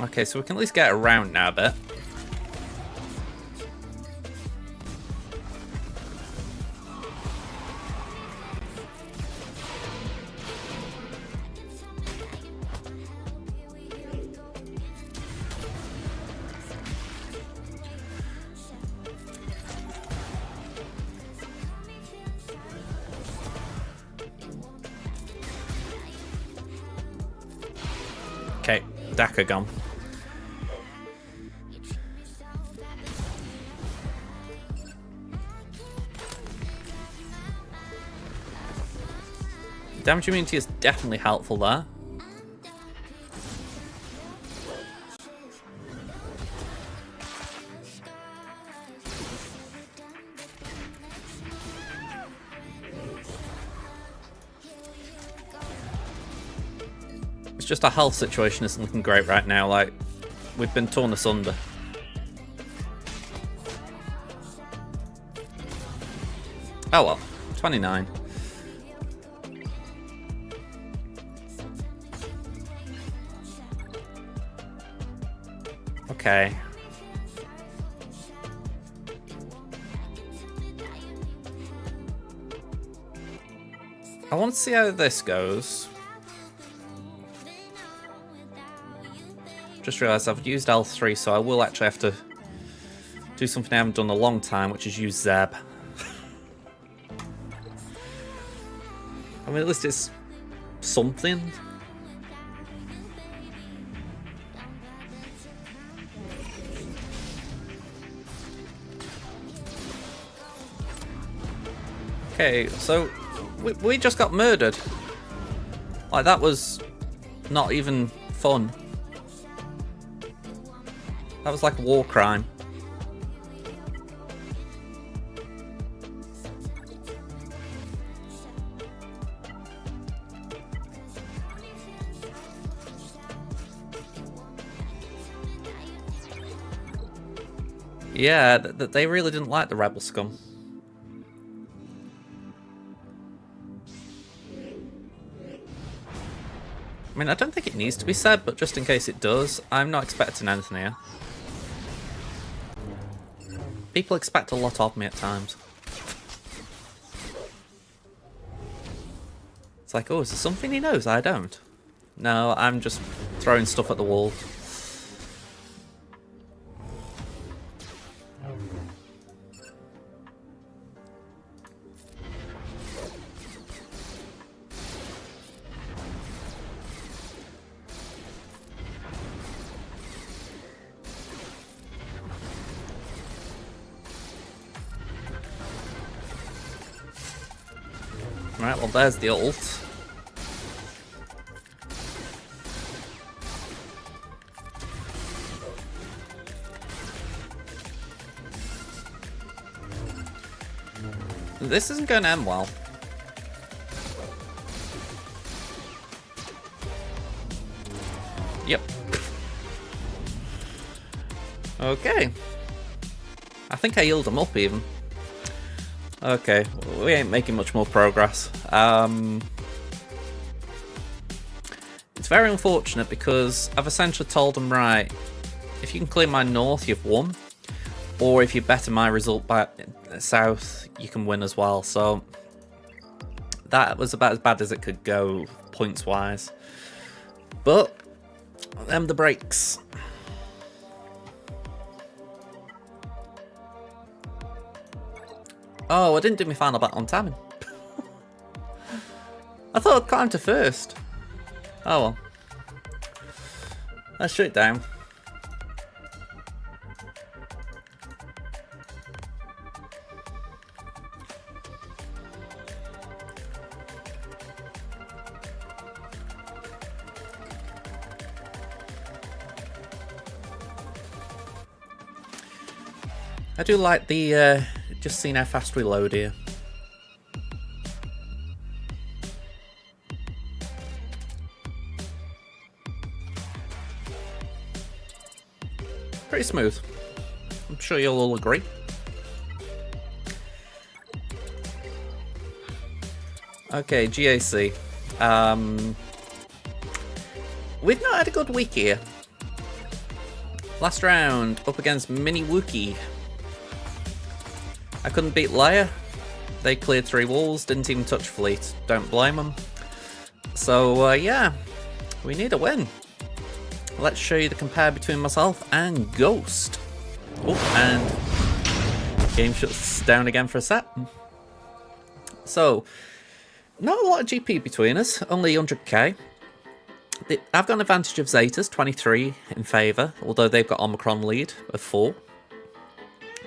Speaker 1: Okay, so we can at least get around now a bit. Okay, Daka gone. Damage immunity is definitely helpful there. It's just our health situation isn't looking great right now, like, we've been torn asunder. Oh well, 29. Okay. I want to see how this goes. Just realised I've used L3, so I will actually have to do something I haven't done in a long time, which is use Zeb. I mean, at least it's something. Okay, so we just got murdered. Like, that was not even fun. That was like a war crime. Yeah, they really didn't like the rebel scum. I mean, I don't think it needs to be said, but just in case it does, I'm not expecting anything here. People expect a lot of me at times. It's like, oh, is there something he knows I don't? No, I'm just throwing stuff at the wall. Right, well, there's the ult. This isn't going to end well. Yep. Okay. I think I healed him up even. Okay, we ain't making much more progress. It's very unfortunate because I've essentially told them, right, if you can clear my north, you've won. Or if you better my result by south, you can win as well. So that was about as bad as it could go, points-wise. But, them the breaks. Oh, I didn't do my final battle on timing. I thought I'd climb to first. Oh well. Let's shut it down. I do like the, just seeing how fast we load here. Pretty smooth. I'm sure you'll all agree. Okay, GAC. We've not had a good week here. Last round, up against Mini Wookie. I couldn't beat Leia. They cleared 3 walls, didn't even touch fleet. Don't blame them. So, yeah, we need a win. Let's show you the compare between myself and Ghost. Oh, and game shuts down again for a set. So, not a lot of GP between us, only 100k. I've got an advantage of Zetas, 23 in favour, although they've got Omicron lead of 4.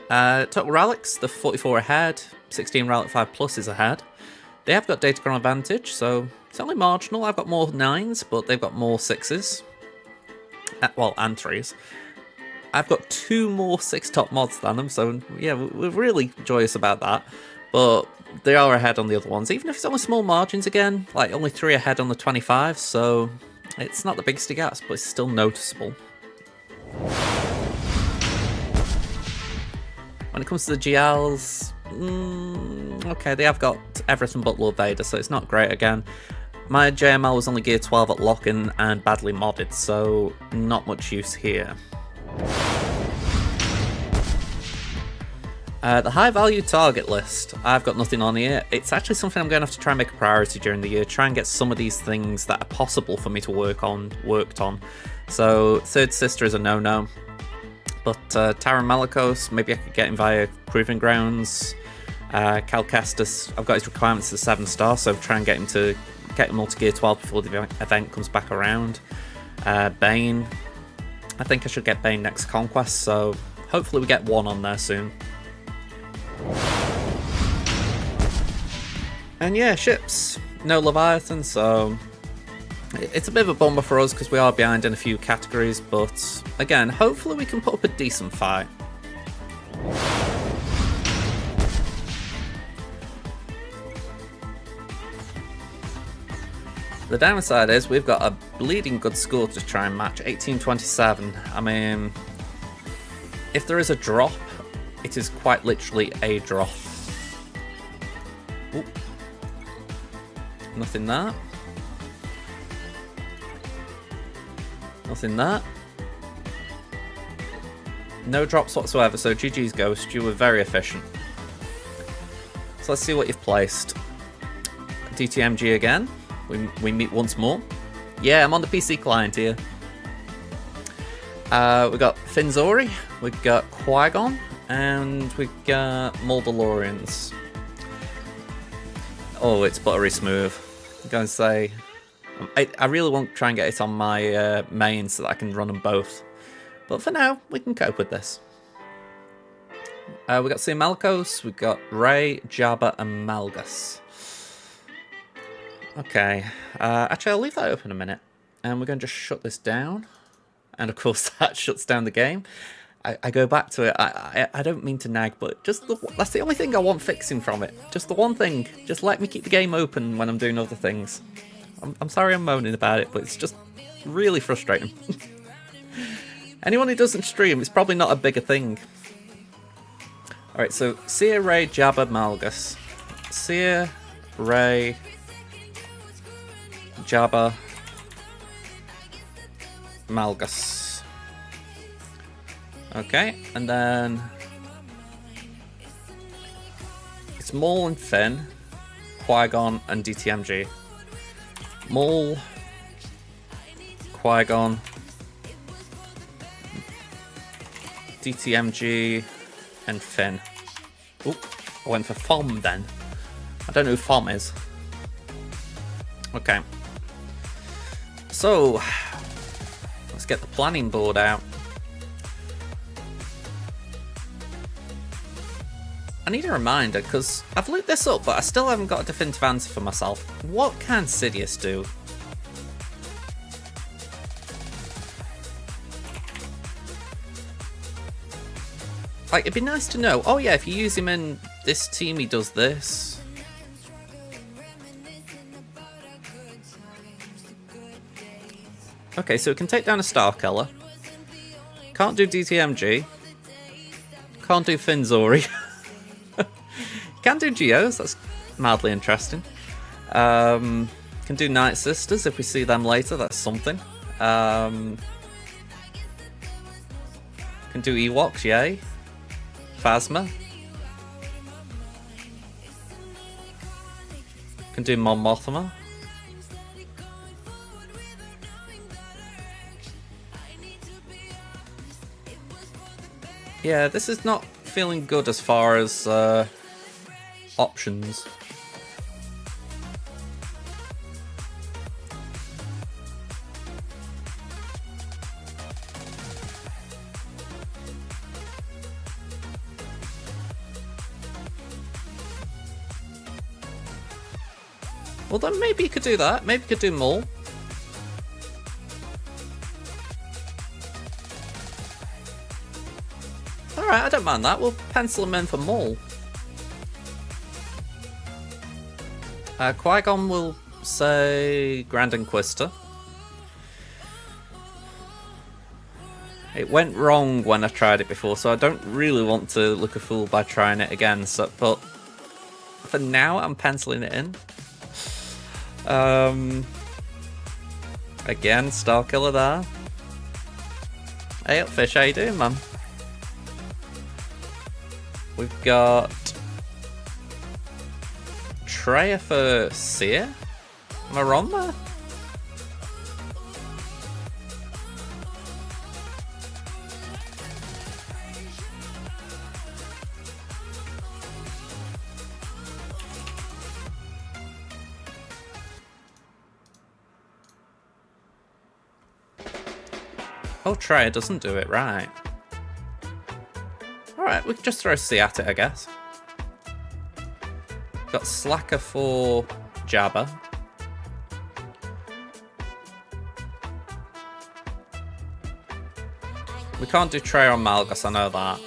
Speaker 1: Total relics, the 44 ahead, 16 relic 5 plus is ahead. They have got Datacron advantage, so it's only marginal. I've got more 9s, but they've got more 6s. Well, and 3s. I've got 2 more 6 top mods than them, so yeah, we're really joyous about that. But they are ahead on the other ones, even if it's only small margins again, like only 3 ahead on the 25, so it's not the biggest of gaps, but it's still noticeable. When it comes to the GLs, okay, they have got everything but Lord Vader, so it's not great again. My JML was only gear 12 at lock-in and badly modded, so not much use here. The high value target list, I've got nothing on here. It's actually something I'm going to have to try and make a priority during the year, try and get some of these things that are possible for me to worked on. So Third Sister is a no-no, but Taron Malicos, maybe I could get him via Proving Grounds. Cal Kestis, I've got his requirements to 7-star, so try and get him all to gear 12 before the event comes back around. Bane, I think I should get Bane next Conquest, so hopefully we get one on there soon. And yeah, ships, no Leviathan, so it's a bit of a bummer for us because we are behind in a few categories, but again, hopefully we can put up a decent fight. The downside is we've got a bleeding good score to try and match, 1827. I mean, if there is a drop, it is quite literally a drop. Oop. Nothing there. Nothing there. No drops whatsoever, so GG's Ghost, you were very efficient. So let's see what you've placed. DTMG again. We meet once more. Yeah, I'm on the PC client here. We got Finzori, we got Qui-Gon, and we got Mandalorians. Oh, it's buttery smooth. I'm going to say, I really want to try and get it on my main so that I can run them both. But for now, we can cope with this. We got Sia Malkos, we got Rey, Jabba, and Malgus. Okay, actually I'll leave that open a minute, and we're going to just shut this down, and of course that shuts down the game. I go back to it, I don't mean to nag, but just that's the only thing I want fixing from it, just the one thing, just let me keep the game open when I'm doing other things. I'm sorry I'm moaning about it, but it's just really frustrating. Anyone who doesn't stream, it's probably not a bigger thing. Alright, so Sia, Rey, Jabba, Malgus. Sia, Rey, Jabba, Malgus. Okay, and then it's Maul and Finn, Qui-Gon and DTMG. Maul, Qui-Gon, DTMG, and Finn. Oop, I went for Fom then. I don't know who Fom is. Okay. So, let's get the planning board out. I need a reminder, because I've looked this up, but I still haven't got a definitive answer for myself. What can Sidious do? Like, it'd be nice to know, oh yeah, if you use him in this team, he does this. Okay, so it can take down a Star Killer. Can't do DTMG. Can't do Finzori. Can do Geos, that's mildly interesting. Can do Night Sisters if we see them later, that's something. Can do Ewoks, yay. Phasma. Can do Mon Mothma. Yeah, this is not feeling good as far as options. Well, then maybe you could do that. Maybe you could do Maul. Alright, I don't mind that. We'll pencil him in for Maul. Qui-Gon will say Grand Inquisitor. It went wrong when I tried it before, so I don't really want to look a fool by trying it again. So, but for now, I'm penciling it in. Again, Starkiller there. Hey up, Fish, how you doing, man? We've got Treya for Seer? Am I wrong there? Oh, Treya doesn't do it, right. Alright, we can just throw C at it, I guess. Got Slacker for Jabba. We can't do Treya on Malgus, I know that.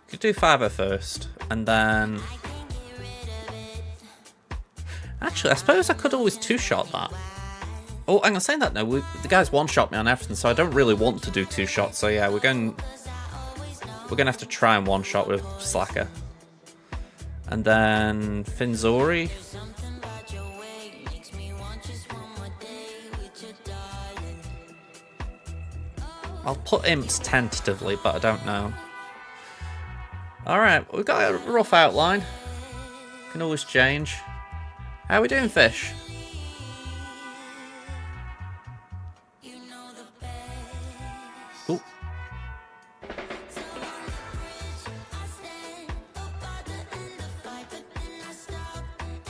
Speaker 1: Could do 5 first, and then... Actually, I suppose I could always two-shot that. Oh, I'm gonna say that now. The guy's one-shot me on everything, so I don't really want to do two shots. So yeah, we're gonna have to try and one-shot with Slacker, and then Finzori. I'll put Imps tentatively, but I don't know. All right, we've got a rough outline. Can always change. How are we doing, Fish? Ooh.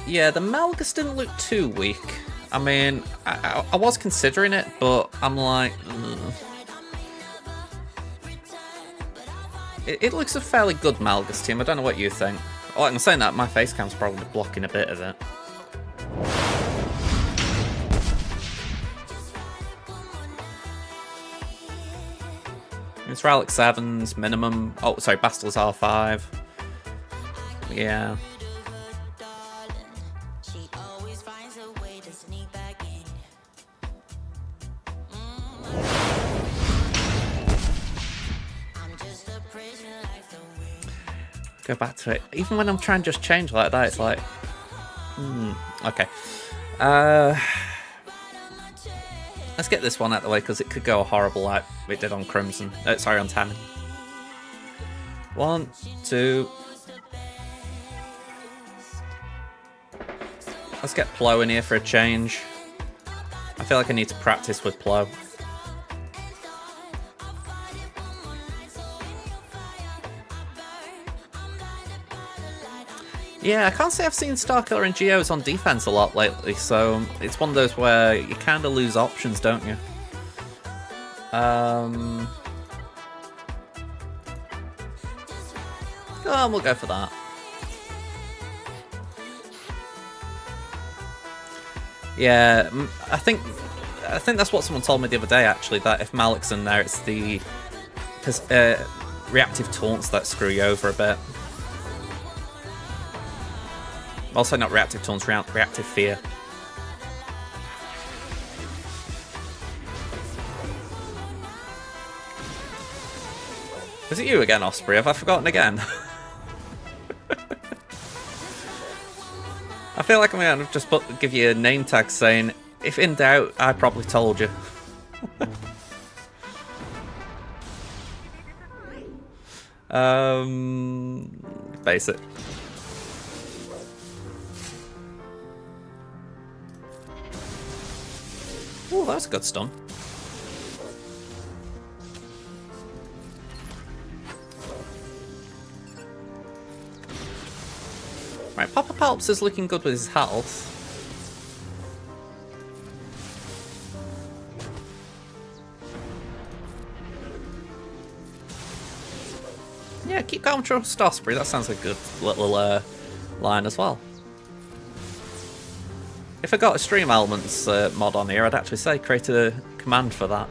Speaker 1: Yeah, the Malgus didn't look too weak. I mean, I was considering it, but I'm like... It looks a fairly good Malgus team. I don't know what you think. Oh, I'm saying that my face cam's probably blocking a bit of it. It's Rallic 7s, minimum. Oh, sorry, Bastil's R5. Yeah. Go back to it. Even when I'm trying to just change like that, it's like... okay. Let's get this one out of the way, because it could go horrible like it did on Crimson. Sorry, on Tannin. 1, 2... Let's get Plo in here for a change. I feel like I need to practice with Plo. Yeah, I can't say I've seen Starkiller and Geos on defense a lot lately, so it's one of those where you kind of lose options, don't you? Go on, we'll go for that. Yeah, I think that's what someone told me the other day, actually, that if Malik's in there, it's the reactive taunts that screw you over a bit. Also, not reactive taunts, reactive fear. Is it you again, Osprey? Have I forgotten again? I feel like I'm going to just give you a name tag saying, if in doubt, I probably told you. Basic. Oh, that was a good stun. Right, Papa Palps is looking good with his health. Yeah, keep going, trust Osprey. That sounds like a good little line as well. If I got a Stream Elements mod on here, I'd actually say create a command for that.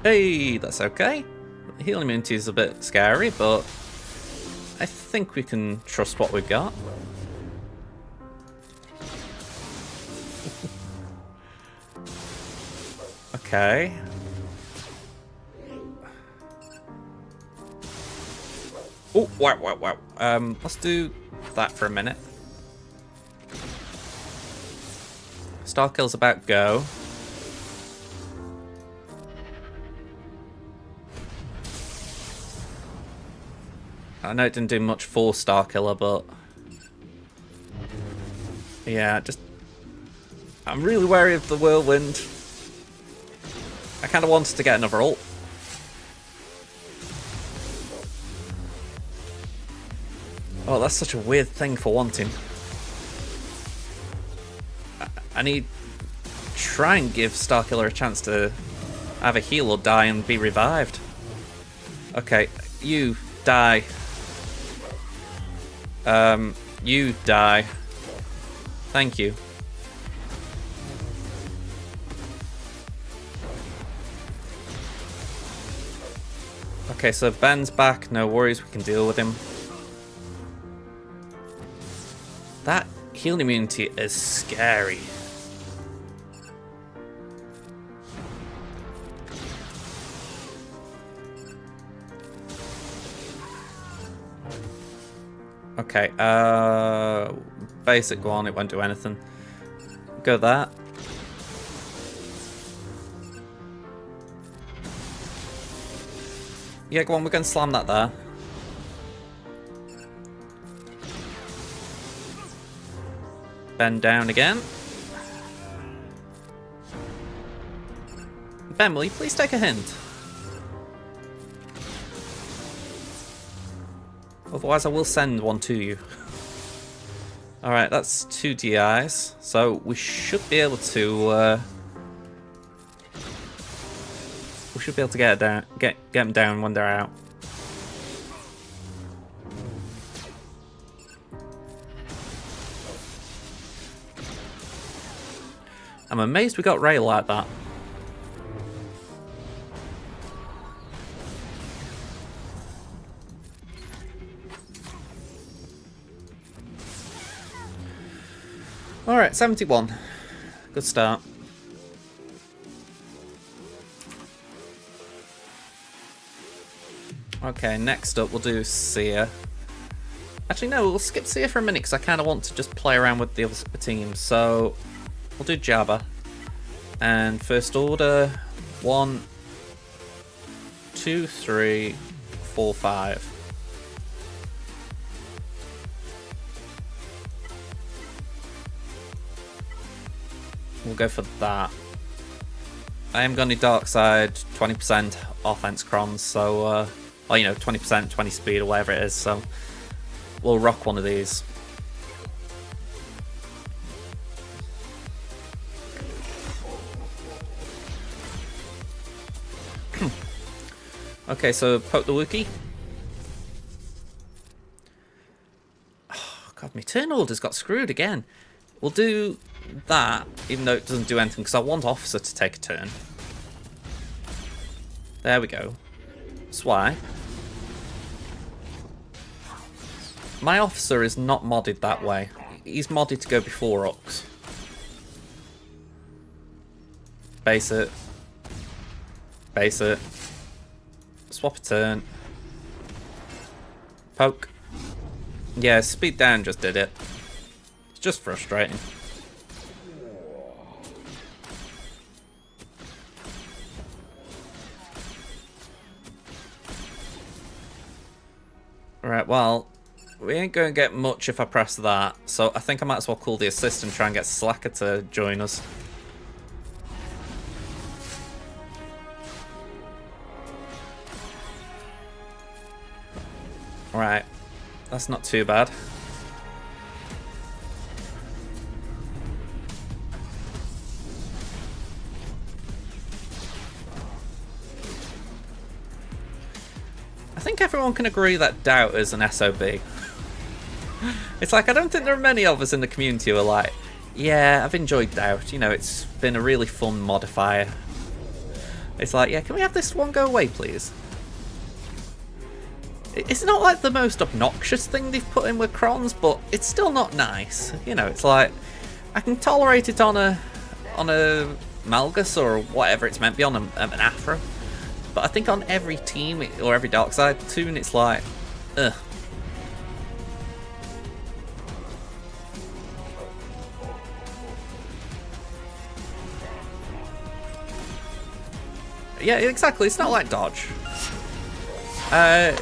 Speaker 1: Hey, that's okay. Healing immunity is a bit scary, but I think we can trust what we've got. Okay. Oh, wow. Let's do that for a minute. Star kill's about go. I know it didn't do much for Star Killer, but yeah, I'm really wary of the whirlwind. I kind of wanted to get another ult. Oh, that's such a weird thing for wanting. I need to try and give Starkiller a chance to either heal or die and be revived. Okay, you die. You die. Thank you. Okay, so Ben's back. No worries, we can deal with him. That healing immunity is scary. Okay, basic one, it won't do anything. Go that. Yeah, go on, we're gonna slam that there. Ben down again. Ben, will you please take a hint? Otherwise I will send one to you. Alright, that's 2 DIs. So we should be able to get it down, get them down when they're out. I'm amazed we got Ray like that. Alright, 71. Good start. Okay, next up we'll do Seer. Actually no, we'll skip Seer for a minute because I kind of want to just play around with the other teams. So we'll do Jabba. And first order, 1, 2, 3, 4, 5. We'll go for that. I am going to dark side 20% offense crons, so well, you know, 20%, 20 speed or whatever it is, so we'll rock one of these. Okay, so poke the Wookiee. Oh god, my turn order's got screwed again. We'll do that, even though it doesn't do anything, because I want Officer to take a turn. There we go. Swipe. My Officer is not modded that way. He's modded to go before Ox. Base it. Base it. Swap a turn. Poke. Yeah, speed down just did it. It's just frustrating. Alright, well, we ain't going to get much if I press that, so I think I might as well call the assist and try and get Slacker to join us. Alright, that's not too bad. I think everyone can agree that Doubt is an SOB. It's like, I don't think there are many of us in the community who are like, yeah, I've enjoyed Doubt. You know, it's been a really fun modifier. It's like, yeah, can we have this one go away, please? It's not like the most obnoxious thing they've put in with Crons, but it's still not nice. You know, it's like, I can tolerate it on a Malgus or whatever it's meant to be, on an Afro. But I think on every team or every Darkside tune, it's like, ugh. Yeah, exactly. It's not like Dodge. And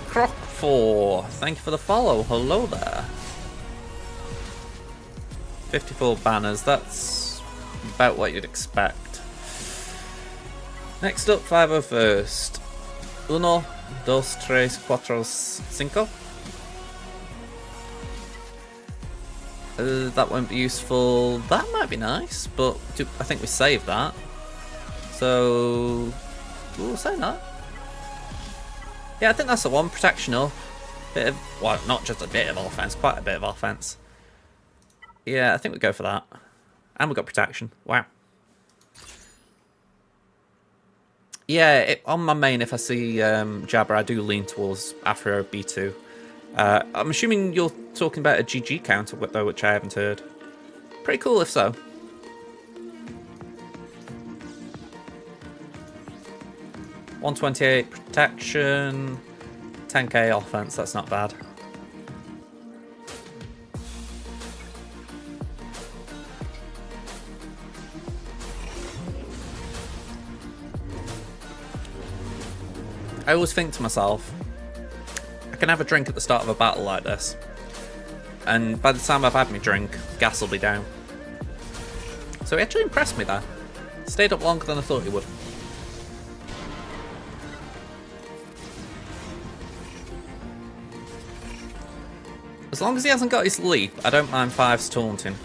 Speaker 1: Croc4, thank you for the follow. Hello there. 54 banners. That's about what you'd expect. Next up, 501st. 1, 2, 3, 4, 5. That won't be useful. That might be nice, but I think we saved that. So we'll say that. Yeah, I think that's the one. Protection up. Bit of, well, not just a bit of offense, quite a bit of offense. Yeah, I think we go for that. And we got protection. Wow. Yeah, on my main, if I see Jabber, I do lean towards Afro B2. I'm assuming you're talking about a GG counter, though, which I haven't heard. Pretty cool if so. $128 protection, 10k offense, that's not bad. I always think to myself, I can have a drink at the start of a battle like this, and by the time I've had my drink, gas will be down. So he actually impressed me there. Stayed up longer than I thought he would. As long as he hasn't got his leap, I don't mind 5's taunting.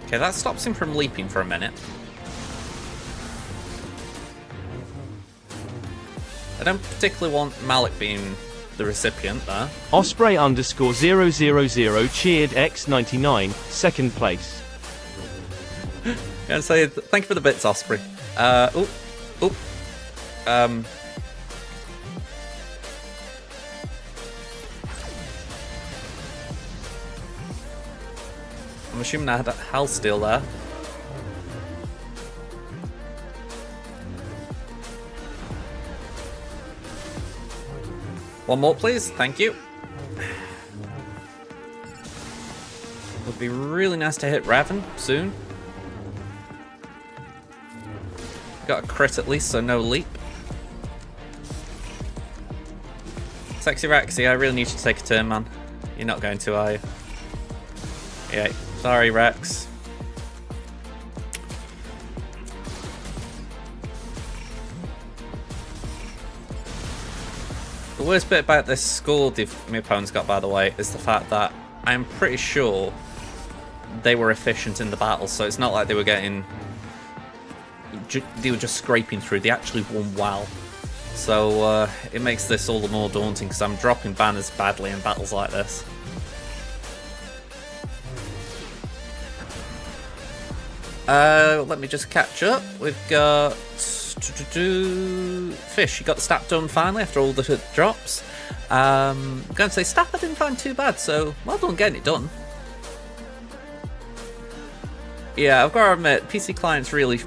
Speaker 1: Okay, that stops him from leaping for a minute. I don't particularly want Malik being the recipient there.
Speaker 3: Osprey _000 cheered X99, second place.
Speaker 1: And say thank you for the bits, Osprey. I'm assuming I had a Hell Steel there. One more, please. Thank you. Would be really nice to hit Raven soon. Got a crit at least, so no leap. Sexy Rexy, I really need you to take a turn, man. You're not going to, are you? Yeah, sorry, Rex. The worst bit about this score my opponents got, by the way, is the fact that I'm pretty sure they were efficient in the battle, so it's not like they were getting... They were just scraping through. They actually won well. So it makes this all the more daunting, because I'm dropping banners badly in battles like this. Let me just catch up. We've got... Fish, you got the stat done finally after all the drops. I'm going to say stat I didn't find too bad, so well done getting it done. Yeah, I've got to admit, PC Client's really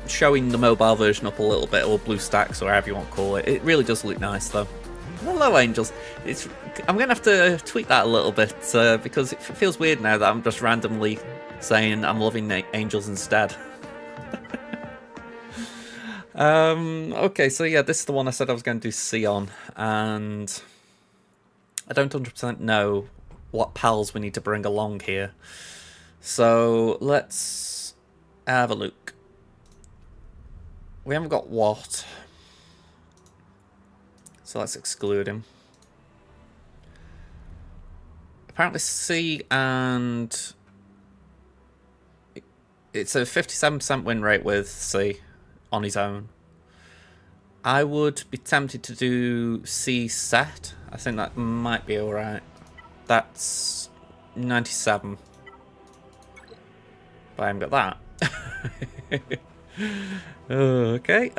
Speaker 1: showing the mobile version up a little bit, or BlueStacks, or however you want to call it. It really does look nice, though. Hello, Angels. I'm going to have to tweak that a little bit, because it feels weird now that I'm just randomly saying I'm loving Angels instead. Okay, so yeah, this is the one I said I was going to do C on, and I don't 100% know what pals we need to bring along here. So let's have a look. We haven't got what, so let's exclude him. Apparently C, and it's a 57% win rate with C on his own. I would be tempted to do C set. I think that might be alright. That's 97. But I haven't got that. Okay.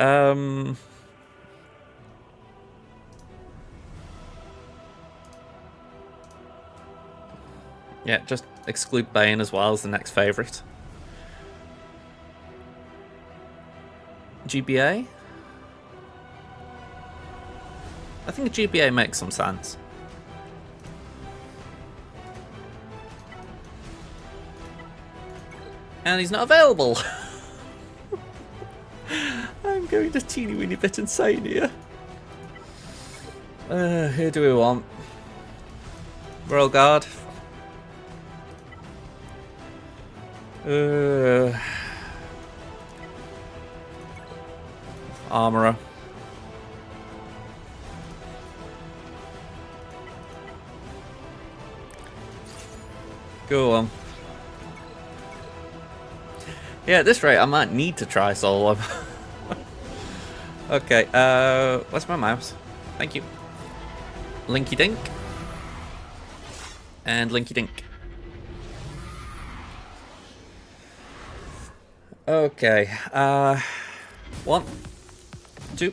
Speaker 1: Yeah, just exclude Bane as well as the next favourite. GBA? I think a GBA makes some sense. And he's not available! I'm going a teeny weeny bit insane here. Who do we want? Royal Guard. Armourer. Go on. Yeah, at this rate, I might need to try solo. Okay, where's my mouse? Thank you. Linky Dink. And Linky Dink. Okay, 1, 2.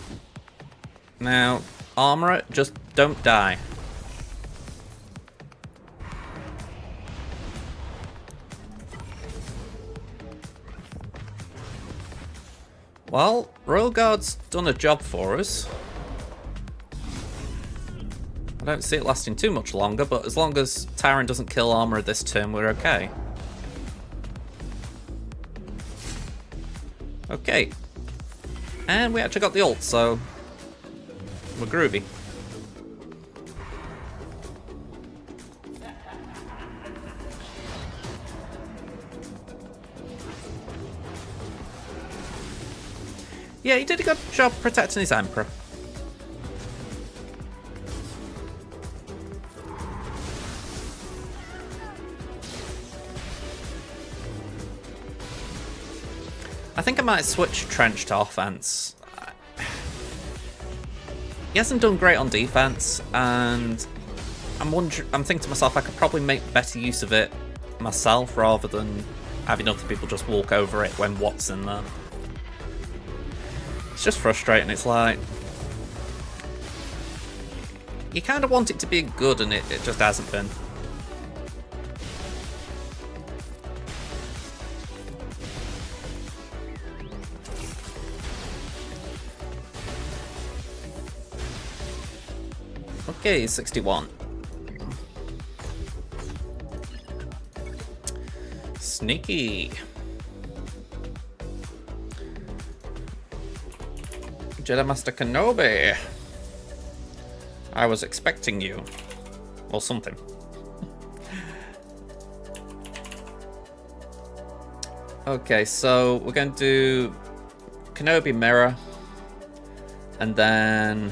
Speaker 1: Now, Armourer, just don't die. Well, Royal Guard's done a job for us. I don't see it lasting too much longer, but as long as Tyrant doesn't kill Armourer this turn, we're okay. Okay. And we actually got the ult, so we're groovy. Yeah, he did a good job protecting his Emperor. I think I might switch Trench to offense. He hasn't done great on defense, and I'm thinking to myself I could probably make better use of it myself rather than having other people just walk over it when Watt's in there. It's just frustrating. It's like you kind of want it to be good, and it just hasn't been. Okay, 61. Sneaky. Jedi Master Kenobi. I was expecting you. Or something. Okay, so we're going to do Kenobi Mirror. And then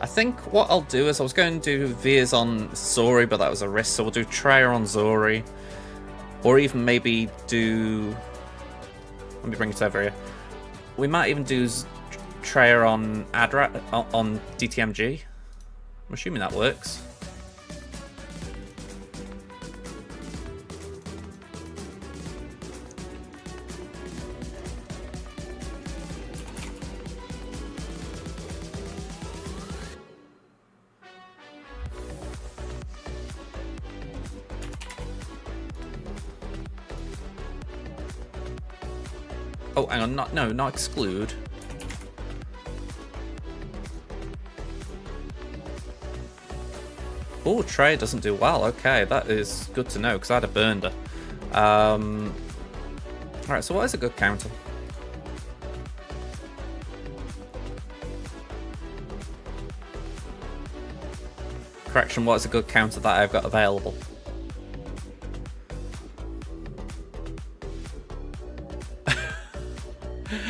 Speaker 1: I think what I'll do is I was going to do Veers on Zori, but that was a risk, so we'll do Treya on Zori. Or even maybe do... Let me bring it over here. We might even do Treya on Adra on DTMG. I'm assuming that works. Oh, hang on, not exclude. Oh, Trey doesn't do well. Okay, that is good to know, because I'd have burned her. Alright, so what is a good counter? correction, what is a good counter that I've got available? I'm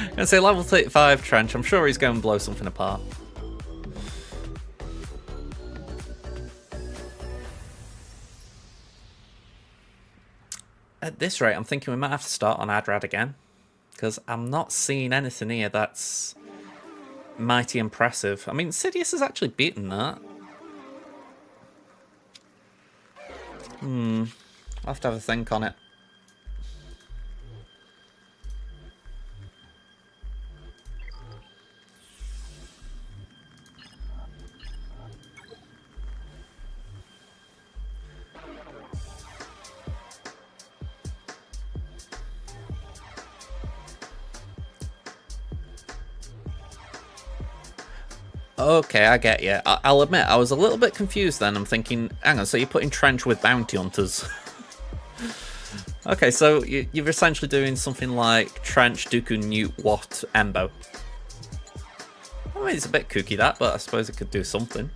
Speaker 1: gonna say level 35 trench. I'm sure he's going to blow something apart. At this rate, I'm thinking we might have to start on Adrad again, because I'm not seeing anything here that's mighty impressive. I mean, Sidious has actually beaten that. I'll have to have a think on it. Okay, I get you. I'll admit, I was a little bit confused then. I'm thinking, hang on, so you're putting Trench with Bounty Hunters? Okay, so you're essentially doing something like Trench, Dooku, Newt, Watt, Embo. I mean, it's a bit kooky that, but I suppose it could do something.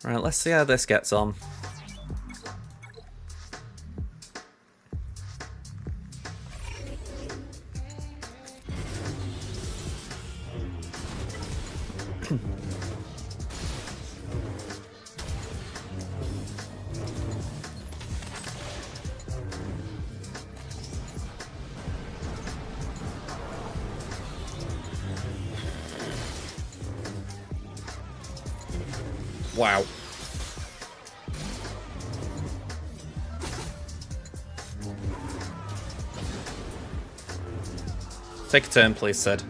Speaker 1: Right, let's see how this gets on. Wow. Take a turn, please, Sid.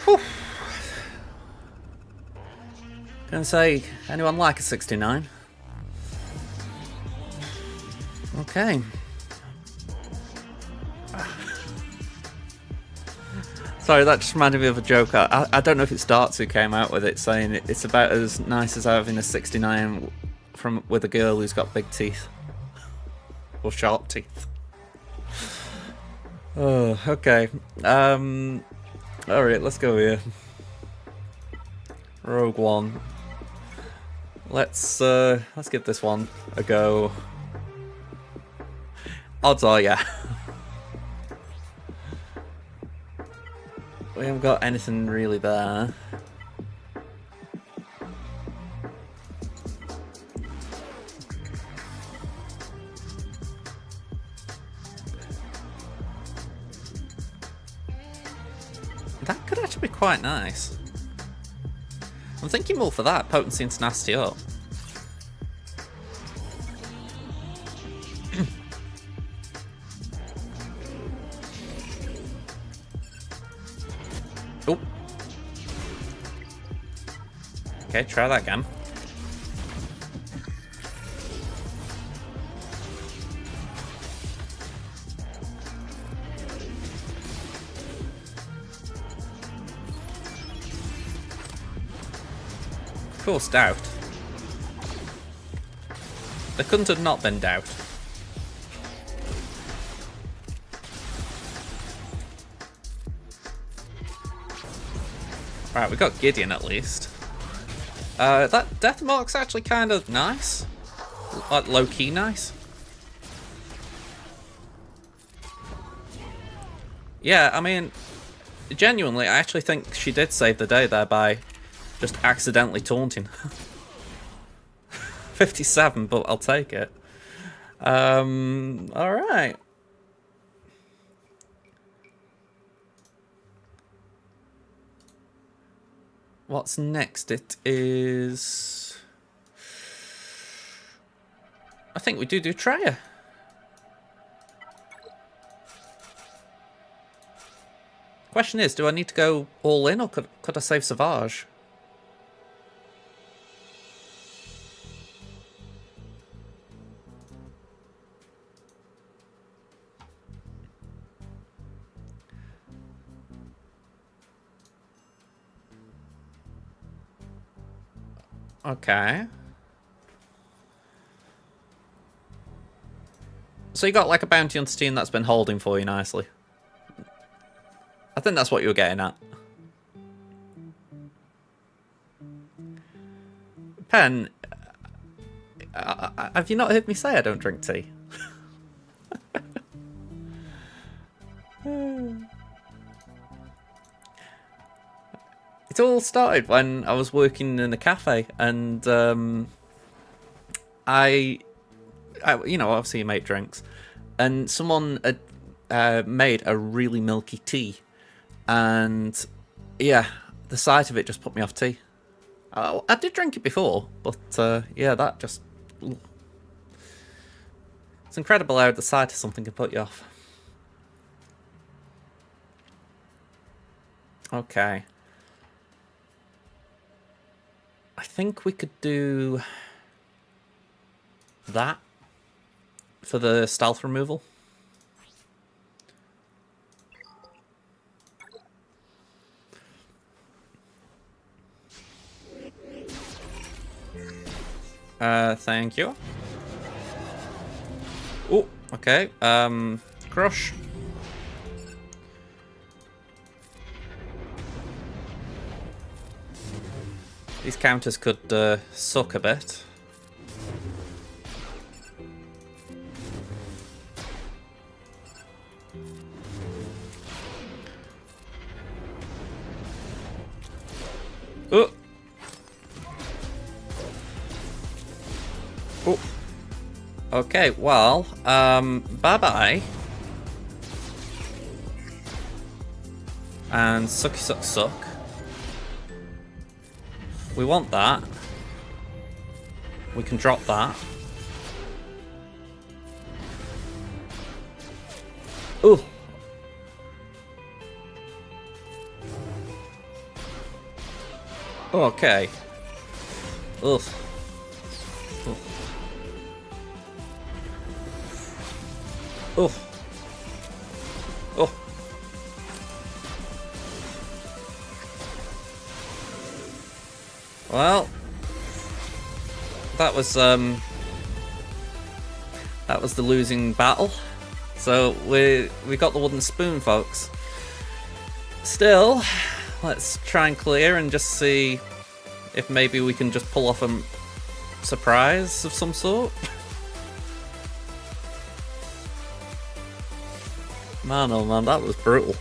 Speaker 1: Whew. Gonna say, anyone like a 69? Okay. Sorry, that just reminded me of a joke. I don't know if it's Darts who came out with it, saying it's about as nice as having a 69 with a girl who's got big teeth. Or sharp teeth. Oh, okay. Alright, let's go here. Rogue One. Let's give this one a go. Odds are, yeah. We haven't got anything really there. That could actually be quite nice. I'm thinking more for that, potency and tenacity up. Oh. Okay, try that again. Of course, doubt. There couldn't have not been doubt. Right, we got Gideon at least. That Death Mark's actually kind of nice. Like, low-key nice. Yeah, I mean, genuinely, I actually think she did save the day there by just accidentally taunting. 57, but I'll take it. Alright. What's next? It is... I think we do Traya. Question is, do I need to go all in, or could I save Savage? Okay. So you got like a bounty hunter team that's been holding for you nicely. I think that's what you were getting at. Pen, have you not heard me say I don't drink tea? It all started when I was working in a cafe, and I you know, obviously you make drinks, and someone had made a really milky tea, and yeah, the sight of it just put me off tea. I did drink it before, but yeah, that just... It's incredible how the sight of something can put you off. Okay. I think we could do that for the stealth removal. Thank you. Oh, okay. Crush. These counters could suck a bit. Oh. Oh. Okay, well, bye-bye. And sucky suck suck. We want that. We can drop that. Ooh. Okay. Ugh. Oh. Oh. Well, that was the losing battle. So we got the wooden spoon, folks. Still, let's try and clear and just see if maybe we can just pull off a surprise of some sort. Man, oh man, that was brutal.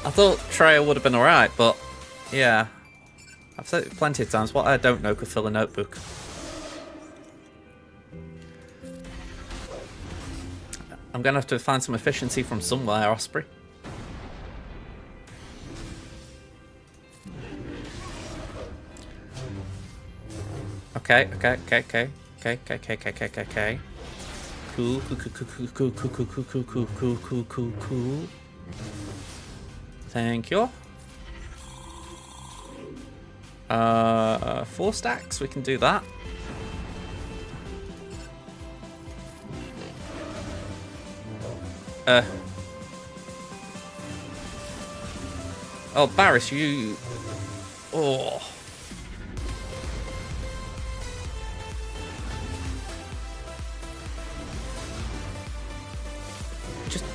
Speaker 1: I thought Treya would have been alright, but yeah. I've said it plenty of times, what I don't know could fill a notebook. I'm going to have to find some efficiency from somewhere, Osprey. Okay. Cool. Thank you. 4 stacks, we can do that. Oh, Barris, you... Oh.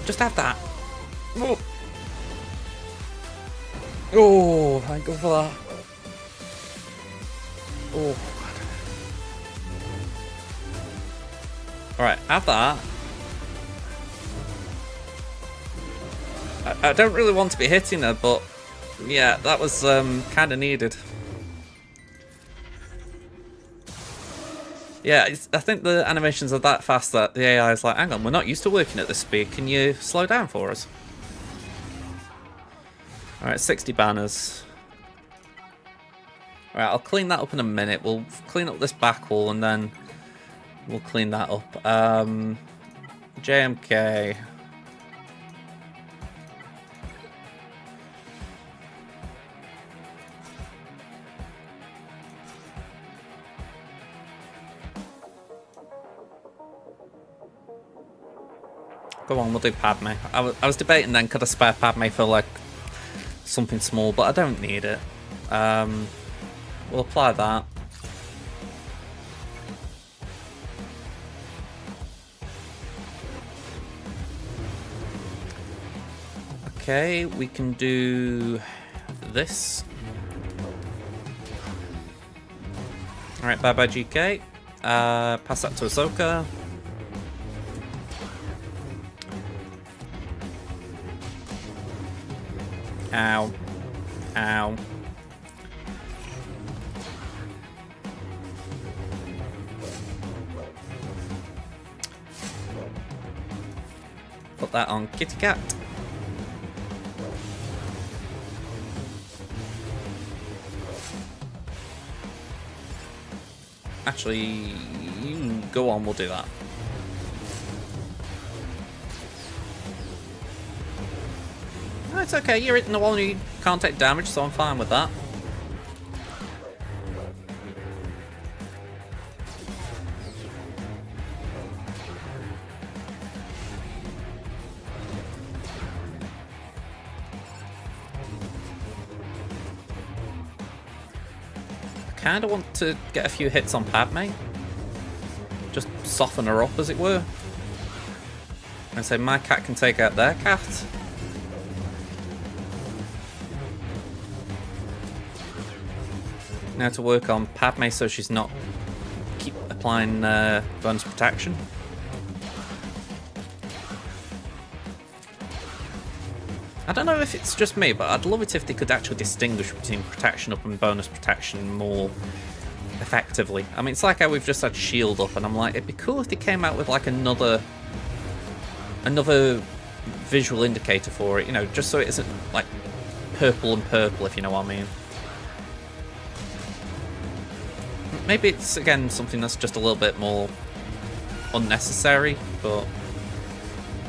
Speaker 1: Just have that. Oh. Oh, thank God for that. Oh, God. Alright, have that. I don't really want to be hitting her, but yeah, that was kind of needed. Yeah, I think the animations are that fast that the AI is like, hang on, we're not used to working at this speed. Can you slow down for us? Alright, 60 banners. Alright, I'll clean that up in a minute. We'll clean up this back wall and then we'll clean that up. JMK. Go on, we'll do Padme. I was debating then, could I spare Padme for like something small, but I don't need it. We'll apply that. Okay, we can do this. Alright, bye bye GK. Pass that to Ahsoka. Ow. Ow. Put that on Kitty Cat. Actually, you can go on, we'll do that. No, it's okay, you're hitting the wall and you can't take damage, so I'm fine with that. I kind of want to get a few hits on Padme. Just soften her up, as it were. And say, my cat can take out their cat. Now to work on Padme so she's not keep applying bonus protection. I don't know if it's just me, but I'd love it if they could actually distinguish between protection up and bonus protection more effectively. I mean, it's like how we've just had shield up, and I'm like, it'd be cool if they came out with like another visual indicator for it, you know, just so it isn't like purple and purple, if you know what I mean. Maybe it's, again, something that's just a little bit more unnecessary, but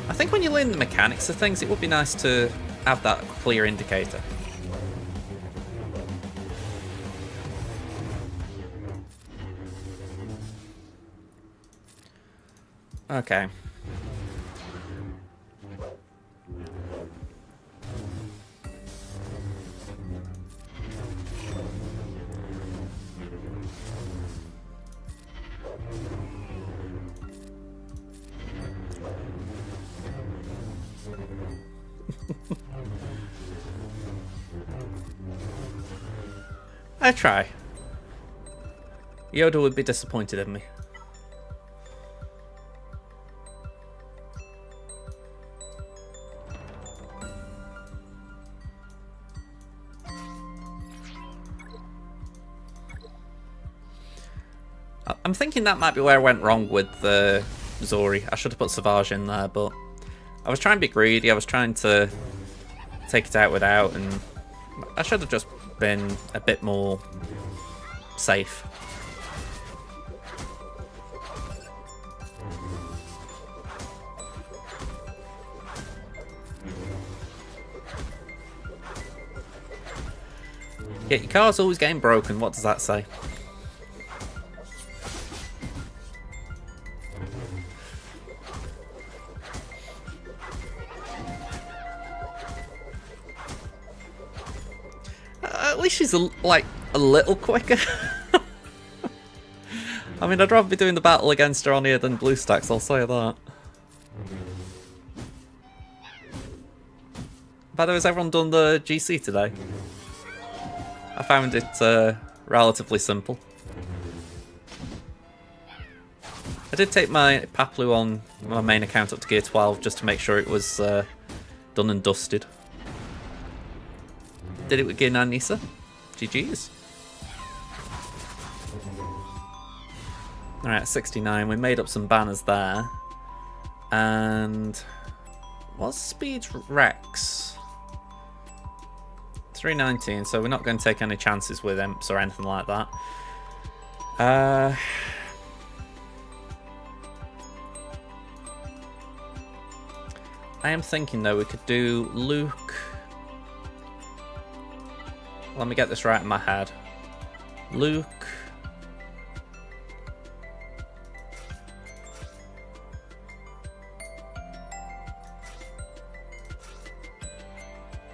Speaker 1: I think when you learn the mechanics of things, it would be nice to have that clear indicator. Okay. I try. Yoda would be disappointed in me. I'm thinking that might be where I went wrong with Zori. I should have put Savage in there, but I was trying to be greedy. I was trying to take it out without, and I should have just been a bit more safe. Yeah, your car's always getting broken. What does that say? At least she's like a little quicker. I mean, I'd rather be doing the battle against her on here than BlueStacks, I'll say that. By the way, has everyone done the GC today? I found it relatively simple. I did take my Paplu on my main account up to Gear 12 just to make sure it was done and dusted. Did it with Gear 9 Nisa. GG's. Alright, 69. We made up some banners there. And what's speed Rex? 319, so we're not going to take any chances with imps or anything like that. I am thinking though we could do Luke. Let me get this right in my head. Luke.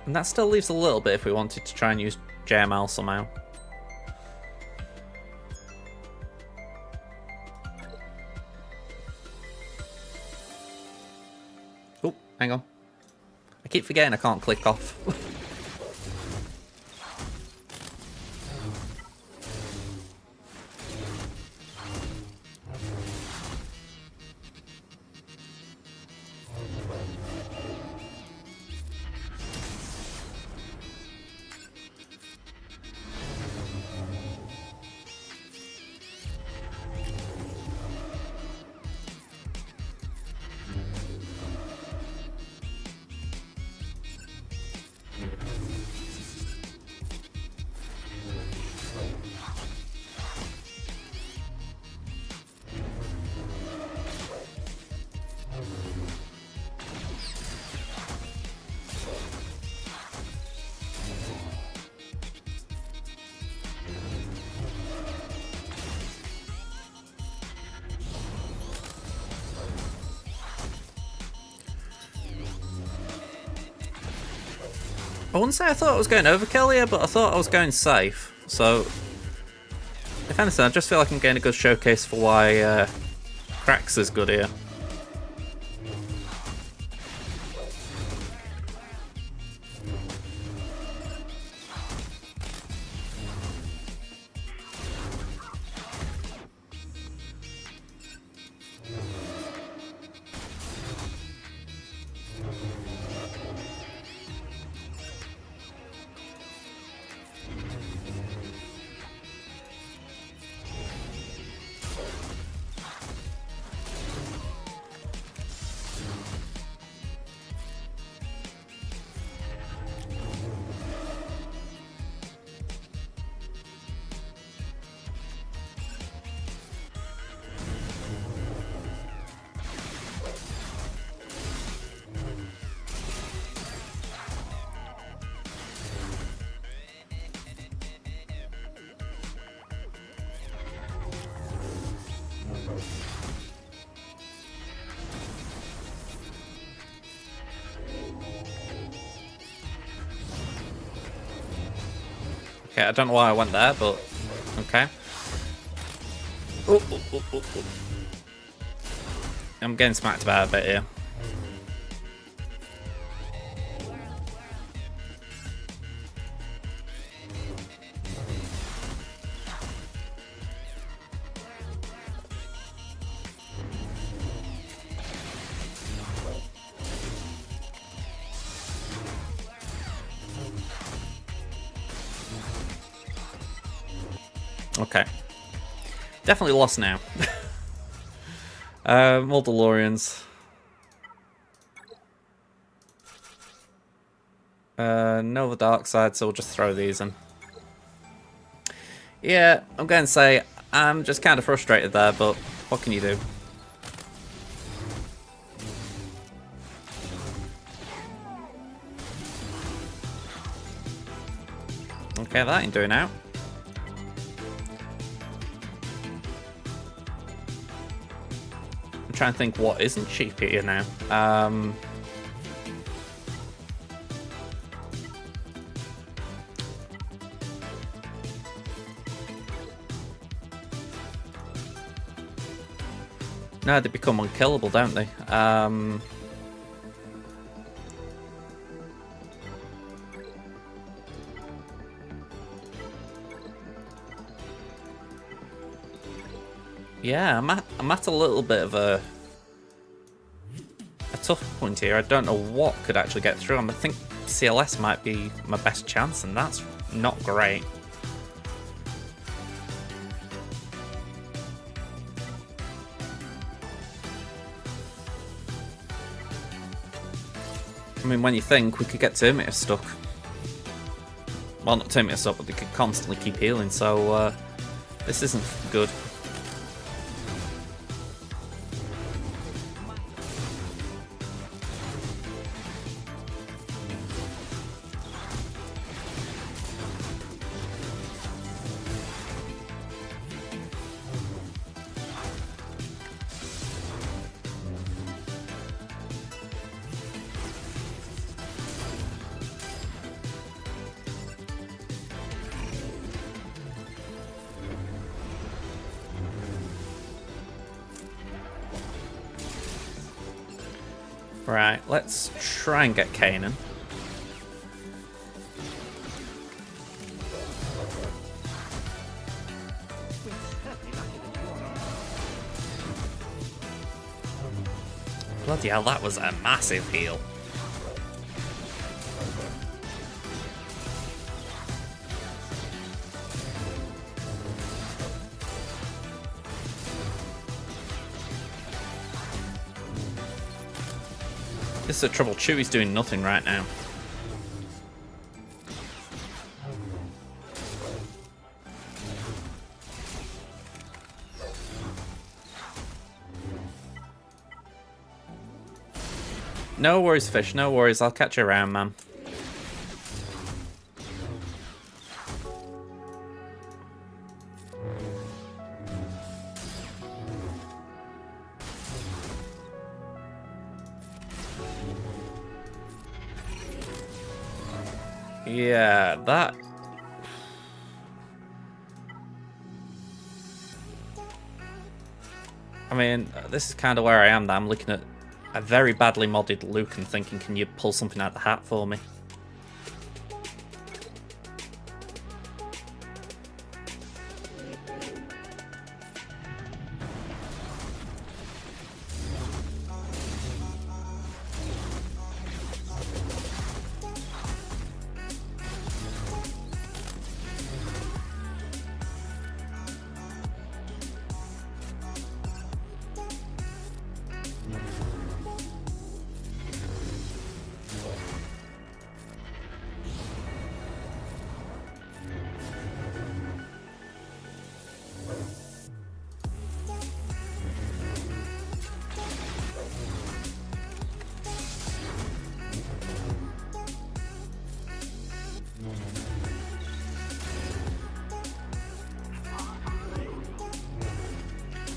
Speaker 1: And that still leaves a little bit if we wanted to try and use JML somehow. Hang on. I keep forgetting I can't click off. I wouldn't say I thought I was going overkill here, but I thought I was going safe. So, if anything, I just feel like I'm getting a good showcase for why Krax is good here. Okay, I don't know why I went there, but okay. I'm getting smacked about a bit here. Okay. Definitely lost now. More DeLoreans. No the dark side, so we'll just throw these in. Yeah, I'm going to say I'm just kind of frustrated there, but what can you do? Okay, that ain't doing out. I'm trying to think what isn't cheap here now. No, they become unkillable, don't they? Yeah, I'm at a little bit of a tough point here. I don't know what could actually get through. I think CLS might be my best chance, and that's not great. I mean, when you think we could get Terminator stuck. Well, not Terminator stuck, but they could constantly keep healing, so this isn't good. Right, let's try and get Kanan. Bloody hell, that was a massive heal. This is the trouble, Chewie's doing nothing right now. No worries, Fish, no worries. I'll catch you around, man. Yeah, that... I mean, this is kind of where I am now. I'm looking at a very badly modded Luke and thinking, can you pull something out of the hat for me?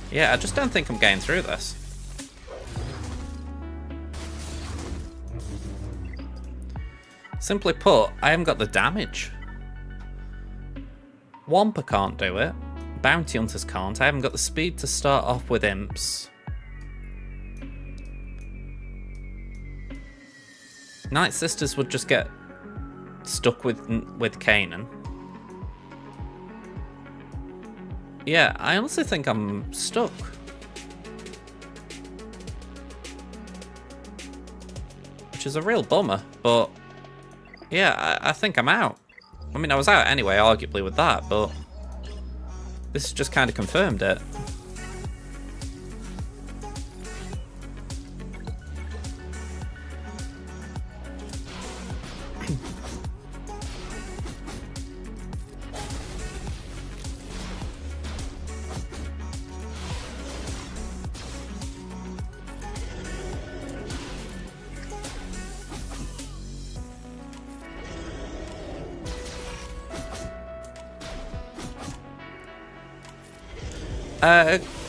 Speaker 1: Yeah, I just don't think I'm getting through this. Simply put, I haven't got the damage. Wampa can't do it. Bounty Hunters can't. I haven't got the speed to start off with imps. Night Sisters would just get stuck with Kanan. Yeah, I honestly think I'm stuck. Which is a real bummer, but yeah, I think I'm out. I mean, I was out anyway, arguably, with that, but this just kind of confirmed it.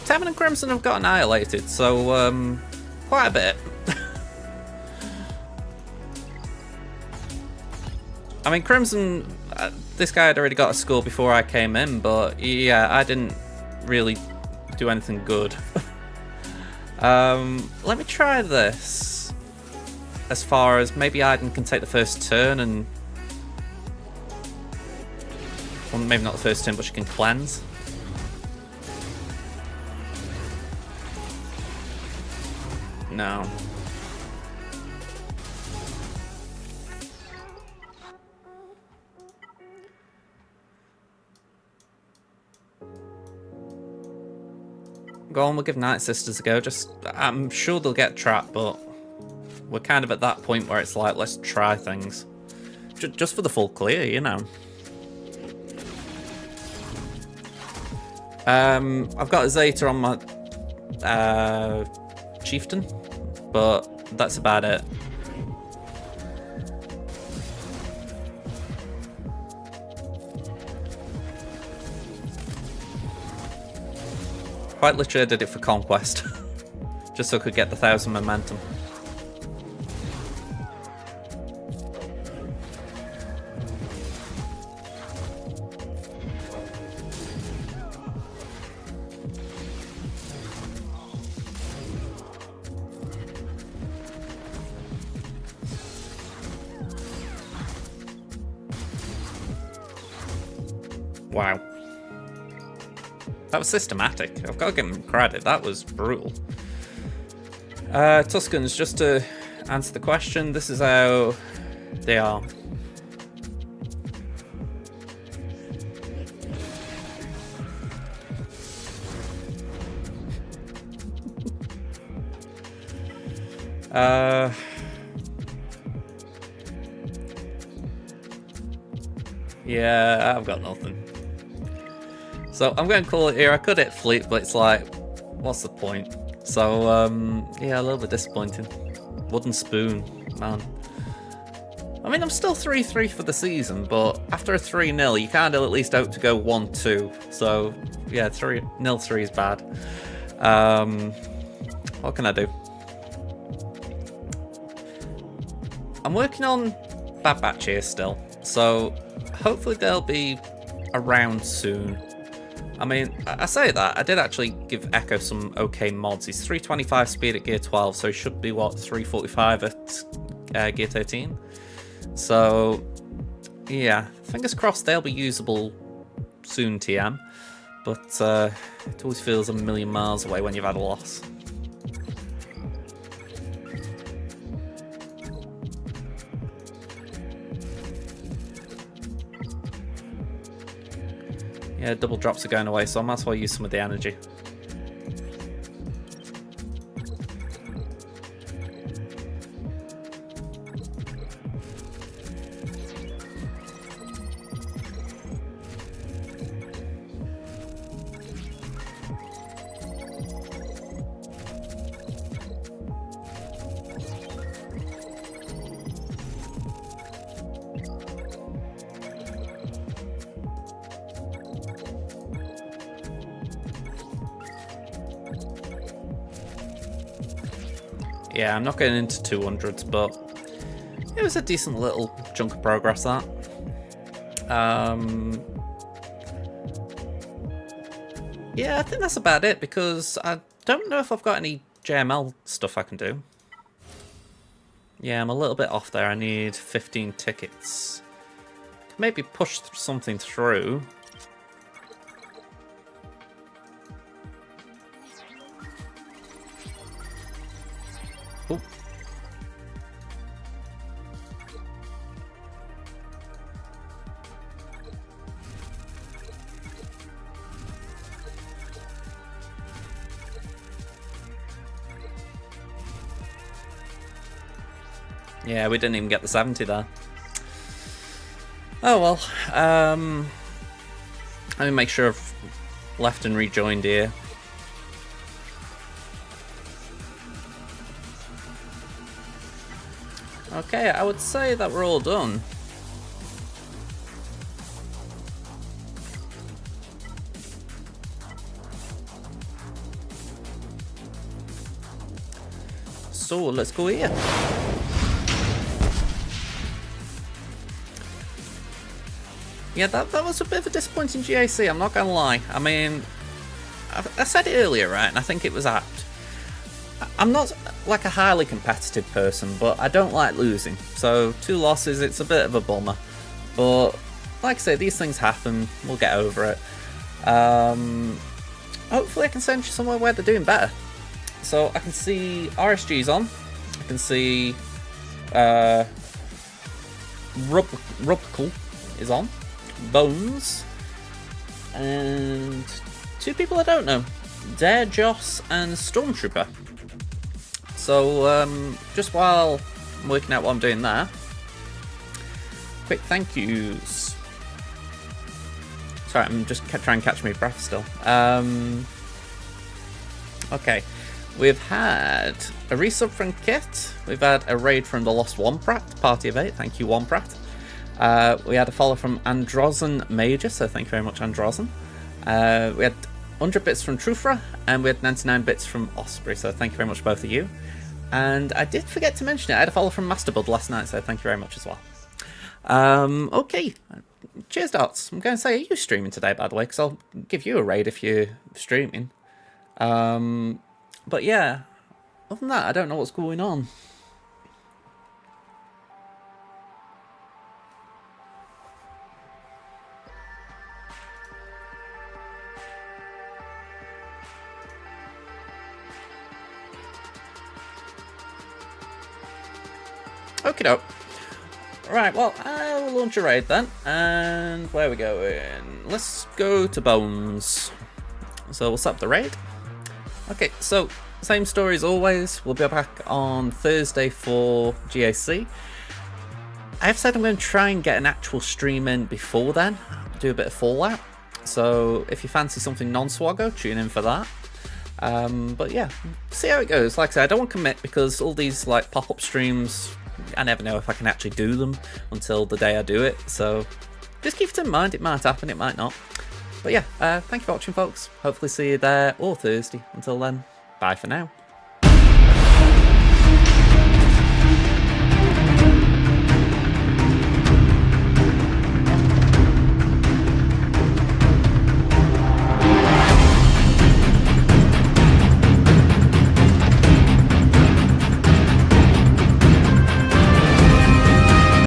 Speaker 1: Tevin and Crimson have got annihilated, so quite a bit. I mean, Crimson, this guy had already got a score before I came in, but yeah, I didn't really do anything good. Let me try this. As far as maybe Aiden can take the first turn and... Well, maybe not the first turn, but she can cleanse. No. Go on, we'll give Night Sisters a go. I'm sure they'll get trapped, but we're kind of at that point where it's like, let's try things. Just for the full clear, you know. I've got a Zeta on my Chieftain, but that's about it. Quite literally, I did it for Conquest, just so I could get the 1,000 momentum. Wow. That was systematic. I've got to give him credit. That was brutal. Tuscans, just to answer the question, this is how they are. Yeah, I've got nothing. So I'm going to call it here. I could hit fleet, but it's like, what's the point? So, yeah, a little bit disappointing. Wooden spoon, man. I mean, I'm still 3-3 for the season, but after a 3-0, you kind of at least hope to go 1-2. So, yeah, 0-3 is bad. What can I do? I'm working on Bad Batch here still, so hopefully they'll be around soon. I mean, I say that, I did actually give Echo some okay mods. He's 325 speed at gear 12, so he should be, what, 345 at gear 13? So, yeah, fingers crossed they'll be usable soon, TM. But it always feels a million miles away when you've had a loss. Yeah, double drops are going away, so I might as well use some of the energy. Yeah, I'm not getting into 200s, but it was a decent little chunk of progress, that. Yeah, I think that's about it, because I don't know if I've got any JML stuff I can do. Yeah, I'm a little bit off there. I need 15 tickets. Could maybe push something through. Oop. Yeah, we didn't even get the 70 there. Oh well. Let me make sure I've left and rejoined here. Okay, I would say that we're all done. So let's go here. Yeah, that was a bit of a disappointing GAC, I'm not gonna lie. I mean, I said it earlier, right, and I think it was apt. I'm not like a highly competitive person, but I don't like losing. So 2 losses, it's a bit of a bummer. But like I say, these things happen. We'll get over it. Hopefully I can send you somewhere where they're doing better. So I can see RSG's on. I can see Rubkle is on. Bones. And 2 people I don't know. Dare Joss and Stormtrooper. So, just while I'm working out what I'm doing there, quick thank yous. Sorry, I'm just trying to catch my breath still. Okay, we've had a resub from Kit. We've had a raid from the Lost Womprat, Party of 8. Thank you, Womprat. We had a follow from Androzen Major, so thank you very much, Androzen. We had 100 bits from Trufra, and we had 99 bits from Osprey, so thank you very much, both of you. And I did forget to mention it, I had a follow from Masterbud last night, so thank you very much as well. Okay, cheers, Dots. I'm going to say, are you streaming today, by the way, because I'll give you a raid if you're streaming. But yeah, other than that, I don't know what's going on. Okie doke. Right, well, I'll launch a raid then. And where are we going? Let's go to Bones. So we'll set up the raid. Okay, so same story as always. We'll be back on Thursday for GAC. I have said I'm going to try and get an actual stream in before then. Do a bit of Fallout. So if you fancy something non-SWGOH, tune in for that. But yeah, see how it goes. Like I said, I don't want to commit because all these like pop-up streams, I never know if I can actually do them until the day I do it. So just keep it in mind. It might happen, it might not. But yeah, thank you for watching, folks. Hopefully see you there or Thursday. Until then, bye for now.